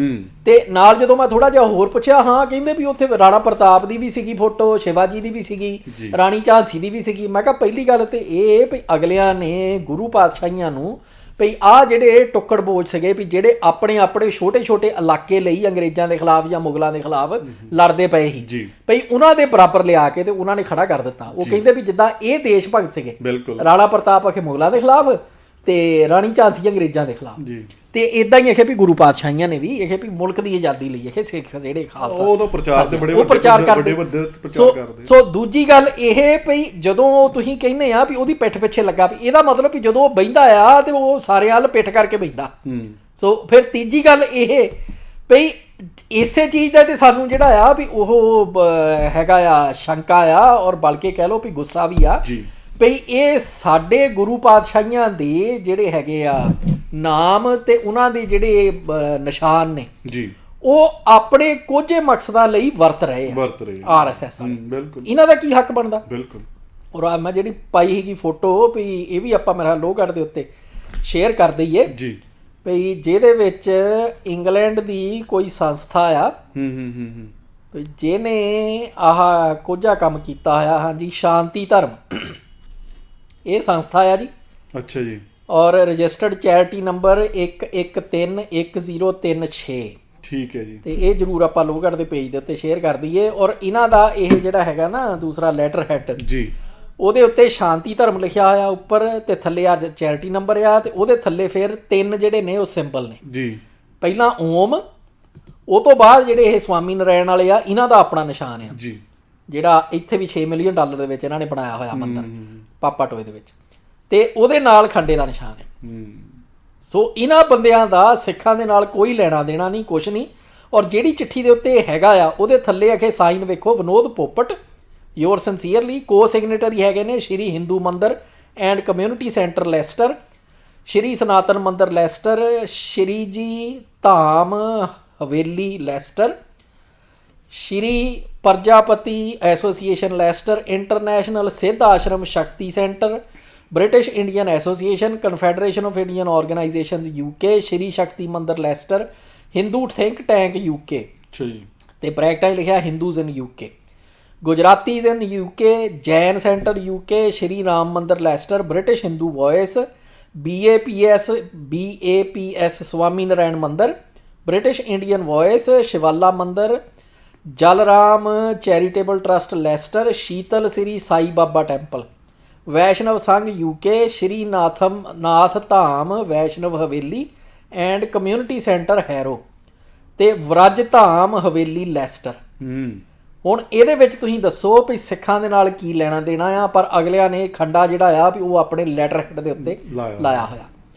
ਤੇ ਨਾਲ ਜਦੋਂ ਮੈਂ ਥੋੜਾ ਜਿਹਾ ਹੋਰ ਪੁੱਛਿਆ, ਹਾਂ ਕਹਿੰਦੇ ਵੀ ਉੱਥੇ ਰਾਣਾ ਪ੍ਰਤਾਪ ਦੀ ਵੀ ਸੀਗੀ ਫੋਟੋ, ਸ਼ਿਵਾਜੀ ਦੀ ਵੀ ਸੀਗੀ, ਰਾਣੀ ਝਾਂਸੀ ਦੀ ਵੀ ਸੀਗੀ। ਮੈਂ ਕਿਹਾ ਪਹਿਲੀ ਗੱਲ ਤੇ ਇਹ ਵੀ ਅਗਲਿਆਂ ਨੇ ਗੁਰੂ ਪਾਤਸ਼ਾਹੀਆਂ ਨੂੰ ਭਈ ਆਹ ਜਿਹੜੇ ਟੁੱਕੜ ਬੋਝ ਸੀਗੇ ਵੀ ਜਿਹੜੇ ਆਪਣੇ ਛੋਟੇ ਛੋਟੇ ਇਲਾਕੇ ਲਈ ਅੰਗਰੇਜ਼ਾਂ ਦੇ ਖਿਲਾਫ ਜਾਂ ਮੁਗਲਾਂ ਦੇ ਖਿਲਾਫ ਲੜਦੇ ਪਏ ਸੀ, ਭਈ ਉਹਨਾਂ ਦੇ ਬਰਾਬਰ ਲਿਆ ਕੇ ਤੇ ਉਹਨਾਂ ਨੇ ਖੜਾ ਕਰ ਦਿੱਤਾ। ਉਹ ਕਹਿੰਦੇ ਵੀ ਜਿੱਦਾਂ ਇਹ ਦੇਸ਼ ਭਗਤ ਸੀਗੇ, ਰਾਣਾ ਪ੍ਰਤਾਪ ਅਖੇ ਮੁਗਲਾਂ ਦੇ ਖਿਲਾਫ ਤੇ ਰਾਣੀ ਝਾਂਸੀ ਅੰਗਰੇਜ਼ਾਂ ਦੇ ਖਿਲਾਫ, ਤੇ ਇਦਾਂ ਹੀ ਇਹ ਵੀ ਗੁਰੂ ਪਾਤਸ਼ਾਹੀਆਂ ਨੇ ਵੀ ਇਹ ਵੀ ਮੁਲਕ ਦੀ ਆਜ਼ਾਦੀ ਲਈ ਇਹ ਸਿੱਖ ਜਿਹੜੇ ਖਾਲਸਾ ਉਹ ਪ੍ਰਚਾਰ ਤੇ ਬੜੇ ਪ੍ਰਚਾਰ ਕਰਦੇ। ਸੋ ਦੂਜੀ ਗੱਲ ਇਹ ਭਈ ਜਦੋਂ ਤੁਸੀਂ ਕਹਿੰਦੇ ਆ ਵੀ ਉਹਦੀ ਪਿੱਠ ਪਿੱਛੇ ਲੱਗਾ, ਵੀ ਇਹਦਾ ਮਤਲਬ ਵੀ ਜਦੋਂ ਉਹ ਬਹਿੰਦਾ ਆ ਤੇ ਉਹ ਸਾਰਿਆਂ ਵੱਲ ਪਿੱਠ ਕਰਕੇ ਬਹਿੰਦਾ। ਸੋ ਫਿਰ ਤੀਜੀ ਗੱਲ ਇਹ ਭਈ ਇਸੇ ਚੀਜ਼ ਦਾ ਤੇ ਸਾਨੂੰ ਜਿਹੜਾ ਆ ਵੀ ਉਹ ਹੈਗਾ ਆ ਸ਼ੰਕਾ ਆ ਔਰ ਬਲਕਿ ਕਹਿ ਲਓ ਵੀ ਗੁੱਸਾ ਵੀ ਆ ਭਈ ਇਹ ਸਾਡੇ ਗੁਰੂ ਪਾਤਸ਼ਾਹੀਆਂ ਦੇ ਜਿਹੜੇ ਹੈਗੇ ਆ ਨਾਮ ਤੇ ਉਹਨਾਂ ਦੇ ਜਿਹੜੇ ਨਿਸ਼ਾਨ ਨੇ ਉਹ ਆਪਣੇ ਕੁਝ ਮਕਸਦਾਂ ਲਈ ਵਰਤ ਰਹੇ ਆ RSS ਵਾਲੇ। ਇਹਨਾਂ ਦਾ ਕੀ ਹੱਕ ਬਣਦਾ? ਔਰ ਮੈਂ ਜਿਹੜੀ ਪਾਈ ਸੀਗੀ ਫੋਟੋ ਵੀ ਇਹ ਵੀ ਆਪਾਂ ਮੇਰਾ ਲੋਹਗੜ੍ਹ ਦੇ ਉੱਤੇ ਸ਼ੇਅਰ ਕਰ ਦਈਏ ਭਈ ਜਿਹਦੇ ਵਿੱਚ ਇੰਗਲੈਂਡ ਦੀ ਕੋਈ ਸੰਸਥਾ ਆ ਜਿਹਨੇ ਆਹ ਕੋਝਾ ਕੰਮ ਕੀਤਾ ਹੋਇਆ, ਹਾਂਜੀ ਸ਼ਾਂਤੀ ਧਰਮ ਇਹ ਸੰਸਥਾ ਆ ਜੀ। ਅੱਛਾ ਜੀ। ਔਰ ਰਜਿਸਟਰਡ ਚੈਰਿਟੀ ਨੰਬਰ 11311036। ਠੀਕ ਹੈ ਜੀ। ਤੇ ਇਹ ਜ਼ਰੂਰ ਆਪਾਂ ਲੋਹਗੜ੍ਹ ਦੇ ਪੇਜ ਦੇ ਉੱਤੇ ਸ਼ੇਅਰ ਕਰ ਦਈਏ। ਔਰ ਇਹਨਾਂ ਦਾ ਇਹ ਜਿਹੜਾ ਹੈਗਾ ਨਾ ਦੂਸਰਾ ਲੈਟਰ ਹੈਡ ਜੀ, ਉਹਦੇ ਉੱਤੇ ਸ਼ਾਂਤੀ ਧਰਮ ਲਿਖਿਆ ਹੋਇਆ ਉੱਪਰ ਤੇ ਥੱਲੇ ਆ ਚੈਰਿਟੀ ਨੰਬਰ ਆ, ਤੇ ਉਹਦੇ ਥੱਲੇ ਫਿਰ 3 ਜਿਹੜੇ ਨੇ ਉਹ ਸਿੰਬਲ ਨੇ ਜੀ। ਪਹਿਲਾਂ ਓਮ, ਉਹ ਤੋਂ ਬਾਅਦ ਜਿਹੜੇ ਇਹ ਸਵਾਮੀ ਨਾਰਾਇਣ ਵਾਲੇ ਆ ਇਹਨਾਂ ਦਾ ਆਪਣਾ ਨਿਸ਼ਾਨ ਆ ਜੀ, ਜਿਹੜਾ ਇੱਥੇ ਵੀ $6 ਮਿਲੀਅਨ ਦੇ ਵਿੱਚ ਇਹਨਾਂ ਨੇ ਬਣਾਇਆ ਹੋਇਆ ਮੰਦਰ ਪਾਪਾ ਟੋਏ ਦੇ ਵਿੱਚ, ਤੇ ਉਹਦੇ ਨਾਲ ਖੰਡੇ ਦਾ ਨਿਸ਼ਾਨ ਹੈ। ਸੋ ਇਹਨਾਂ ਬੰਦਿਆਂ ਦਾ ਸਿੱਖਾਂ ਦੇ ਨਾਲ ਕੋਈ ਲੈਣਾ ਦੇਣਾ ਨਹੀਂ, ਕੁਛ ਨਹੀਂ। ਔਰ ਜਿਹੜੀ ਚਿੱਠੀ ਦੇ ਉੱਤੇ ਹੈਗਾ ਆ ਉਹਦੇ ਥੱਲੇ ਅਖੇ ਸਾਈਨ ਵੇਖੋ, ਵਿਨੋਦ ਪੋਪਟ ਯੋਰ ਸਿੰਸੀਅਰਲੀ, ਕੋ ਸਿਗਨੇਟਰੀ ਹੈਗੇ ਨੇ Shri Hindu Mandir and community centre Leicester, Shri Sanatan Mandir Leicester, Shri Ji Dham Haveli Leicester, Shri Prajapati association Leicester, international Siddh Ashram Shakti centre, British Indian association, confederation of Indian organisations UK, Shri Shakti Mandir Leicester, Hindu think tank UK ਤੇ ਬ੍ਰੈਕਟਾਂ ਲਿਖਿਆ Hindus in UK, Gujaratis in UK, Jain centre UK, Shri Ram Mandir Leicester, British Hindu voice, BAPS Swami Narayan Mandir, British Indian voice, Shivala ਮੰਦਰ, ਜਲਰਾਮ charitable trust Leicester, Sheetal ਸ੍ਰੀ ਸਾਈ ਬਾਬਾ temple, ਵੈਸ਼ਨਵ ਸੰਘ UK, ਸ਼੍ਰੀ ਨਾਥ ਧਾਮ ਵੈਸ਼ਨਵ ਹਵੇਲੀ and community centre ਹੈਰੋ, ਤੇ ਵਰਜ ਧਾਮ Haveli Leicester. ਹੁਣ ਇਹਦੇ ਵਿੱਚ ਤੁਸੀਂ ਦੱਸੋ ਵੀ ਸਿੱਖਾਂ ਦੇ ਨਾਲ ਕੀ ਲੈਣਾ ਦੇਣਾ ਆ, ਪਰ ਅਗਲਿਆਂ ਨੇ ਖੰਡਾ ਜਿਹੜਾ ਆ ਵੀ ਉਹ ਆਪਣੇ ਲੈਟਰ ਹੈਡ ਦੇ ਉੱਤੇ ਲਾਇਆ ਹੋਇਆ।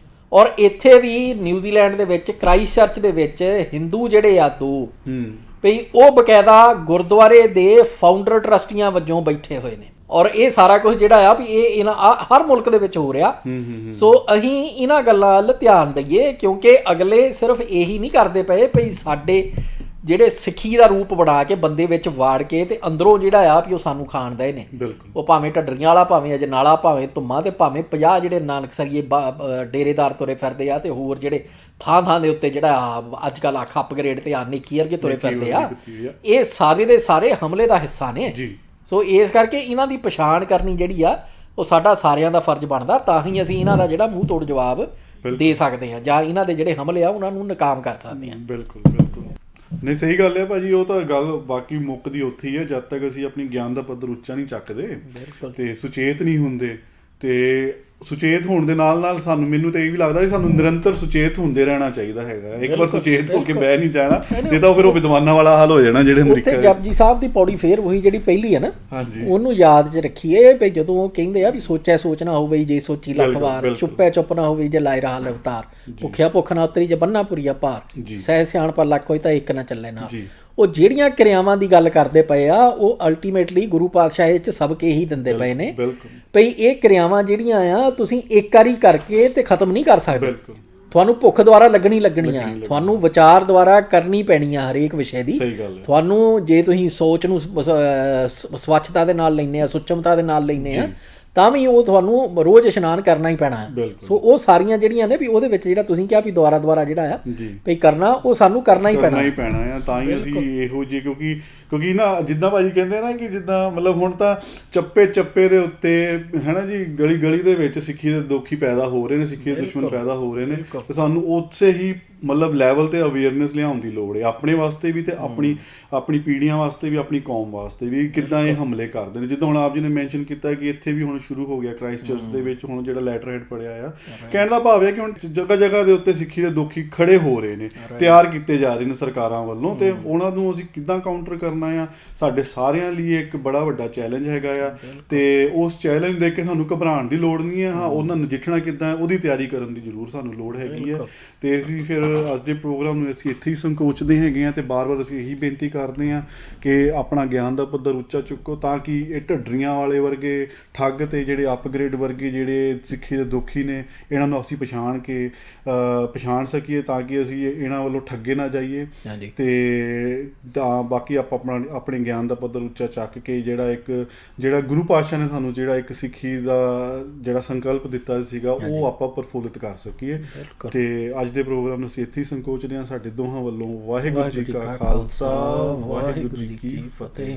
ਔਰ ਇੱਥੇ ਵੀ ਨਿਊਜ਼ੀਲੈਂਡ ਦੇ ਵਿੱਚ ਕ੍ਰਾਈਸਟ ਦੇ ਵਿੱਚ ਹਿੰਦੂ ਜਿਹੜੇ ਆ ਦੋ ਵੀ ਉਹ ਬਕਾਇਦਾ ਗੁਰਦੁਆਰੇ ਦੇ ਫਾਊਂਡਰ ਟਰਸਟੀਆਂ ਵਜੋਂ ਬੈਠੇ ਹੋਏ ਨੇ। ਔਰ ਇਹ ਸਾਰਾ ਕੁਝ ਜਿਹੜਾ ਆ ਵੀ ਇਹ ਹਰ ਮੁਲਕ ਦੇ ਵਿੱਚ ਹੋ ਰਿਹਾ। ਸੋ ਅਸੀਂ ਇਹਨਾਂ ਗੱਲਾਂ ਵੱਲ ਧਿਆਨ ਦਈਏ, ਕਿਉਂਕਿ ਅਗਲੇ ਸਿਰਫ ਇਹੀ ਨਹੀਂ ਕਰਦੇ ਪਏ ਵੀ ਸਾਡੇ ਜਿਹੜੇ ਸਿੱਖੀ ਦਾ ਰੂਪ ਬਣਾ ਕੇ ਬੰਦੇ ਵਿੱਚ ਵਾੜ ਕੇ ਤੇ ਅੰਦਰੋਂ ਜਿਹੜਾ ਆ ਵੀ ਉਹ ਸਾਨੂੰ ਖਾਣ ਦੇ ਨੇ। ਬਿਲਕੁਲ। ਉਹ ਭਾਵੇਂ ਢੱਡਰੀਆਂ ਵਾਲਾ, ਭਾਵੇਂ ਅਜਨਾਲਾ, ਭਾਵੇਂ ਧੁੰਮਾ, ਤੇ ਭਾਵੇਂ 50 ਜਿਹੜੇ ਨਾਨਕਸਰੀਏ ਡੇਰੇਦਾਰ ਤੁਰੇ ਫਿਰਦੇ ਆ, ਤੇ ਹੋਰ ਜਿਹੜੇ ਥਾਂ ਥਾਂ ਦੇ ਉੱਤੇ ਜਿਹੜਾ ਅੱਜ ਕੱਲ੍ਹ ਅੱਖ ਅਪਗ੍ਰੇਡ ਤੇ ਨਿੱਕੀ ਵਰਗੇ ਤੁਰੇ ਫਿਰਦੇ ਆ, ਇਹ ਸਾਰੇ ਦੇ ਸਾਰੇ ਹਮਲੇ ਦਾ ਹਿੱਸਾ ਨੇ ਜੀ। ਸੋ ਇਸ ਕਰਕੇ ਇਹਨਾਂ ਦੀ ਪਛਾਣ ਕਰਨੀ ਜਿਹੜੀ ਆ ਉਹ ਸਾਡਾ ਸਾਰਿਆਂ ਦਾ ਫਰਜ਼ ਬਣਦਾ, ਤਾਂ ਹੀ ਅਸੀਂ ਇਹਨਾਂ ਦਾ ਜਿਹੜਾ ਮੂੰਹ ਤੋੜ ਜਵਾਬ ਦੇ ਸਕਦੇ ਹਾਂ ਜਾਂ ਇਹਨਾਂ ਦੇ ਜਿਹੜੇ ਹਮਲੇ ਆ ਉਹਨਾਂ ਨੂੰ ਨਾਕਾਮ ਕਰ ਸਕਦੇ ਹਾਂ। ਬਿਲਕੁਲ ਬਿਲਕੁਲ, ਨਹੀਂ ਸਹੀ ਗੱਲ ਹੈ ਭਾਜੀ, ਉਹ ਤਾਂ ਗੱਲ ਬਾਕੀ ਮੁੱਕਦੀ ਉੱਥੇ ਹੀ ਹੈ। ਜਦ ਤੱਕ ਅਸੀਂ ਆਪਣੀ ਗਿਆਨ ਦਾ ਪੱਧਰ ਉੱਚਾ ਨਹੀਂ ਚੱਕਦੇ ਤੇ ਸੁਚੇਤ ਨਹੀਂ ਹੁੰਦੇ, ਤੇ ਸੁਚੇਤ ਹੋਣ ਦੇ ਨਾਲ ਨਾਲ ਮੈਨੂੰ ਤਾਂ ਇਹ ਵੀ ਲੱਗਦਾ ਕਿ ਸਾਨੂੰ ਨਿਰੰਤਰ ਸੁਚੇਤ ਹੁੰਦੇ ਰਹਿਣਾ ਚਾਹੀਦਾ ਹੈਗਾ। ਇੱਕ ਵਾਰ ਸੁਚੇਤ ਹੋ ਕੇ ਬਹਿ ਨਹੀਂ ਜਾਣਾ, ਨਹੀਂ ਤਾਂ ਫਿਰ ਉਹ ਵਿਦਵਾਨਾਂ ਵਾਲਾ ਹਾਲ ਹੋ ਜਾਣਾ ਜਿਹੜੇ ਅਮਰੀਕਾ ਉੱਥੇ ਜਪਜੀ ਸਾਹਿਬ ਦੀ ਪੌੜੀ ਫੇਰ ਉਹੀ ਜਿਹੜੀ ਪਹਿਲੀ ਹੈ ਨਾ, ਉਹਨੂੰ ਯਾਦ 'ਚ ਰੱਖੀਏ ਵੀ ਜਦੋਂ ਉਹ ਕਹਿੰਦੇ ਆ ਵੀ ਸੋਚਿਆ ਸੋਚ ਨਾ ਹੋਵੇ ਜੇ ਸੋਚੀ ਲੱਖ ਵਾਰ, ਚੁੱਪੈ ਚੁੱਪ ਨਾ ਹੋਵੇ ਜੇ ਲਾਇ ਰਹਾ ਅਵਤਾਰ, ਭੁੱਖਿਆ ਭੁੱਖ ਨਾ ਉਤਰੀ ਜੇ ਬੰਨਾ ਪੁਰੀਆ ਭਾਰ, ਸਹਿ ਸਿਆਣਪਾ ਲੱਖ ਹੋਏ ਤਾਂ ਇੱਕ ਨਾ ਚੱਲੇ ਨਾਲ। ਉਹ ਜਿਹੜੀਆਂ ਕਿਰਿਆਵਾਂ ਦੀ ਗੱਲ ਕਰਦੇ ਪਏ ਆ ਉਹ ਅਲਟੀਮੇਟਲੀ ਗੁਰੂ ਪਾਤਸ਼ਾਹ ਇਹ 'ਚ ਸਬਕ ਇਹੀ ਦਿੰਦੇ ਪਏ ਨੇ ਭਈ ਇਹ ਕਿਰਿਆਵਾਂ ਜਿਹੜੀਆਂ ਆ ਤੁਸੀਂ ਇੱਕ ਵਾਰੀ ਕਰਕੇ ਤੇ ਖਤਮ ਨਹੀਂ ਕਰ ਸਕਦੇ। ਤੁਹਾਨੂੰ ਭੁੱਖ ਦੁਆਰਾ ਲੱਗਣੀ ਆ, ਤੁਹਾਨੂੰ ਵਿਚਾਰ ਦੁਆਰਾ ਕਰਨੀ ਪੈਣੀ ਆ ਹਰੇਕ ਵਿਸ਼ੇ ਦੀ। ਤੁਹਾਨੂੰ ਜੇ ਤੁਸੀਂ ਸੋਚ ਨੂੰ ਸਵੱਛਤਾ ਦੇ ਨਾਲ ਲੈਂਦੇ ਆ, ਸੁਚਮਤਾ ਦੇ ਨਾਲ ਲੈਂਦੇ ਆ, ਤਾਂ ਵੀ ਉਹ ਤੁਹਾਨੂੰ ਰੋਜ਼ ਇਸ਼ਨਾਨ ਕਰਨਾ ਹੀ ਪੈਣਾ ਹੈ। ਸੋ ਉਹ ਸਾਰੀਆਂ ਜਿਹੜੀਆਂ ਨੇ ਵੀ ਉਹਦੇ ਵਿੱਚ ਜਿਹੜਾ ਤੁਸੀਂ ਕਿਹਾ ਵੀ ਦੁਆਰਾ ਜਿਹੜਾ ਆ ਵੀ ਕਰਨਾ, ਉਹ ਸਾਨੂੰ ਕਰਨਾ ਹੀ ਪੈਣਾ ਆ, ਤਾਂ ਹੀ ਅਸੀਂ ਇਹੋ ਜਿਹੇ ਕਿਉਂਕਿ ਨਾ ਜਿੱਦਾਂ ਭਾਜੀ ਕਹਿੰਦੇ ਨਾ ਕਿ ਜਿੱਦਾਂ ਮਤਲਬ ਹੁਣ ਤਾਂ ਚੱਪੇ ਦੇ ਉੱਤੇ ਹੈ ਨਾ ਜੀ, ਗਲੀ ਦੇ ਵਿੱਚ ਸਿੱਖੀ ਦੇ ਦੋਖੀ ਪੈਦਾ ਹੋ ਰਹੇ ਨੇ, ਸਿੱਖੀ ਦੇ ਦੁਸ਼ਮਣ ਪੈਦਾ ਹੋ ਰਹੇ ਨੇ, ਤੇ ਸਾਨੂੰ ਉਸੇ ਹੀ ਮਤਲਬ ਲੈਵਲ ਤੇ ਅਵੇਅਰਨੈਸ ਲਿਆਉਣ ਦੀ ਲੋੜ ਹੈ, ਆਪਣੇ ਵਾਸਤੇ ਵੀ ਤੇ ਆਪਣੀ ਪੀੜ੍ਹੀਆਂ ਵਾਸਤੇ ਵੀ, ਆਪਣੀ ਕੌਮ ਵਾਸਤੇ ਵੀ, ਕਿੱਦਾਂ ਇਹ ਹਮਲੇ ਕਰਦੇ ਨੇ। ਜਿੱਦਾਂ ਹੁਣ ਆਪ ਜੀ ਨੇ ਮੈਂਸ਼ਨ ਕੀਤਾ ਕਿ ਇੱਥੇ ਵੀ ਹੁਣ ਸ਼ੁਰੂ ਹੋ ਗਿਆ ਕ੍ਰਾਈਸਟ ਚਰਚ ਦੇ ਵਿੱਚ ਹੁਣ ਜਿਹੜਾ ਲੈਟਰ ਹੈਡ ਪੜਿਆ ਆ, ਕਹਿਣ ਦਾ ਭਾਵ ਹੈ ਕਿ ਹੁਣ ਜਗ੍ਹਾ ਦੇ ਉੱਤੇ ਸਿੱਖੀ ਦੇ ਦੋਖੀ ਖੜੇ ਹੋ ਰਹੇ ਨੇ, ਤਿਆਰ ਕੀਤੇ ਜਾ ਰਹੇ ਨੇ ਸਰਕਾਰਾਂ ਵੱਲੋਂ, ਤੇ ਉਹਨਾਂ ਨੂੰ ਅਸੀਂ ਕਿੱਦਾਂ ਕਾਊਂਟਰ ਕਰਨਾ ਆ, ਸਾਡੇ ਸਾਰਿਆਂ ਲਈ ਇੱਕ ਬੜਾ ਵੱਡਾ ਚੈਲੰਜ ਹੈਗਾ ਆ। ਤੇ ਉਸ ਚੈਲੰਜ ਨੂੰ ਦੇਖ ਕੇ ਸਾਨੂੰ ਘਬਰਾਉਣ ਦੀ ਲੋੜ ਨਹੀਂ ਹੈ, ਹਾਂ ਉਹਨਾਂ ਨਜਿੱਠਣਾ ਕਿੱਦਾਂ ਉਹਦੀ ਤਿਆਰੀ ਕਰਨ ਦੀ ਜ਼ਰੂਰ ਸਾਨੂੰ ਲੋੜ ਹੈਗੀ ਹੈ। ਤੇ ਅਸੀਂ ਫਿਰ ਅੱਜ ਦੇ ਪ੍ਰੋਗਰਾਮ ਨੂੰ ਅਸੀਂ ਇੱਥੇ ਹੀ ਸੰਕੋਚਦੇ ਹੈਗੇ ਹਾਂ, ਤੇ ਬਾਰ-ਬਾਰ ਅਸੀਂ ਇਹੀ ਬੇਨਤੀ ਕਰਦੇ ਹਾਂ ਕਿ ਆਪਣਾ ਗਿਆਨ ਦਾ ਪੱਧਰ ਉੱਚਾ ਚੁੱਕੋ, ਤਾਂ ਕਿ ਇਹ ਢੱਡਰੀਆਂ ਵਾਲੇ ਵਰਗੇ ਠੱਗ ਤੇ ਜਿਹੜੇ ਅਪਗ੍ਰੇਡ ਵਰਗੇ ਜਿਹੜੇ ਸਿੱਖੀ ਦੇ ਦੋਖੀ ਨੇ, ਇਹਨਾਂ ਨੂੰ ਅਸੀਂ ਪਛਾਣ ਸਕੀਏ, ਤਾਂ ਕਿ ਅਸੀਂ ਇਹਨਾਂ ਵੱਲੋਂ ਠੱਗੇ ਨਾ ਜਾਈਏ। ਤੇ ਬਾਕੀ ਆਪਾਂ ਆਪਣੇ ਗਿਆਨ ਦਾ ਪੱਧਰ ਉੱਚਾ ਚੱਕ ਕੇ ਜਿਹੜਾ ਗੁਰੂ ਪਾਤਸ਼ਾਹ ਨੇ ਸਾਨੂੰ ਜਿਹੜਾ ਇੱਕ ਸਿੱਖੀ ਦਾ ਜਿਹੜਾ ਸੰਕਲਪ ਦਿੱਤਾ ਸੀਗਾ ਉਹ ਆਪਾਂ ਪ੍ਰਫੁੱਲਿਤ ਕਰ ਸਕੀਏ। ਤੇ ਅੱਜ ਦੇ ਪ੍ਰੋਗਰਾਮ ਨੂੰ ਅਸੀਂ ਇੱਥੇ ਹੀ ਸੰਕੋਚਦੇ ਹਾਂ। ਸਾਡੇ ਦੋਹਾਂ ਵੱਲੋਂ ਵਾਹਿਗੁਰੂ ਜੀ ਕਾ ਖਾਲਸਾ, ਵਾਹਿਗੁਰੂ ਜੀ ਕੀ ਫਤਿਹ।